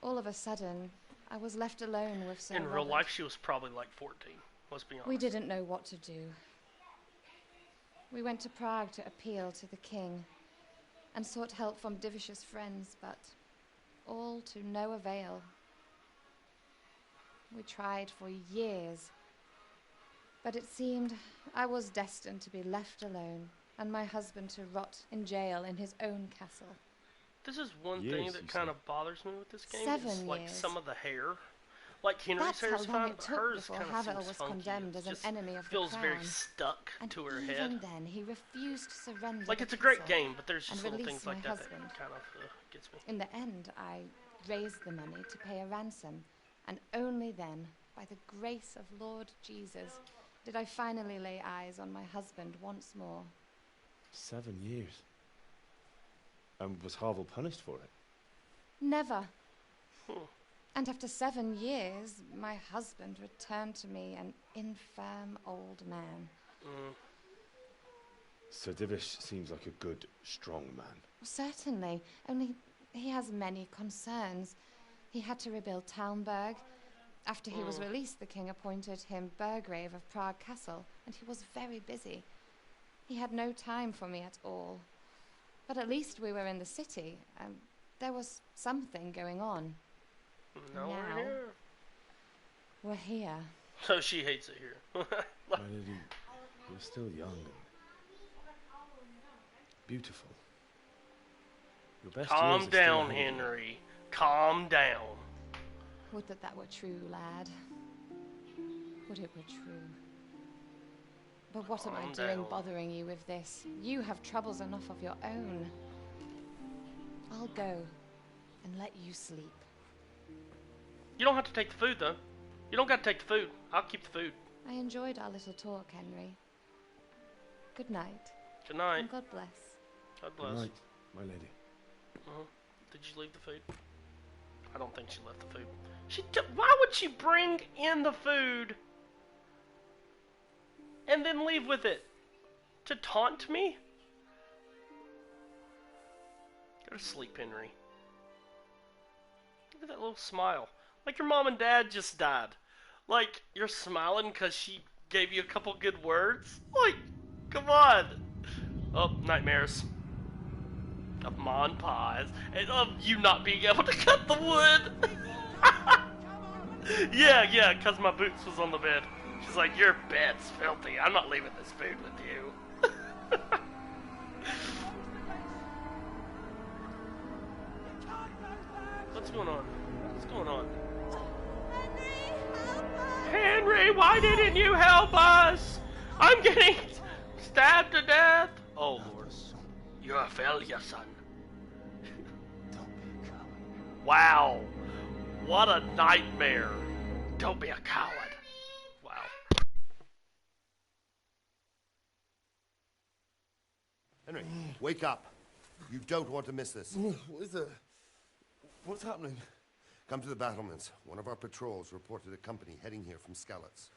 [SPEAKER 13] all of a sudden, I was left alone with Sir
[SPEAKER 1] In real
[SPEAKER 13] Robert.
[SPEAKER 1] life, she was probably like 14. Let's be honest.
[SPEAKER 13] We didn't know what to do. We went to Prague to appeal to the king and sought help from Divish's friends, but all to no avail. We tried for years, but it seemed I was destined to be left alone and my husband to rot in jail in his own castle.
[SPEAKER 1] This is one
[SPEAKER 5] Years,
[SPEAKER 1] thing
[SPEAKER 5] you
[SPEAKER 1] that kind of bothers me with this game.
[SPEAKER 13] 7
[SPEAKER 1] is like
[SPEAKER 13] years.
[SPEAKER 1] some of the hair. Like Henry's
[SPEAKER 13] That's
[SPEAKER 1] hair
[SPEAKER 13] how
[SPEAKER 1] is
[SPEAKER 13] long
[SPEAKER 1] fine,
[SPEAKER 13] it
[SPEAKER 1] but
[SPEAKER 13] took
[SPEAKER 1] hers
[SPEAKER 13] before
[SPEAKER 1] kind of
[SPEAKER 13] Havel
[SPEAKER 1] seems
[SPEAKER 13] was
[SPEAKER 1] funky.
[SPEAKER 13] condemned as an
[SPEAKER 1] Just
[SPEAKER 13] enemy of the
[SPEAKER 1] feels very
[SPEAKER 13] crown.
[SPEAKER 1] stuck
[SPEAKER 13] And
[SPEAKER 1] to her
[SPEAKER 13] even
[SPEAKER 1] head.
[SPEAKER 13] then, he refused to surrender.
[SPEAKER 1] Like
[SPEAKER 13] the
[SPEAKER 1] it's a great
[SPEAKER 13] castle
[SPEAKER 1] game, but there's
[SPEAKER 13] and
[SPEAKER 1] just little
[SPEAKER 13] release
[SPEAKER 1] things like
[SPEAKER 13] my
[SPEAKER 1] that
[SPEAKER 13] husband.
[SPEAKER 1] that kind of gets me.
[SPEAKER 13] In the end, I raised the money to pay a ransom, and only then, by the grace of Lord Jesus, did I finally lay eyes on my husband once more.
[SPEAKER 10] 7 years. And was Havel punished for it?
[SPEAKER 13] Never. And after 7 years, my husband returned to me an infirm old man.
[SPEAKER 10] Sir Divish seems like a good, strong man.
[SPEAKER 13] Certainly, only he has many concerns. He had to rebuild Tannberg. After he was released, the king appointed him Burgrave of Prague Castle, and he was very busy. He had no time for me at all. But at least we were in the city, and there was something going on.
[SPEAKER 1] No,
[SPEAKER 13] Now,
[SPEAKER 1] we're here.
[SPEAKER 13] we're here.
[SPEAKER 1] So she hates it here.
[SPEAKER 10] Melody, you're still young and beautiful. Your best
[SPEAKER 1] Calm
[SPEAKER 10] years are still
[SPEAKER 1] down,
[SPEAKER 10] ahead of you.
[SPEAKER 1] Henry. Calm down.
[SPEAKER 13] Would that that were true, lad. Would it were true. But what am I
[SPEAKER 1] Calm
[SPEAKER 13] doing
[SPEAKER 1] down.
[SPEAKER 13] bothering you with this? You have troubles enough of your own. I'll go and let you sleep.
[SPEAKER 1] You don't have to take the food, though. You don't gotta take the food. I'll keep the food.
[SPEAKER 13] I enjoyed our little talk, Henry. Good night.
[SPEAKER 1] Good night.
[SPEAKER 13] And God bless.
[SPEAKER 1] God bless.
[SPEAKER 5] Good night, my lady.
[SPEAKER 1] Did you leave the food? I don't think she left the food. Why would she bring in the food and then leave with it? To taunt me? Go to sleep, Henry. Look at that little smile. Like your mom and dad just died. Like, you're smiling because she gave you a couple good words? Like, come on. Oh, nightmares. Of mon pies. And of you not being able to cut the wood. Yeah, because my boots was on the bed. She's like, your bed's filthy. I'm not leaving this food with you. What's going on? What's going on? Henry, why didn't you help us? I'm getting stabbed to death. Oh, Lord. You're a failure, son. Wow. What a nightmare. Don't be a coward. Wow.
[SPEAKER 2] Henry, wake up. You don't want to miss this.
[SPEAKER 6] What's happening?
[SPEAKER 2] Come to the battlements. One of our patrols reported a company heading here from Skalitz.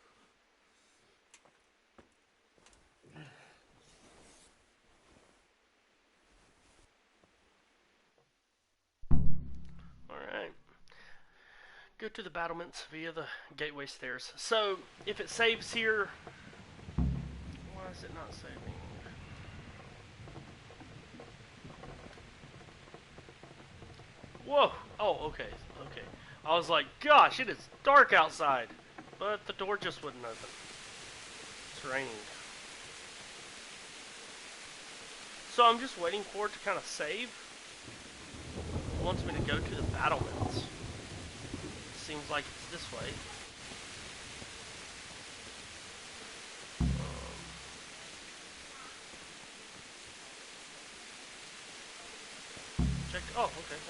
[SPEAKER 1] Alright. Go to the battlements via the gateway stairs. So, if it saves here... Why is it not saving? Whoa! Oh, okay. I was like, gosh, it is dark outside. But the door just wouldn't open. It's raining. So I'm just waiting for it to kind of save. It wants me to go to the battlements. Seems like it's this way. Check. Oh, okay.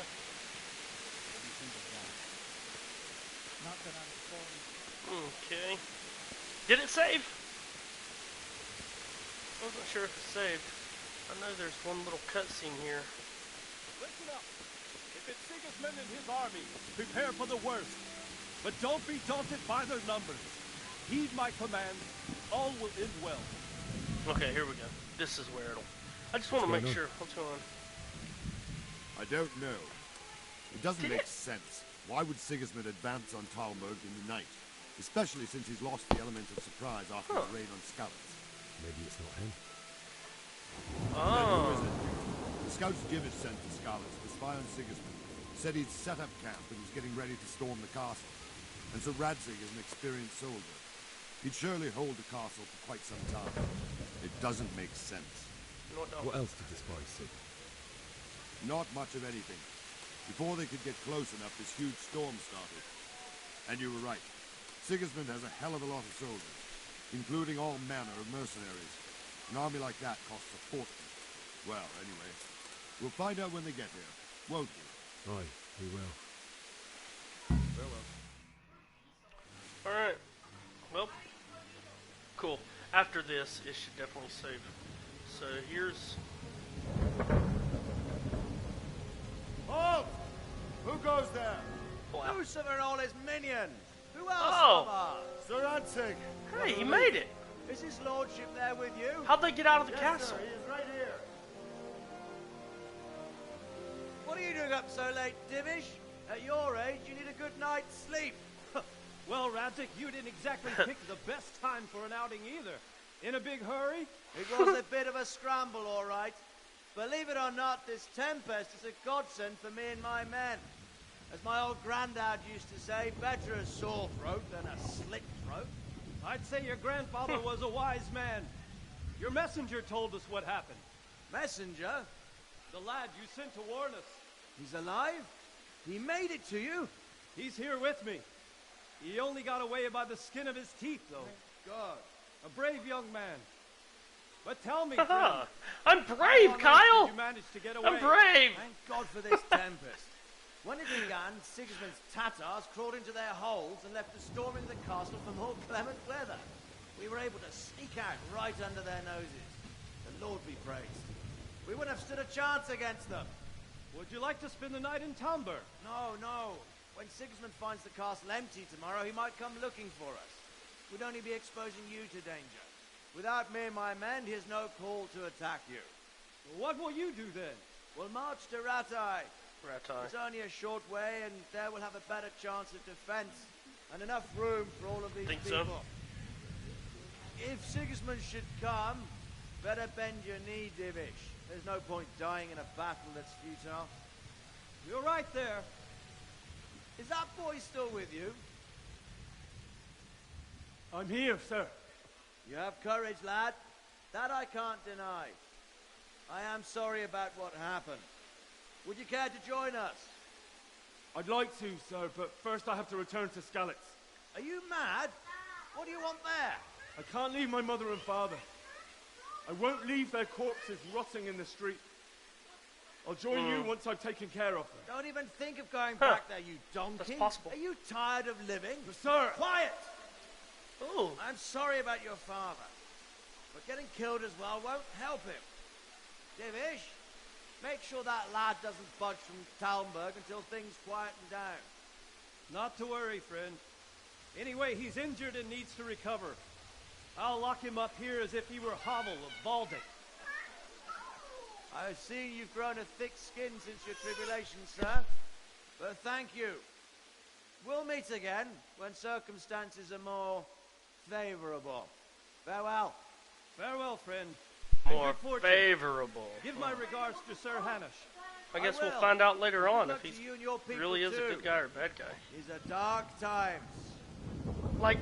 [SPEAKER 1] Okay. Did it save? I wasn't sure if it saved. I know there's one little cutscene here.
[SPEAKER 11] Listen up. If it's Sigismund and his army, prepare for the worst. But don't be daunted by their numbers. Heed my command. All will end well.
[SPEAKER 1] Okay, here we go. This is where it'll... I just want to make sure. What's going on?
[SPEAKER 12] I don't know. It doesn't make sense. Why would Sigismund advance on Talmberg in the night? Especially since he's lost the element of surprise after the raid on Skalitz.
[SPEAKER 5] Maybe it's not him.
[SPEAKER 12] Who is it? The scouts Jivish sent to Skalitz to spy on Sigismund. Said he'd set up camp and was getting ready to storm the castle. And so Radzig is an experienced soldier. He'd surely hold the castle for quite some time. It doesn't make sense.
[SPEAKER 5] What else did the spies see?
[SPEAKER 12] Not much of anything. Before they could get close enough, this huge storm started. And you were right. Sigismund has a hell of a lot of soldiers, including all manner of mercenaries. An army like that costs a fortune. Well, anyway, we'll find out when they get here, won't we?
[SPEAKER 5] Aye, we will.
[SPEAKER 12] Farewell.
[SPEAKER 1] Alright. Well, cool. After this, it should definitely save. So here's...
[SPEAKER 6] Oh! Who goes there?
[SPEAKER 1] Wow.
[SPEAKER 9] Lucifer and all his minions! Who else,
[SPEAKER 1] Oh!
[SPEAKER 6] Sir Radzig!
[SPEAKER 1] Hey, he made it!
[SPEAKER 9] Is his lordship there with you?
[SPEAKER 1] How'd they get out of the
[SPEAKER 6] Yes,
[SPEAKER 1] castle?
[SPEAKER 6] sir, he is right here.
[SPEAKER 9] What are you doing up so late, Divish? At your age, you need a good night's sleep.
[SPEAKER 11] Well, Radzig, you didn't exactly pick the best time for an outing either. In a big hurry?
[SPEAKER 9] It was a bit of a scramble, all right. Believe it or not, this tempest is a godsend for me and my men. As my old granddad used to say, better a sore throat than a slit throat.
[SPEAKER 11] I'd say your grandfather was a wise man. Your messenger told us what happened.
[SPEAKER 9] Messenger?
[SPEAKER 11] The lad you sent to warn us.
[SPEAKER 9] He's alive? He made it to you?
[SPEAKER 11] He's here with me. He only got away by the skin of his teeth, though.
[SPEAKER 9] Thank God.
[SPEAKER 11] A brave young man. But tell me, friend,
[SPEAKER 1] I'm brave,
[SPEAKER 11] how on earth
[SPEAKER 1] Kyle!
[SPEAKER 11] did you manage to get away?
[SPEAKER 1] I'm brave!
[SPEAKER 9] Thank God for this tempest. When it began, Sigismund's Tatars crawled into their holes and left us storming the castle for more clement weather. We were able to sneak out right under their noses. The Lord be praised. We wouldn't have stood a chance against them.
[SPEAKER 11] Would you like to spend the night in Talmberg?
[SPEAKER 9] No, no. When Sigismund finds the castle empty tomorrow, he might come looking for us. We'd only be exposing you to danger. Without me and my men, he has no call to attack you.
[SPEAKER 11] What will you do then?
[SPEAKER 9] We'll march to Ratai.
[SPEAKER 1] Ratai.
[SPEAKER 9] It's only a short way, and there we'll have a better chance of defense and enough room for all of these people.
[SPEAKER 1] So?
[SPEAKER 9] If Sigismund should come, better bend your knee, Divish. There's no point dying in a battle that's futile.
[SPEAKER 11] You're right there.
[SPEAKER 9] Is that boy still with you?
[SPEAKER 11] I'm here, sir.
[SPEAKER 9] You have courage, lad. That I can't deny. I am sorry about what happened. Would you care to join us?
[SPEAKER 11] I'd like to, sir, but first I have to return to Skalitz.
[SPEAKER 9] Are you mad? What do you want there?
[SPEAKER 11] I can't leave my mother and father. I won't leave their corpses rotting in the street. I'll join you once I've taken care of them.
[SPEAKER 9] Don't even think of going back there, you donkey.
[SPEAKER 1] That's possible.
[SPEAKER 9] Are you tired of living?
[SPEAKER 11] Sir!
[SPEAKER 9] Quiet!
[SPEAKER 1] Ooh.
[SPEAKER 9] I'm sorry about your father, but getting killed as well won't help him. Divish, make sure that lad doesn't budge from Talmberg until things quieten down.
[SPEAKER 11] Not to worry, friend. Anyway, he's injured and needs to recover. I'll lock him up here as if he were Havel of Baldic.
[SPEAKER 9] I see you've grown a thick skin since your tribulation, sir. But thank you. We'll meet again when circumstances are more favorable. Farewell.
[SPEAKER 11] Farewell, friend.
[SPEAKER 1] More favorable.
[SPEAKER 11] Give my regards to Sir Hanush.
[SPEAKER 1] I guess we'll find out later on if he
[SPEAKER 9] you and your people
[SPEAKER 1] really is a
[SPEAKER 9] too.
[SPEAKER 1] good guy or a bad guy.
[SPEAKER 9] These are dark times.
[SPEAKER 1] Like,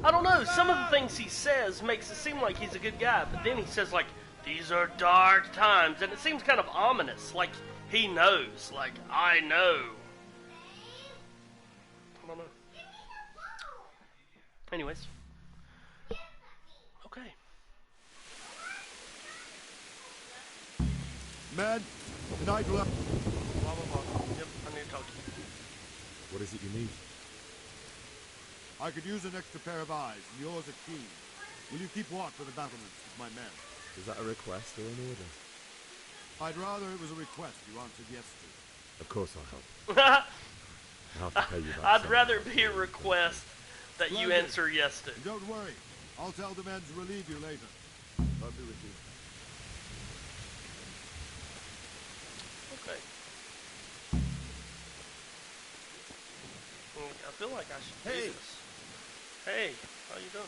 [SPEAKER 1] I don't know, some of the things he says makes it seem like he's a good guy, but then he says, like, these are dark times, and it seems kind of ominous, like he knows, like, I know. I don't know. Anyways. Okay.
[SPEAKER 12] Man, tonight we'll have...
[SPEAKER 1] Blah, blah, blah. Yep, I need to talk to you.
[SPEAKER 5] What is it you need?
[SPEAKER 12] I could use an extra pair of eyes, and yours are keen. Will you keep watch for the battlements with my men?
[SPEAKER 5] Is that a request or an order?
[SPEAKER 12] I'd rather it was a request you answered yes to.
[SPEAKER 5] Of course I'll help. I'll have to pay you back.
[SPEAKER 1] I'd rather it be a request that you answer yes to.
[SPEAKER 12] And don't worry, I'll tell the men to relieve you later. I'll be with you.
[SPEAKER 1] Okay. I feel like I should do this. Hey, how you doing?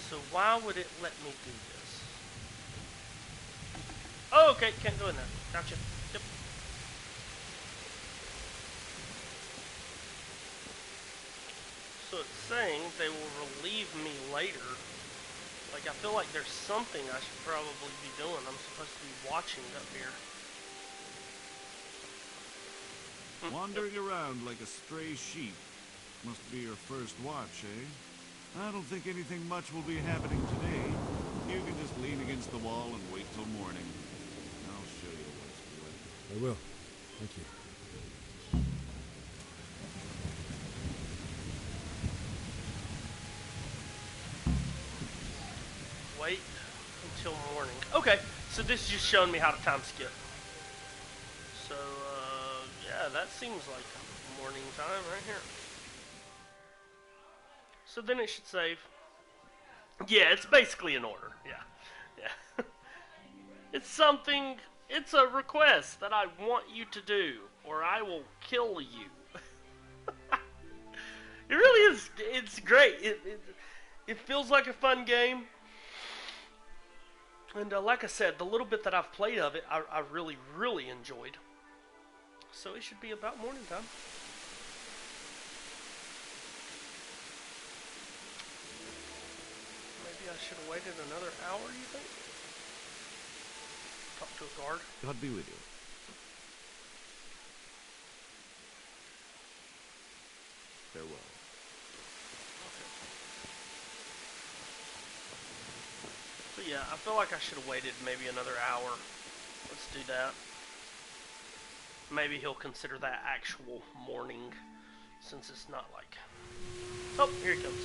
[SPEAKER 1] So why would it let me do this? Oh, okay, can't go in there. Gotcha. Yep. So it's saying they will relieve me later. Like, I feel like there's something I should probably be doing. I'm supposed to be watching up here.
[SPEAKER 3] Wandering around like a stray sheep. Must be your first watch, eh? I don't think anything much will be happening today. You can just lean against the wall and wait till morning. I'll show you what to do.
[SPEAKER 5] I will. Thank you.
[SPEAKER 1] Wait until morning. Okay, so this is just showing me how to time skip. So, yeah, that seems like morning time right here. So then it should save. Yeah, it's basically an order. Yeah. It's something, it's a request that I want you to do, or I will kill you. It really is, it's great. It feels like a fun game. And like I said, the little bit that I've played of it, I really, really enjoyed. So it should be about morning time. Maybe I should have waited another hour, you think? Talk to a guard.
[SPEAKER 3] God be with you.
[SPEAKER 12] farewell.
[SPEAKER 1] So yeah, I feel like I should have waited maybe another hour. Let's do that. Maybe he'll consider that actual morning, since it's not like... Oh, here he comes.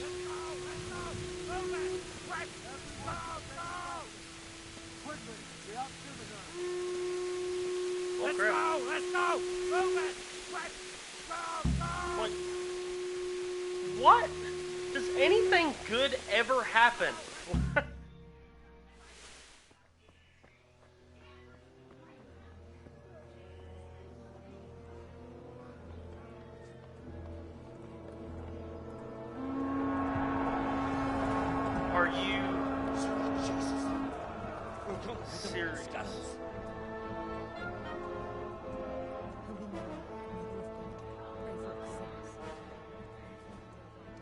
[SPEAKER 11] Let's go! Let's go! Move it!
[SPEAKER 1] What? What? Does anything good ever happen? Are you serious?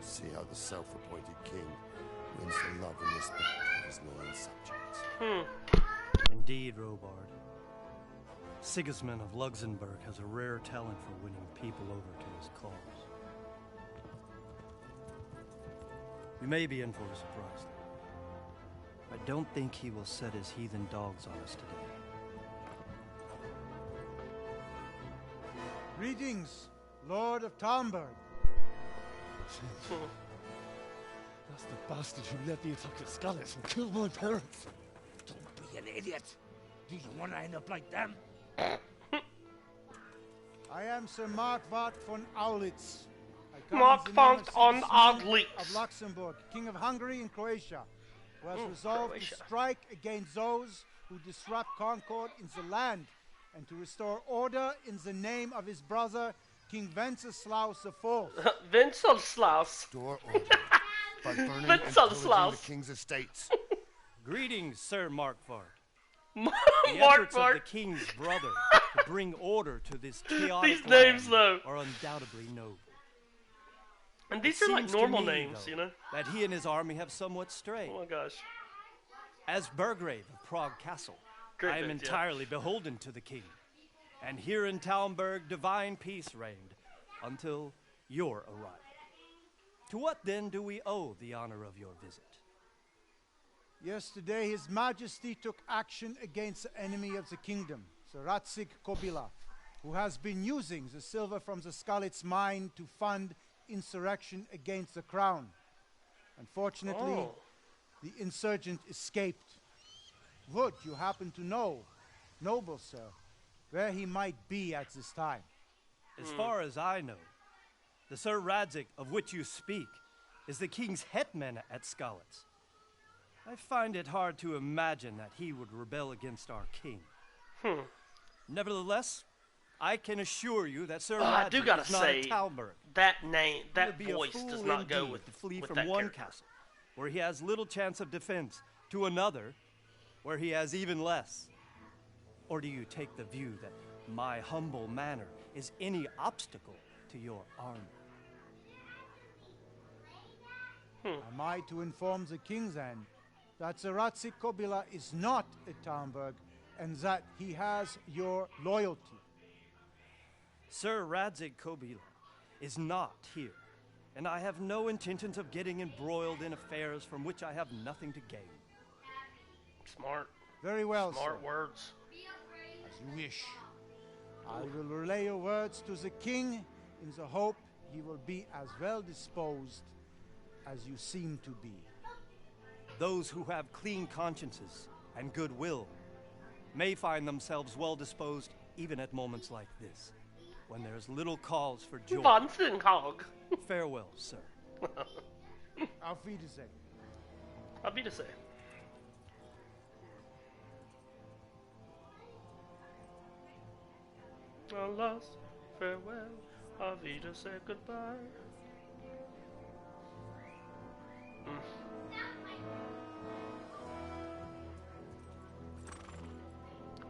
[SPEAKER 2] See how the self-appointed king wins the love and respect of his loyal subjects.
[SPEAKER 8] Indeed, Robard. Sigismund of Luxembourg has a rare talent for winning people over to his cause. We may be in for a surprise, though. I don't think he will set his heathen dogs on us today.
[SPEAKER 6] Greetings, Lord of Talmberg.
[SPEAKER 11] That's the bastard who led the attack at Scarlet and killed my parents.
[SPEAKER 7] Don't be an idiot. Do you want to end up like them?
[SPEAKER 6] I am Sir Markwart von Aulitz.
[SPEAKER 1] Markwart von Aulitz
[SPEAKER 6] of Luxembourg, King of Hungary and Croatia, who has resolved to strike against those who disrupt concord in the land and to restore order in the name of his brother, King Wenceslaus IV.
[SPEAKER 1] Wenceslaus.
[SPEAKER 2] Restore order by burning and pillaging the king's estates.
[SPEAKER 8] Greetings, Sir Markwart.
[SPEAKER 1] The
[SPEAKER 8] efforts of the king's brother to bring order to this chaotic
[SPEAKER 1] These names,
[SPEAKER 8] land are undoubtedly noble.
[SPEAKER 1] And these are like normal names, you know?
[SPEAKER 8] That he and his army have somewhat strayed.
[SPEAKER 1] Oh my gosh.
[SPEAKER 8] As Burgrave of Prague Castle, I am entirely beholden to the king. And here in Talmberg, divine peace reigned until your arrival. To what then do we owe the honor of your visit?
[SPEAKER 6] Yesterday, His Majesty took action against the enemy of the kingdom, Sir Ratsig Kobila, who has been using the silver from the Skalitz mine to fund insurrection against the crown. Unfortunately, the insurgent escaped. Would you happen to know, noble sir, where he might be at this time?
[SPEAKER 8] As far as I know, the Sir Radzic of which you speak is the king's hetman at Skalitz. I find it hard to imagine that he would rebel against our king. Nevertheless, I can assure you that Sir
[SPEAKER 1] I
[SPEAKER 8] Radzic
[SPEAKER 1] do gotta
[SPEAKER 8] is not
[SPEAKER 1] say,
[SPEAKER 8] at Talmberg.
[SPEAKER 1] that name, that
[SPEAKER 8] He would be a
[SPEAKER 1] voice
[SPEAKER 8] fool
[SPEAKER 1] does not go
[SPEAKER 8] indeed
[SPEAKER 1] with
[SPEAKER 8] to flee
[SPEAKER 1] with
[SPEAKER 8] from
[SPEAKER 1] that
[SPEAKER 8] one
[SPEAKER 1] character.
[SPEAKER 8] castle, where he has little chance of defense, to another, where he has even less. Or do you take the view that my humble manner is any obstacle to your army?
[SPEAKER 6] Am I to inform the king then that Sir Ratsig Kobila is not at Talmberg and that he has your loyalty?
[SPEAKER 8] Sir Radzic Kobila is not here, and I have no intentions of getting embroiled in affairs from which I have nothing to gain.
[SPEAKER 1] Smart.
[SPEAKER 6] Very well,
[SPEAKER 1] Smart
[SPEAKER 6] sir.
[SPEAKER 1] words.
[SPEAKER 6] As you wish. I will relay your words to the king in the hope he will be as well disposed as you seem to be.
[SPEAKER 8] Those who have clean consciences and goodwill may find themselves well disposed even at moments like this, when there is little cause for joy. Farewell, sir.
[SPEAKER 6] Auf Wiedersehen.
[SPEAKER 1] Auf Wiedersehen. Alas, farewell, auf Wiedersehen, goodbye.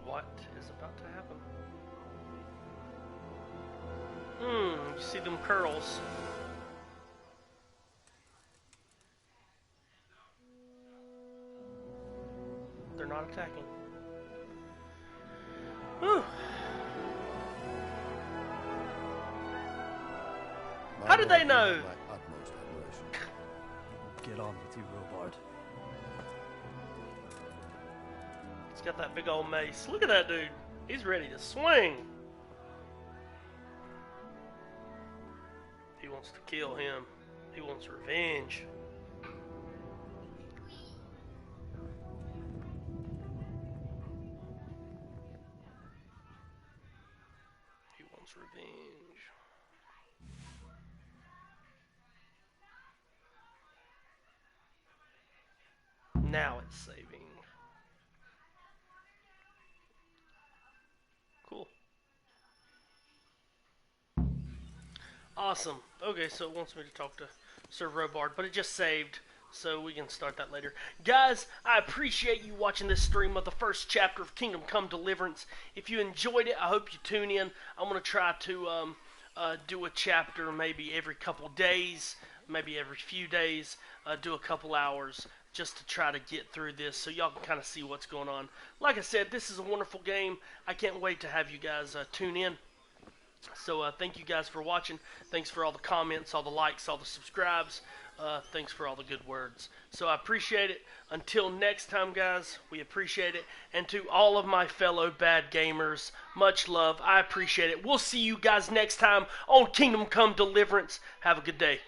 [SPEAKER 1] What is about to happen? You see them curls. They're not attacking. How did they know?
[SPEAKER 2] My utmost admiration.
[SPEAKER 8] Get on with you, Robard.
[SPEAKER 1] He's got that big old mace. Look at that dude. He's ready to swing. He wants to kill him. He wants revenge. He wants revenge. Now it's saving. Cool. Awesome. Okay, so it wants me to talk to Sir Robard, but it just saved, so we can start that later. Guys, I appreciate you watching this stream of the first chapter of Kingdom Come Deliverance. If you enjoyed it, I hope you tune in. I'm going to try to do a chapter maybe every couple days, maybe every few days, do a couple hours, just to try to get through this so y'all can kind of see what's going on. Like I said, this is a wonderful game. I can't wait to have you guys tune in. So thank you guys for watching. Thanks for all the comments, all the likes, all the subscribes. Thanks for all the good words. So I appreciate it. Until next time, guys, we appreciate it. And to all of my fellow bad gamers, much love. I appreciate it. We'll see you guys next time on Kingdom Come Deliverance. Have a good day.